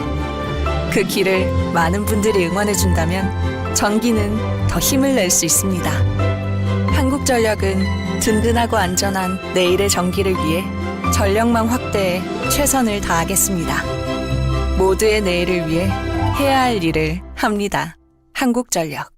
Speaker 10: 그 길을 많은 분들이 응원해준다면 전기는 더 힘을 낼 수 있습니다. 한국전력은 든든하고 안전한 내일의 전기를 위해 전력망 확대에 최선을 다하겠습니다. 모두의 내일을 위해 해야 할 일을 합니다. 한국전력.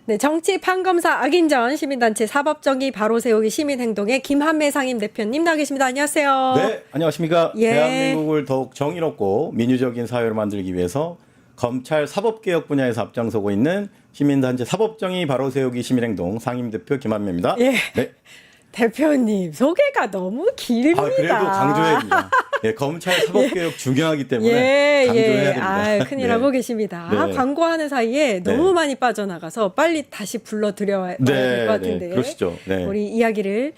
Speaker 1: 네, 정치 판검사 악인전 시민단체 사법정의 바로 세우기 시민행동의 김한매 상임대표님 나와 계십니다. 안녕하세요.
Speaker 11: 네, 안녕하십니까.
Speaker 1: 예.
Speaker 11: 대한민국을 더욱 정의롭고 민주적인 사회를 만들기 위해서 검찰 사법개혁 분야에서 앞장서고 있는 시민단체 사법정의 바로 세우기 시민행동 상임대표 김한매입니다.
Speaker 1: 예.
Speaker 11: 네.
Speaker 1: 대표님 소개가 너무 길입니다.
Speaker 11: 그래도 강조해야 됩니다. 예, 검찰 사법개혁 중요하기 때문에 강조해야 됩니다.
Speaker 1: 아, 큰일
Speaker 11: 네.
Speaker 1: 하고 계십니다.
Speaker 11: 네.
Speaker 1: 광고하는 사이에 너무
Speaker 11: 네.
Speaker 1: 많이 빠져나가서 빨리 다시 불러드려야 될 것 같은데.
Speaker 11: 그러시죠. 네.
Speaker 1: 우리 이야기를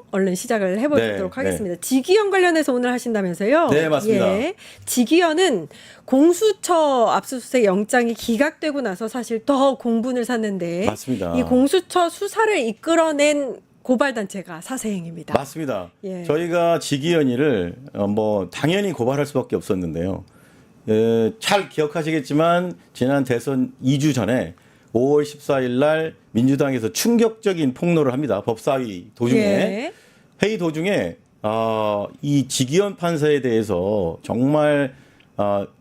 Speaker 1: 얼른 시작을 해보도록
Speaker 11: 네,
Speaker 1: 하겠습니다. 직위원 관련해서 오늘 하신다면서요?
Speaker 11: 네, 맞습니다.
Speaker 1: 예. 직위원은 공수처 압수수색 영장이 기각되고 나서 사실 더 공분을 샀는데
Speaker 11: 맞습니다.
Speaker 1: 이 공수처 수사를 이끌어낸 고발단체가 사세행입니다.
Speaker 11: 맞습니다.
Speaker 1: 예.
Speaker 11: 저희가 직위원회를 뭐 당연히 고발할 수밖에 없었는데요. 잘 기억하시겠지만 지난 대선 2주 전에 5월 14일 날 민주당에서 충격적인 폭로를 합니다. 법사위 도중에.
Speaker 1: 예.
Speaker 11: 회의 도중에 이 직위원 판사에 대해서 정말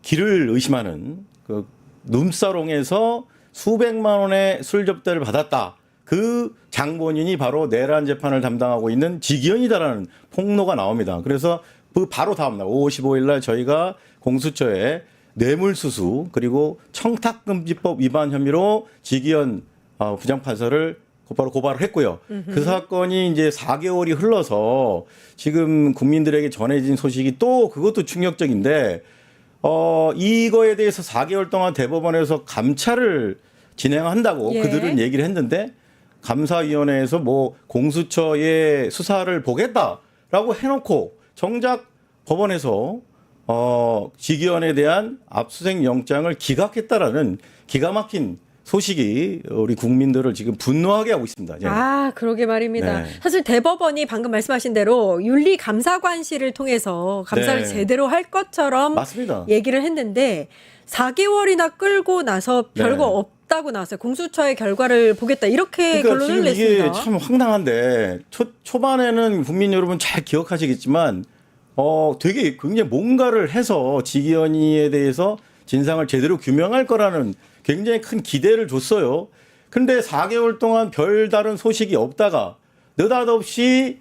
Speaker 11: 길을 의심하는 그 룸사롱에서 수백만 원의 술 접대를 받았다. 그 장본인이 바로 내란 재판을 담당하고 있는 직위원이다라는 폭로가 나옵니다. 그래서 그 바로 다음 날 5월 15일 날 저희가 공수처에 뇌물수수 그리고 청탁금지법 위반 혐의로 직위원 부장판사를 곧바로 고발을 했고요. 그 사건이 이제 4개월이 흘러서 지금 국민들에게 전해진 소식이 또 그것도 충격적인데 이거에 대해서 4개월 동안 대법원에서 감찰을 진행한다고
Speaker 1: 예.
Speaker 11: 그들은 얘기를 했는데 감사위원회에서 뭐 공수처의 수사를 보겠다라고 해놓고 정작 법원에서 직위원에 대한 압수수색 영장을 기각했다라는 기가 막힌 소식이 우리 국민들을 지금 분노하게 하고 있습니다. 예.
Speaker 1: 아, 그러게 말입니다.
Speaker 11: 네.
Speaker 1: 사실 대법원이 방금 말씀하신 대로 윤리감사관실을 통해서 감사를
Speaker 11: 네.
Speaker 1: 제대로 할 것처럼
Speaker 11: 맞습니다.
Speaker 1: 얘기를 했는데 4개월이나 끌고 나서 별거
Speaker 11: 네.
Speaker 1: 없다고 나왔어요. 공수처의 결과를 보겠다. 이렇게 결론을
Speaker 11: 지금
Speaker 1: 냈습니다.
Speaker 11: 이게 참 황당한데 초반에는 국민 여러분 잘 기억하시겠지만 되게 굉장히 뭔가를 해서 직위원회에 대해서 진상을 제대로 규명할 거라는 굉장히 큰 기대를 줬어요. 근데 4개월 동안 별다른 소식이 없다가 느닷없이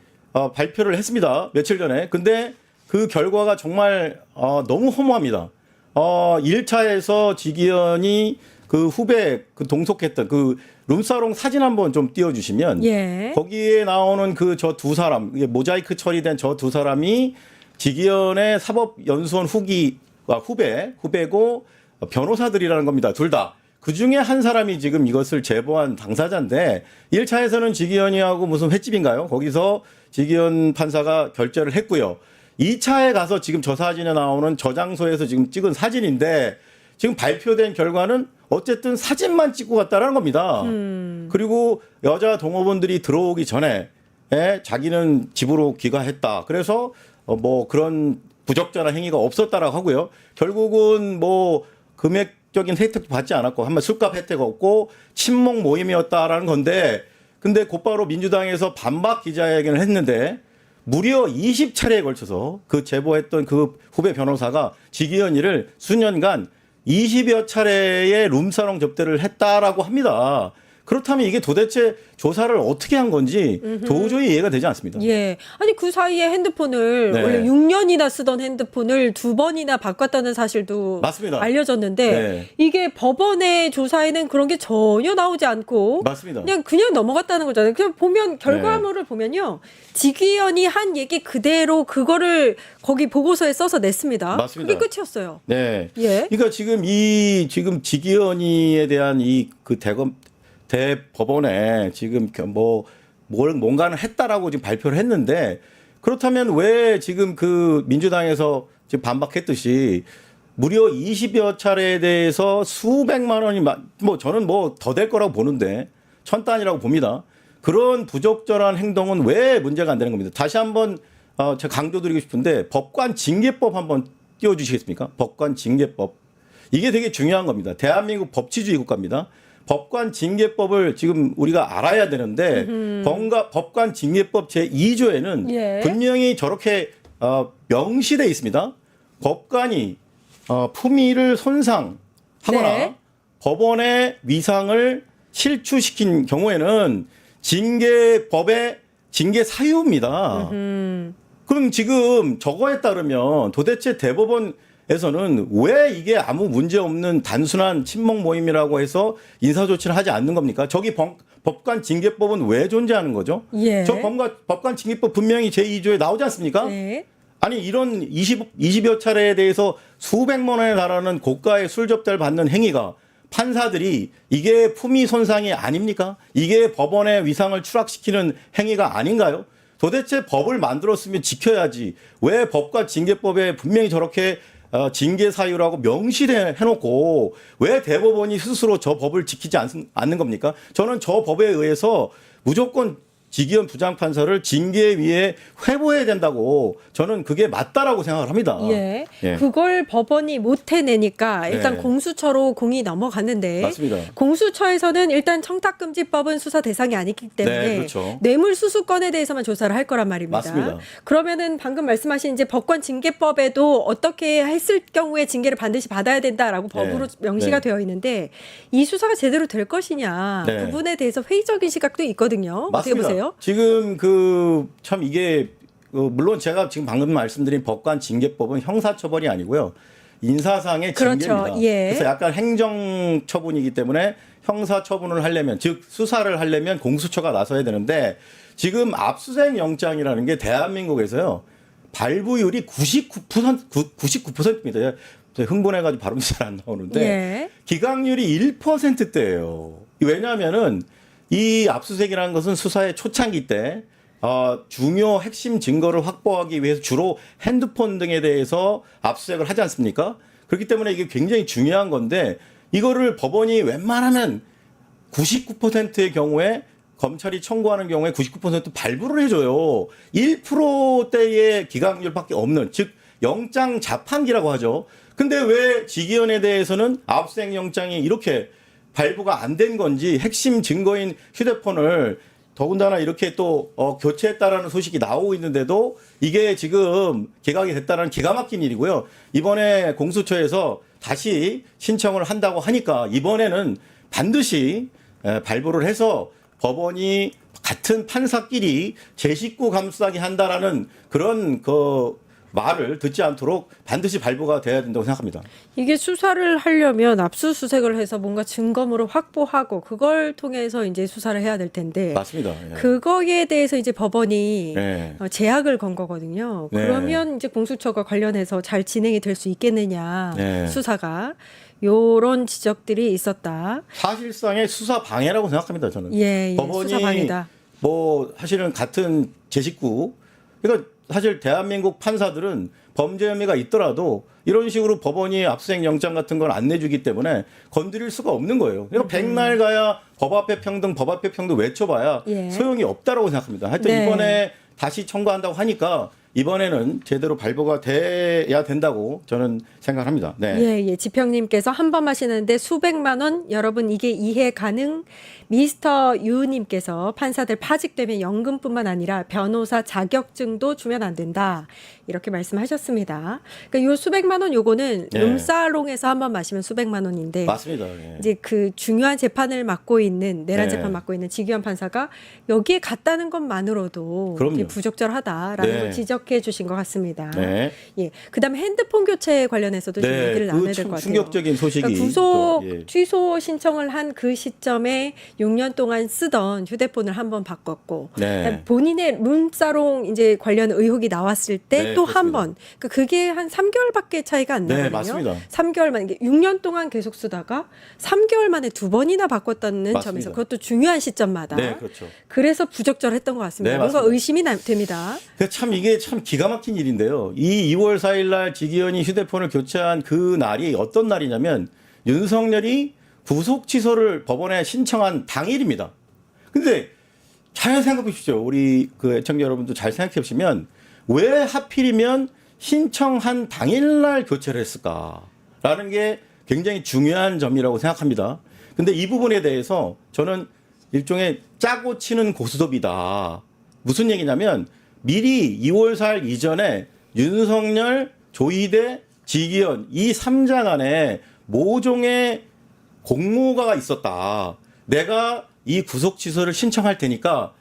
Speaker 11: 발표를 했습니다. 며칠 전에. 근데 그 결과가 정말 너무 허무합니다. 1차에서 직위원이 그 후배 그 동석했던 그 룸사롱 사진 한번 좀 띄워주시면
Speaker 1: 예.
Speaker 11: 거기에 나오는 그 저 두 사람 이게 모자이크 처리된 저 두 사람이 직위원의 사법연수원 후배고 변호사들이라는 겁니다. 둘 다. 그 중에 한 사람이 지금 이것을 제보한 당사자인데 1차에서는 직위원이하고 무슨 횟집인가요? 거기서 직위원 판사가 결재를 했고요. 2차에 가서 지금 저 사진에 나오는 저 장소에서 지금 찍은 사진인데 지금 발표된 결과는 어쨌든 사진만 찍고 갔다라는 겁니다. 그리고 여자 동호원들이 들어오기 전에 자기는 집으로 귀가했다. 그래서 뭐 그런 부적절한 행위가 없었다라고 하고요. 결국은 뭐 금액적인 혜택도 받지 않았고 한번 술값 혜택 없고 친목 모임이었다라는 건데 근데 곧바로 민주당에서 반박 기자회견을 했는데 무려 20차례에 걸쳐서 그 제보했던 그 후배 변호사가 직위원회를 수년간 20여 차례의 룸사롱 접대를 했다라고 합니다. 그렇다면 이게 도대체 조사를 어떻게 한 건지 도저히 이해가 되지 않습니다.
Speaker 1: 예. 아니 그 사이에 핸드폰을
Speaker 11: 네.
Speaker 1: 원래 6년이나 쓰던 핸드폰을 2번이나 바꿨다는 사실도
Speaker 11: 맞습니다.
Speaker 1: 알려졌는데
Speaker 11: 네.
Speaker 1: 이게 법원의 조사에는 그런 게 전혀 나오지 않고
Speaker 11: 맞습니다.
Speaker 1: 그냥 넘어갔다는 거잖아요. 그냥 보면 결과물을 보면요. 지기현이 한 얘기 그대로 그거를 거기 보고서에 써서 냈습니다.
Speaker 11: 맞습니다.
Speaker 1: 그게 끝이었어요.
Speaker 11: 네.
Speaker 1: 예.
Speaker 11: 그러니까 지금 지기현이에 대한 이 그 대법원에 지금 뭔가는 했다라고 지금 발표를 했는데 그렇다면 왜 지금 그 민주당에서 지금 반박했듯이 무려 20여 차례에 대해서 수백만 원이 저는 더 될 거라고 보는데 1000단이라고 봅니다. 그런 부적절한 행동은 왜 문제가 안 되는 겁니다. 다시 한번 제가 강조드리고 싶은데 법관 징계법 한번 띄워주시겠습니까? 법관 징계법. 이게 되게 중요한 겁니다. 대한민국 법치주의 국가입니다. 법관 징계법을 지금 우리가 알아야 되는데 법관 징계법 제2조에는
Speaker 1: 예.
Speaker 11: 분명히 저렇게 명시돼 있습니다. 법관이 품위를 손상하거나
Speaker 1: 네.
Speaker 11: 법원의 위상을 실추시킨 경우에는 징계법의 징계 사유입니다. 그럼 지금 저거에 따르면 도대체 대법원에서는 왜 이게 아무 문제 없는 단순한 친목 모임이라고 해서 인사조치를 하지 않는 겁니까? 저기 법관 징계법은 왜 존재하는 거죠?
Speaker 1: 예.
Speaker 11: 저 법관 징계법 분명히 제2조에 나오지 않습니까?
Speaker 1: 네.
Speaker 11: 아니 이런 20여 차례에 대해서 수백만 원에 달하는 고가의 술 접대를 받는 행위가 판사들이 이게 품위 손상이 아닙니까? 이게 법원의 위상을 추락시키는 행위가 아닌가요? 도대체 법을 만들었으면 지켜야지 왜 법과 징계법에 분명히 저렇게 징계 사유라고 명시해놓고 왜 대법원이 스스로 저 법을 지키지 않는 겁니까? 저는 저 법에 의해서 무조건 지기현 부장판사를 징계위에 회부해야 된다고 저는 그게 맞다라고 생각을 합니다.
Speaker 1: 예.
Speaker 11: 예.
Speaker 1: 그걸 법원이 못 해내니까 일단
Speaker 11: 네.
Speaker 1: 공수처로 공이 넘어갔는데
Speaker 11: 맞습니다.
Speaker 1: 공수처에서는 일단 청탁금지법은 수사 대상이 아니기 때문에
Speaker 11: 네, 그렇죠.
Speaker 1: 뇌물수수건에 대해서만 조사를 할 거란 말입니다.
Speaker 11: 맞습니다.
Speaker 1: 그러면은 방금 말씀하신 이제 법관 징계법에도 어떻게 했을 경우에 징계를 반드시 받아야 된다라고 법으로 명시가
Speaker 11: 네.
Speaker 1: 되어 있는데 이 수사가 제대로 될 것이냐
Speaker 11: 네.
Speaker 1: 부분에 대해서 회의적인 시각도 있거든요. 어떻게
Speaker 11: 맞습니다.
Speaker 1: 보세요?
Speaker 11: 지금 참 이게 물론 제가 지금 방금 말씀드린 법관 징계법은 형사처벌이 아니고요. 인사상의
Speaker 1: 그렇죠.
Speaker 11: 징계입니다.
Speaker 1: 예.
Speaker 11: 그래서 약간 행정처분이기 때문에 형사처분을 하려면 즉 수사를 하려면 공수처가 나서야 되는데 지금 압수수색 영장이라는 게 대한민국에서요. 발부율이 99%입니다. 제가 흥분해가지고 발음이 잘 안 나오는데
Speaker 1: 예.
Speaker 11: 기각률이 1%대예요. 왜냐하면은 이 압수수색이라는 것은 수사의 초창기 때 중요 핵심 증거를 확보하기 위해서 주로 핸드폰 등에 대해서 압수수색을 하지 않습니까? 그렇기 때문에 이게 굉장히 중요한 건데 이거를 법원이 웬만하면 99%의 경우에 검찰이 청구하는 경우에 99% 발부를 해줘요. 1%대의 기각률밖에 없는 즉 영장 자판기라고 하죠. 근데 왜 지기현에 대해서는 압수수색 영장이 이렇게 발부가 안 된 건지 핵심 증거인 휴대폰을 더군다나 이렇게 또 교체했다라는 소식이 나오고 있는데도 이게 지금 기각이 됐다는 기가 막힌 일이고요. 이번에 공수처에서 다시 신청을 한다고 하니까 이번에는 반드시 발부를 해서 법원이 같은 판사끼리 제 식구 감싸기 한다라는 그런 말을 듣지 않도록 반드시 발부가 돼야 된다고 생각합니다.
Speaker 1: 이게 수사를 하려면 압수수색을 해서 뭔가 증거물을 확보하고 그걸 통해서 이제 수사를 해야 될 텐데
Speaker 11: 맞습니다. 예.
Speaker 1: 그거에 대해서 이제 법원이
Speaker 11: 네.
Speaker 1: 제약을 건 거거든요.
Speaker 11: 네.
Speaker 1: 그러면 이제 공수처가 관련해서 잘 진행이 될 수 있겠느냐
Speaker 11: 네.
Speaker 1: 수사가 요런 지적들이 있었다.
Speaker 11: 사실상의 수사 방해라고 생각합니다. 저는.
Speaker 1: 예, 예.
Speaker 11: 법원이
Speaker 1: 수사 방해다.
Speaker 11: 사실은 같은 제 식구. 그러니까 사실 대한민국 판사들은 범죄 혐의가 있더라도 이런 식으로 법원이 압수수색 영장 같은 걸 안 내주기 때문에 건드릴 수가 없는 거예요. 그러니까 백날 가야 법 앞에 평등 외쳐봐야
Speaker 1: 예.
Speaker 11: 소용이 없다라고 생각합니다. 하여튼
Speaker 1: 네.
Speaker 11: 이번에 다시 청구한다고 하니까 이번에는 제대로 발부가 돼야 된다고 저는 생각합니다. 네.
Speaker 1: 예, 예. 지평님께서 한 번 하시는데 수백만 원 여러분 이게 이해 가능? 미스터 유님께서 판사들 파직되면 연금뿐만 아니라 변호사 자격증도 주면 안 된다. 이렇게 말씀하셨습니다. 그러니까 요 수백만 원 요거는
Speaker 11: 네.
Speaker 1: 룸사롱에서 한 번 마시면 수백만 원인데
Speaker 11: 맞습니다. 예.
Speaker 1: 이제 그 중요한 재판을 맡고 있는 내란
Speaker 11: 네.
Speaker 1: 재판 맡고 있는 지기현 판사가 여기에 갔다는 것만으로도
Speaker 11: 그럼요.
Speaker 1: 이게 부적절하다라는
Speaker 11: 네.
Speaker 1: 걸 지적해 주신 것 같습니다.
Speaker 11: 네.
Speaker 1: 예. 그다음에 핸드폰 교체 관련해서도 좀 얘기를 나눠야 될 것
Speaker 11: 그
Speaker 1: 같아요.
Speaker 11: 충격적인 소식이
Speaker 1: 그러니까 구속
Speaker 11: 또, 예.
Speaker 1: 취소 신청을 한 그 시점에 6년 동안 쓰던 휴대폰을 한번 바꿨고
Speaker 11: 네.
Speaker 1: 그다음에 본인의 룸사롱 이제 관련 의혹이 나왔을 때
Speaker 11: 네,
Speaker 1: 또 한
Speaker 11: 그렇습니다.
Speaker 1: 번. 그러니까 그게 한 3개월밖에 차이가 안
Speaker 11: 네,
Speaker 1: 나거든요.
Speaker 11: 맞습니다.
Speaker 1: 3개월 만에 이게 6년 동안 계속 쓰다가 3개월 만에 2번이나 바꿨다는
Speaker 11: 맞습니다.
Speaker 1: 점에서 그것도 중요한 시점마다.
Speaker 11: 네, 그렇죠.
Speaker 1: 그래서 부적절했던 것 같습니다.
Speaker 11: 네,
Speaker 1: 뭔가
Speaker 11: 맞습니다.
Speaker 1: 의심이 됩니다.
Speaker 11: 참 이게 참 기가 막힌 일인데요. 이 2월 4일 날 지기현이 휴대폰을 교체한 그 날이 어떤 날이냐면 윤석열이 구속 취소를 법원에 신청한 당일입니다. 근데 잘 생각해 보십시오. 우리 그 애청자 여러분도 잘 생각해 보시면 왜 하필이면 신청한 당일날 교체를 했을까라는 게 굉장히 중요한 점이라고 생각합니다. 근데 이 부분에 대해서 저는 일종의 짜고 치는 고스톱이다. 무슨 얘기냐면 미리 2월 4일 이전에 윤석열, 조희대, 지기현 이 3자 간에 모종의 공모가 있었다. 내가 이 구속 취소를 신청할 테니까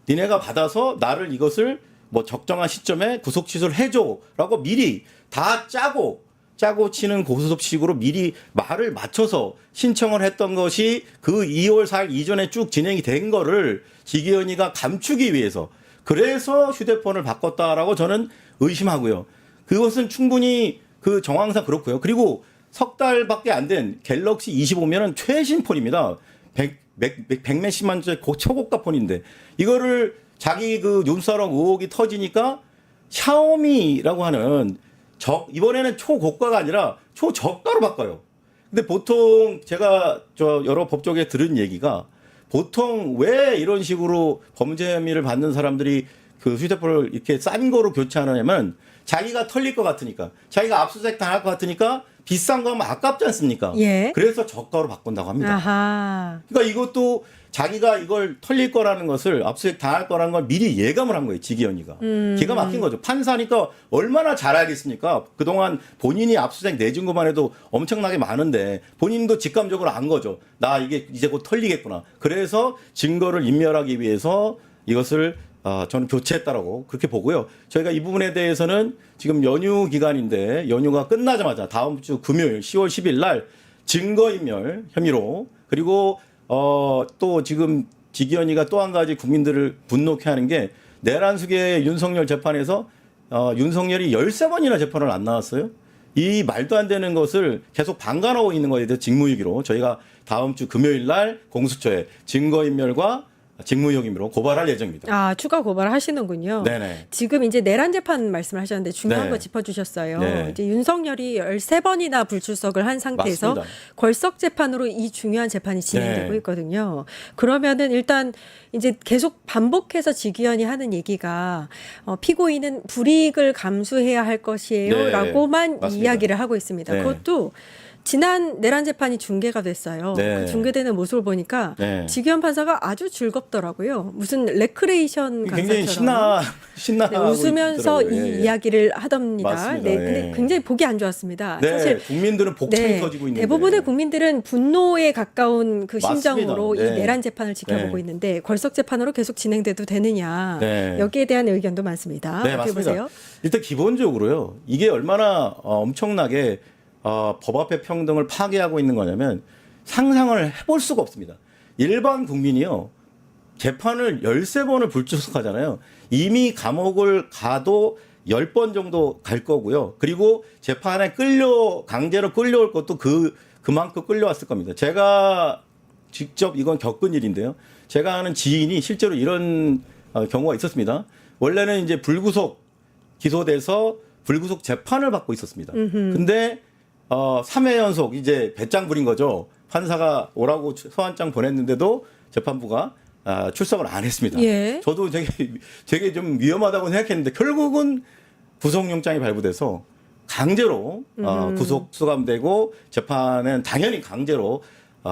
Speaker 11: 니네가 받아서 나를 이것을 뭐 적정한 시점에 구속 취소를 해줘라고 미리 다 짜고 치는 고스톱식으로 미리 말을 맞춰서 신청을 했던 것이 그 2월 4일 이전에 쭉 진행이 된 거를 지기현이가 감추기 위해서 그래서 휴대폰을 바꿨다라고 저는 의심하고요. 그것은 충분히 그 정황상 그렇고요. 그리고 석 달밖에 안 된 갤럭시 25면은 최신 폰입니다. 100몇십만 원짜리 초고가 폰인데 이거를 자기 그 룸사롱 의혹이 터지니까 샤오미라고 하는 이번에는 초고가가 아니라 초저가로 바꿔요. 근데 보통 제가 여러 법조계 들은 얘기가 보통 왜 이런 식으로 범죄 혐의를 받는 사람들이 그 휴대폰을 이렇게 싼 거로 교체하냐면 자기가 털릴 것 같으니까 자기가 압수수색 당할 것 같으니까 비싼 거 하면 아깝지 않습니까?
Speaker 1: 예.
Speaker 11: 그래서 저가로 바꾼다고 합니다.
Speaker 1: 아하.
Speaker 11: 그러니까 이것도 자기가 이걸 털릴 거라는 것을 압수수색 당할 거라는 걸 미리 예감을 한 거예요. 지기현이가. 기가 막힌 거죠. 판사니까 얼마나 잘 알겠습니까? 그동안 본인이 압수수색 내준 것만 해도 엄청나게 많은데 본인도 직감적으로 안 거죠. 나 이게 이제 곧 털리겠구나. 그래서 증거를 인멸하기 위해서 이것을 저는 교체했다라고 그렇게 보고요. 저희가 이 부분에 대해서는 지금 연휴 기간인데 연휴가 끝나자마자 다음 주 금요일 10월 10일 날 증거인멸 혐의로 그리고 또 지금 지기현이가 또 한 가지 국민들을 분노케 하는 게 내란숙의 윤석열 재판에서 윤석열이 13번이나 재판을 안 나왔어요. 이 말도 안 되는 것을 계속 방관하고 있는 거에 대해서 직무유기로 저희가 다음 주 금요일 날 공수처에 증거인멸과 직무유기 혐의로 고발할 예정입니다.
Speaker 1: 아, 추가 고발을 하시는군요.
Speaker 11: 네네.
Speaker 1: 지금 이제 내란 재판 말씀을 하셨는데 중요한
Speaker 11: 네.
Speaker 1: 거 짚어주셨어요.
Speaker 11: 네.
Speaker 1: 이제 윤석열이 13번이나 불출석을 한 상태에서
Speaker 11: 맞습니다.
Speaker 1: 걸석 재판으로 이 중요한 재판이 진행되고
Speaker 11: 네.
Speaker 1: 있거든요. 그러면은 일단 이제 계속 반복해서 지기현이 하는 얘기가 피고인은 불이익을 감수해야 할 것이에요라고만
Speaker 11: 맞습니다.
Speaker 1: 이야기를 하고 있습니다.
Speaker 11: 네.
Speaker 1: 그것도 지난 내란 재판이 중계가 됐어요.
Speaker 11: 네.
Speaker 1: 그 중계되는 모습을 보니까
Speaker 11: 네.
Speaker 1: 지기현 판사가 아주 즐겁더라고요. 무슨 레크레이션
Speaker 11: 굉장히
Speaker 1: 강사처럼.
Speaker 11: 신나
Speaker 1: 네, 웃으면서 이 이야기를 하답니다.
Speaker 11: 맞습니다.
Speaker 1: 네, 근데
Speaker 11: 예.
Speaker 1: 굉장히 보기 안 좋았습니다.
Speaker 11: 네,
Speaker 1: 사실
Speaker 11: 국민들은 복창이
Speaker 1: 네,
Speaker 11: 터지고 있는데
Speaker 1: 대부분의 국민들은 분노에 가까운 그
Speaker 11: 맞습니다.
Speaker 1: 심정으로
Speaker 11: 네.
Speaker 1: 이 내란 재판을 지켜보고
Speaker 11: 네.
Speaker 1: 있는데 걸석 재판으로 계속 진행돼도 되느냐
Speaker 11: 네.
Speaker 1: 여기에 대한 의견도 많습니다.
Speaker 11: 네,
Speaker 1: 어떻게
Speaker 11: 맞습니다.
Speaker 1: 보세요?
Speaker 11: 일단 기본적으로요. 이게 얼마나 엄청나게 법 앞의 평등을 파괴하고 있는 거냐면 상상을 해볼 수가 없습니다. 일반 국민이요. 재판을 13번을 불출석하잖아요. 이미 감옥을 가도 10번 정도 갈 거고요. 그리고 재판에 강제로 끌려올 것도 그만큼 끌려왔을 겁니다. 제가 직접 이건 겪은 일인데요. 제가 아는 지인이 실제로 이런 경우가 있었습니다. 원래는 이제 불구속 기소돼서 불구속 재판을 받고 있었습니다. 근데 3회 연속 이제 배짱 부린 거죠. 판사가 오라고 소환장 보냈는데도 재판부가 출석을 안 했습니다.
Speaker 1: 예.
Speaker 11: 저도 되게 좀 위험하다고 생각했는데 결국은 구속영장이 발부돼서 강제로 구속 수감되고 재판은 당연히 강제로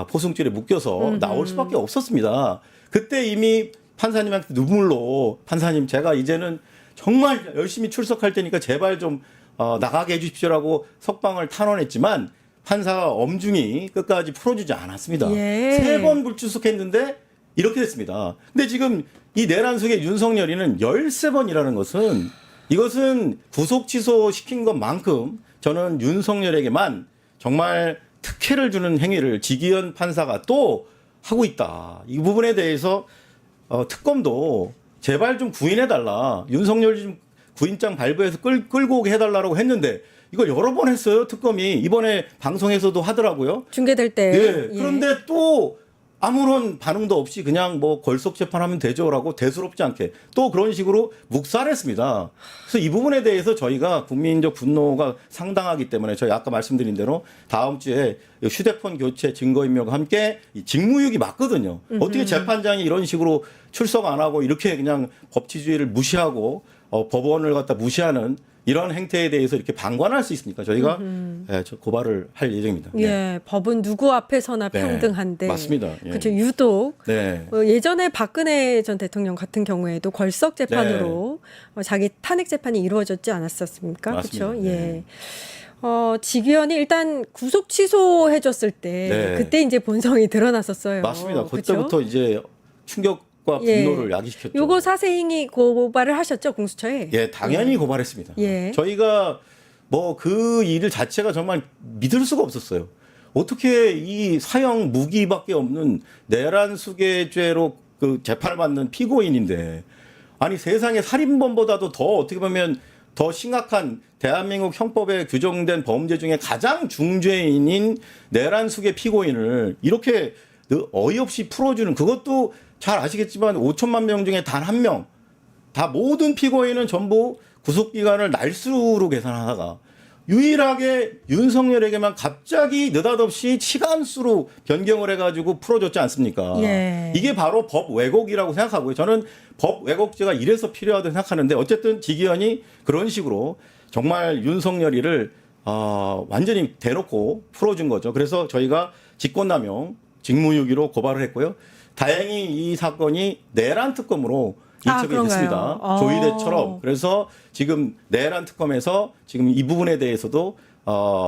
Speaker 11: 포승줄에 묶여서 나올 수밖에 없었습니다. 그때 이미 판사님한테 눈물로 판사님 제가 이제는 정말 열심히 출석할 테니까 제발 좀 나가게 해주십시오라고 석방을 탄원했지만 판사가 엄중히 끝까지 풀어주지 않았습니다.
Speaker 1: 예.
Speaker 11: 3번 불출석했는데 이렇게 됐습니다. 근데 지금 이 내란 속의 윤석열이는 13번이라는 것은 이것은 구속 취소 시킨 것만큼 저는 윤석열에게만 정말 특혜를 주는 행위를 지기현 판사가 또 하고 있다. 이 부분에 대해서 특검도 제발 좀 구인해달라. 윤석열 좀 구인장 발부해서 끌고 오게 해달라고 했는데 이걸 여러 번 했어요. 특검이 이번에 방송에서도 하더라고요.
Speaker 1: 중계될 때.
Speaker 11: 예. 그런데 또 아무런 반응도 없이 그냥 뭐 걸석 재판하면 되죠라고 대수롭지 않게 또 그런 식으로 묵살했습니다. 그래서 이 부분에 대해서 저희가 국민적 분노가 상당하기 때문에 저희 아까 말씀드린 대로 다음 주에 휴대폰 교체 증거인멸과 함께 이 직무유기 맞거든요. 어떻게 재판장이 이런 식으로 출석 안 하고 이렇게 그냥 법치주의를 무시하고 법원을 갖다 무시하는 이런 행태에 대해서 이렇게 방관할 수 있습니까? 저희가 저 고발을 할 예정입니다. 네.
Speaker 1: 예, 법은 누구 앞에서나
Speaker 11: 네,
Speaker 1: 평등한데.
Speaker 11: 맞습니다. 예.
Speaker 1: 그렇죠. 유독
Speaker 11: 네.
Speaker 1: 예전에 박근혜 전 대통령 같은 경우에도 걸석 재판으로 자기 탄핵 재판이 이루어졌지 않았었습니까?
Speaker 11: 맞습니다.
Speaker 1: 그렇죠. 예.
Speaker 11: 네.
Speaker 1: 지기현이 일단 구속 취소해줬을 때
Speaker 11: 네.
Speaker 1: 그때 이제 본성이 드러났었어요.
Speaker 11: 맞습니다.
Speaker 1: 그렇죠?
Speaker 11: 그때부터 이제 충격과
Speaker 1: 예.
Speaker 11: 분노를 야기시켰죠.
Speaker 1: 요거 사세행위 고발을 하셨죠, 공수처에?
Speaker 11: 예, 당연히 고발했습니다.
Speaker 1: 예.
Speaker 11: 저희가 뭐 그 일 자체가 정말 믿을 수가 없었어요. 어떻게 이 사형 무기밖에 없는 내란 수괴죄로 그 재판을 받는 피고인인데 아니 세상에 살인범보다도 더 어떻게 보면 더 심각한 대한민국 형법에 규정된 범죄 중에 가장 중죄인인 내란 수괴 피고인을 이렇게 어이없이 풀어주는 그것도 잘 아시겠지만 5천만 명 중에 단 한 명, 다 모든 피고인은 전부 구속기간을 날수로 계산하다가 유일하게 윤석열에게만 갑자기 느닷없이 시간수로 변경을 해가지고 풀어줬지 않습니까?
Speaker 1: 예.
Speaker 11: 이게 바로 법 왜곡이라고 생각하고요. 저는 법 왜곡죄가 이래서 필요하다고 생각하는데 어쨌든 지기현이 그런 식으로 정말 윤석열이를 완전히 대놓고 풀어준 거죠. 그래서 저희가 직권남용, 직무유기로 고발을 했고요. 다행히 이 사건이 내란 특검으로 이첩이
Speaker 1: 그런가요?
Speaker 11: 됐습니다. 조의대처럼. 그래서 지금 내란 특검에서 지금 이 부분에 대해서도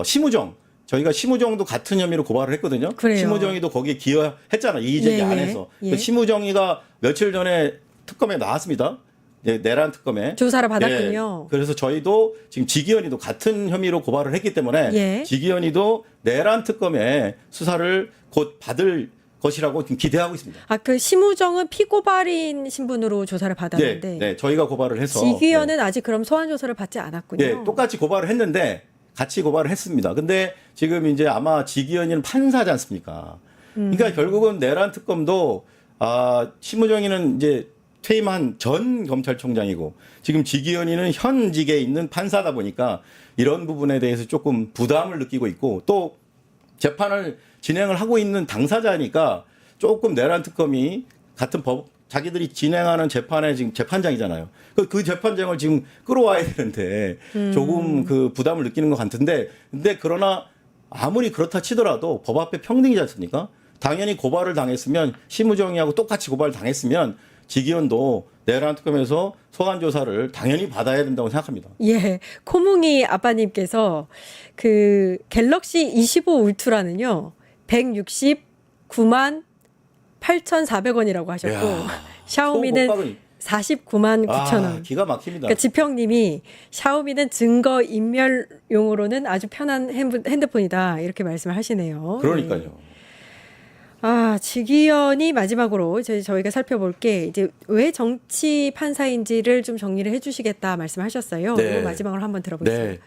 Speaker 11: 심우정 저희가 심우정도 같은 혐의로 고발을 했거든요.
Speaker 1: 그래요.
Speaker 11: 심우정이도 거기에 기여했잖아요. 이의제기
Speaker 1: 예,
Speaker 11: 안에서.
Speaker 1: 예.
Speaker 11: 심우정이가 며칠 전에 특검에 나왔습니다. 내란 특검에
Speaker 1: 조사를 받았군요.
Speaker 11: 예, 그래서 저희도 지금 지기현이도 같은 혐의로 고발을 했기 때문에
Speaker 1: 예.
Speaker 11: 지기현이도 내란 특검에 수사를 곧 받을 것이라고 지금 기대하고 있습니다.
Speaker 1: 그 심우정은 피고발인 신분으로 조사를 받았는데
Speaker 11: 네, 저희가 고발을 해서
Speaker 1: 지기현은 아직 그럼 소환 조사를 받지 않았군요.
Speaker 11: 네, 똑같이 고발을 했는데 같이 고발을 했습니다. 근데 지금 이제 아마 지기현이는 판사지 않습니까? 그러니까 결국은 내란 특검도 심우정이는 이제 퇴임한 전 검찰총장이고 지금 지기현이는 현직에 있는 판사다 보니까 이런 부분에 대해서 조금 부담을 느끼고 있고 또 재판을 진행을 하고 있는 당사자니까 조금 내란 특검이 같은 법 자기들이 진행하는 재판의 지금 재판장이잖아요. 그 재판장을 지금 끌어와야 되는데 조금 그 부담을 느끼는 것 같은데 근데 그러나 아무리 그렇다 치더라도 법 앞에 평등이지 않습니까? 당연히 고발을 당했으면 심우정이하고 똑같이 고발을 당했으면 지기현도 내란 특검에서 소환 조사를 당연히 받아야 된다고 생각합니다.
Speaker 1: 예, 코뭉이 아빠님께서 그 갤럭시 25 울트라는요 169만 8,400원이라고 하셨고
Speaker 11: 이야,
Speaker 1: 샤오미는
Speaker 11: 소고박은
Speaker 1: 49만 9천 원.
Speaker 11: 기가 막힙니다.
Speaker 1: 그러니까 지평님이 샤오미는 증거 인멸용으로는 아주 편한 핸드폰이다 이렇게 말씀을 하시네요.
Speaker 11: 그러니까요.
Speaker 1: 지기현이 마지막으로 저희가 살펴볼 게 이제 왜 정치 판사인지를 좀 정리를 해주시겠다 말씀하셨어요.
Speaker 11: 네.
Speaker 1: 이거 마지막으로 한번 들어보겠습니다.
Speaker 11: 네.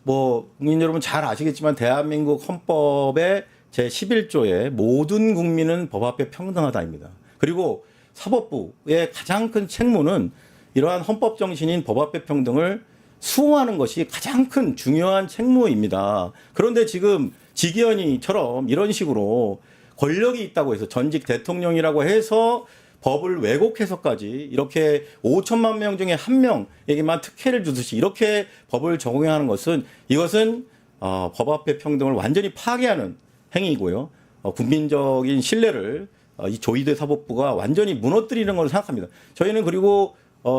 Speaker 11: 뭐 국민 여러분 잘 아시겠지만 대한민국 헌법의 제11조에 모든 국민은 법 앞에 평등하다입니다. 그리고 사법부의 가장 큰 책무는 이러한 헌법 정신인 법 앞에 평등을 수호하는 것이 가장 큰 중요한 책무입니다. 그런데 지금 지기현이처럼 이런 식으로 권력이 있다고 해서 전직 대통령이라고 해서 법을 왜곡해서까지 이렇게 5천만 명 중에 한 명에게만 특혜를 주듯이 이렇게 법을 적용하는 것은 이것은 법 앞의 평등을 완전히 파괴하는 행위이고요. 국민적인 신뢰를 이 조희대 사법부가 완전히 무너뜨리는 걸로 생각합니다. 저희는 그리고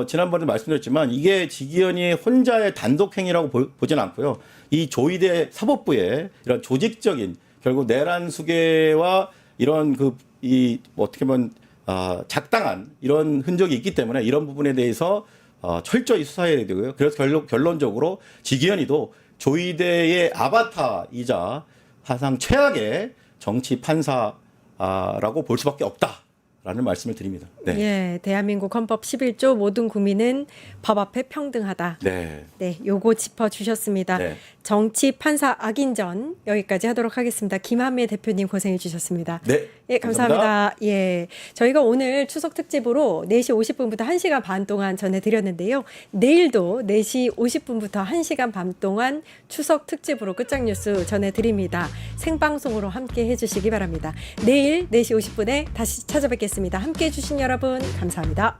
Speaker 11: 지난번에 말씀드렸지만 이게 지기현이 혼자의 단독 행위라고 보지는 않고요. 이 조희대 사법부의 이런 조직적인 결국 내란 수괴와 이런 어떻게 보면 작당한 이런 흔적이 있기 때문에 이런 부분에 대해서 철저히 수사해야 되고요. 그래서 결론적으로 지기현이도 조희대의 아바타이자 사상 최악의 정치 판사라고 볼 수밖에 없다라는 말씀을 드립니다. 네.
Speaker 1: 예, 대한민국 헌법 11조 모든 국민은 법 앞에 평등하다.
Speaker 11: 네.
Speaker 1: 네, 요거 짚어주셨습니다.
Speaker 11: 네.
Speaker 1: 정치 판사 악인전 여기까지 하도록 하겠습니다. 김한미 대표님 고생해 주셨습니다.
Speaker 11: 네.
Speaker 1: 예, 감사합니다. 예. 저희가 오늘 추석 특집으로 4시 50분부터 1시간 반 동안 전해드렸는데요. 내일도 4시 50분부터 1시간 반 동안 추석 특집으로 끝장뉴스 전해드립니다. 생방송으로 함께 해주시기 바랍니다. 내일 4시 50분에 다시 찾아뵙겠습니다. 함께 해주신 여러분 감사합니다.